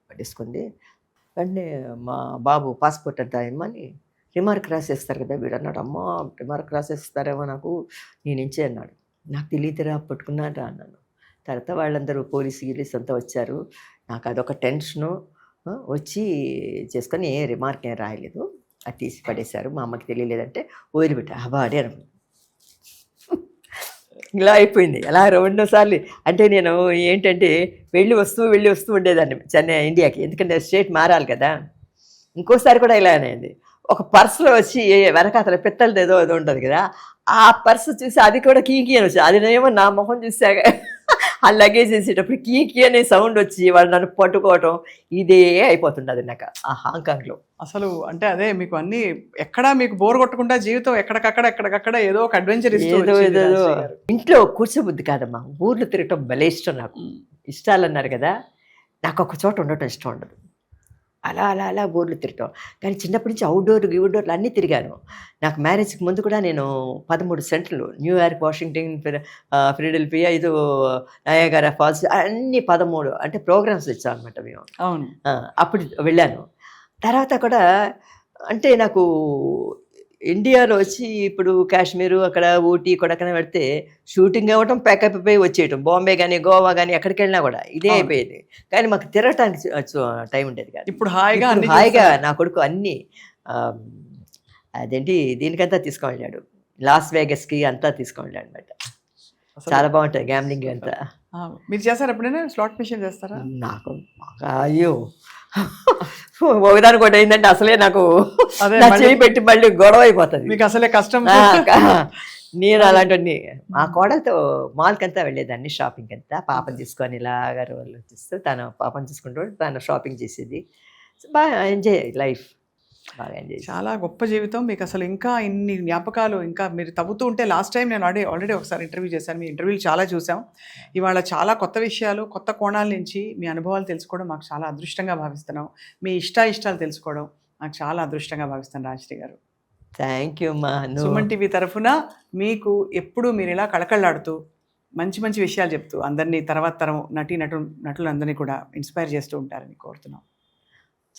పట్టేసుకుంది, వెంటనే మా బాబు పాస్పోర్ట్ అంతా ఇమ్మని రిమార్క్ రాసేస్తారు కదా వీడు అన్నాడు. అమ్మ రిమార్క్ రాసేస్తారేమో నాకు, నేనించే అన్నాడు. నాకు తెలియదురా, పట్టుకున్నారా అన్నాను. తర్వాత వాళ్ళందరూ పోలీసు అంతా వచ్చారు. నాకు అదొక టెన్షను వచ్చి చేసుకొని ఏ రిమార్క్ ఏం రాయలేదు, అది తీసి పడేశారు. మా అమ్మకి తెలియలేదంటే వదిలిపెట్టా, అబాడే అనుకో. ఇలా అయిపోయింది. అలా 2 సార్లు. అంటే నేను ఏంటంటే వెళ్ళి వస్తూ ఉండేదాన్ని చెన్నై ఇండియాకి, ఎందుకంటే స్టేట్ మారాలి కదా. ఇంకోసారి కూడా ఇలా అనేది, ఒక పర్సులో వచ్చి వెనకాతల పిత్తలది ఏదో ఉంటుంది కదా, ఆ పర్సు చూసి అది కూడా కీకి అని వచ్చి, అది నేమో నా మొహం చూసాక ఆ లగేజ్ వేసేటప్పుడు కీకి అనే సౌండ్ వచ్చి వాళ్ళు నన్ను పట్టుకోవటం, ఇదే అయిపోతుంది నాకు ఆ హాంకాంగ్లో. అసలు అంటే అదే మీకు అన్ని ఎక్కడా మీకు బోర్ కొట్టకుండా జీవితం ఎక్కడికక్కడ ఏదో ఒక అడ్వెంచర్ ఏదో. ఇంట్లో కూర్చోబుద్ది కాదమ్మా, ఊర్లో తిరగటం భలే ఇష్టం నాకు. ఇష్టాలు అన్నారు కదా, నాకు ఒక చోట ఉండటం ఇష్టం ఉండదు. అలా ఊర్లు తిరగటం. కానీ చిన్నప్పటి నుంచి అవుట్డోర్లు అన్నీ తిరిగాను. నాకు మ్యారేజ్కి ముందు కూడా నేను 13 సెంటర్లు, న్యూయార్క్, వాషింగ్టన్, ఫిలడెల్ఫియా, ఇది నయాగరా ఫాల్స్, అన్ని 13 అంటే ప్రోగ్రామ్స్ ఇచ్చాం అనమాట మేము. అవును, అప్పుడు వెళ్ళాను. తర్వాత కూడా అంటే నాకు ఇండియాలో వచ్చి ఇప్పుడు కాశ్మీరు, అక్కడ ఊటీ, కొడైకెనాల్ పెడితే షూటింగ్ అవ్వటం, ప్యాకప్ అయిపోయి వచ్చేయటం. బాంబే కానీ గోవా కానీ ఎక్కడికి వెళ్ళినా కూడా ఇదే అయిపోయేది. కానీ మాకు తిరగటానికి టైం ఉండేది కాదు. ఇప్పుడు హాయిగా నా కొడుకు అన్నీ అదేంటి దీనికంతా తీసుకువెళ్ళాడు, లాస్ వేగస్కి అంతా తీసుకువెళ్ళాడు అనమాట. చాలా బాగుంటుంది గ్యామ్లింగ్ అంతా. మీరు చేస్తారా ఎప్పుడైనా? స్లాట్ మెషిన్ చేస్తారా? నాకు అయ్యో ఒకదానికి ఒకటి అయిందంటే అసలే నాకు చేయి పెట్టి మళ్ళీ గొడవ అయిపోతుంది. మీకు అసలే కష్టం. నేను అలాంటి మా కోడలతో మాల్కి అంతా వెళ్ళేదాన్ని, షాపింగ్ అంతా పాపని తీసుకొని ఇలాగ రోజులు వచ్చేస్తూ తను పాపని చూసుకుంటూ తను షాపింగ్ చేసేది. బాగా ఎంజాయ్ లైఫ్, బాగా ఎంజాయ్. చాలా గొప్ప జీవితం మీకు. అసలు ఇంకా ఇన్ని జ్ఞాపకాలు ఇంకా మీరు తవ్వుతూ ఉంటే. లాస్ట్ టైం నేను ఆల్రెడీ ఒకసారి ఇంటర్వ్యూ చేశాను, మీ ఇంటర్వ్యూలు చాలా చూసాం. ఇవాళ చాలా కొత్త విషయాలు, కొత్త కోణాల నుంచి మీ అనుభవాలు తెలుసుకోవడం మాకు చాలా అదృష్టంగా భావిస్తున్నాం. మీ ఇష్టాలు తెలుసుకోవడం నాకు చాలా అదృష్టంగా భావిస్తాను రాజశ్రీ గారు. థ్యాంక్ యూ మా. సుమన్ టీవీ తరఫున మీకు ఎప్పుడు మీరు ఇలా కళకళలాడుతూ మంచి మంచి విషయాలు చెప్తూ అందరినీ తర్వాత తరం నటులందరినీ కూడా ఇన్స్పైర్ చేస్తూ ఉంటారని కోరుతున్నాం.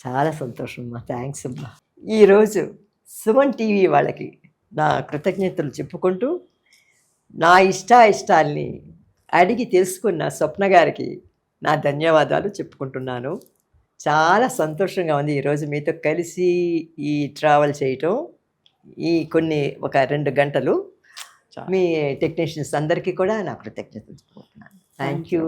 చాలా సంతోషం అమ్మా, థ్యాంక్స్ అమ్మా. ఈరోజు సుమన్ టీవీ వాళ్ళకి నా కృతజ్ఞతలు చెప్పుకుంటూ, నా ఇష్టాల్ని అడిగి తెలుసుకున్న స్వప్న గారికి నా ధన్యవాదాలు చెప్పుకుంటున్నాను. చాలా సంతోషంగా ఉంది ఈరోజు మీతో కలిసి ఈ ట్రావెల్ చేయటం. ఒక 2 గంటలు మీ టెక్నీషియన్స్ అందరికీ కూడా నా కృతజ్ఞతలు చెప్పుకుంటున్నాను. Thank you.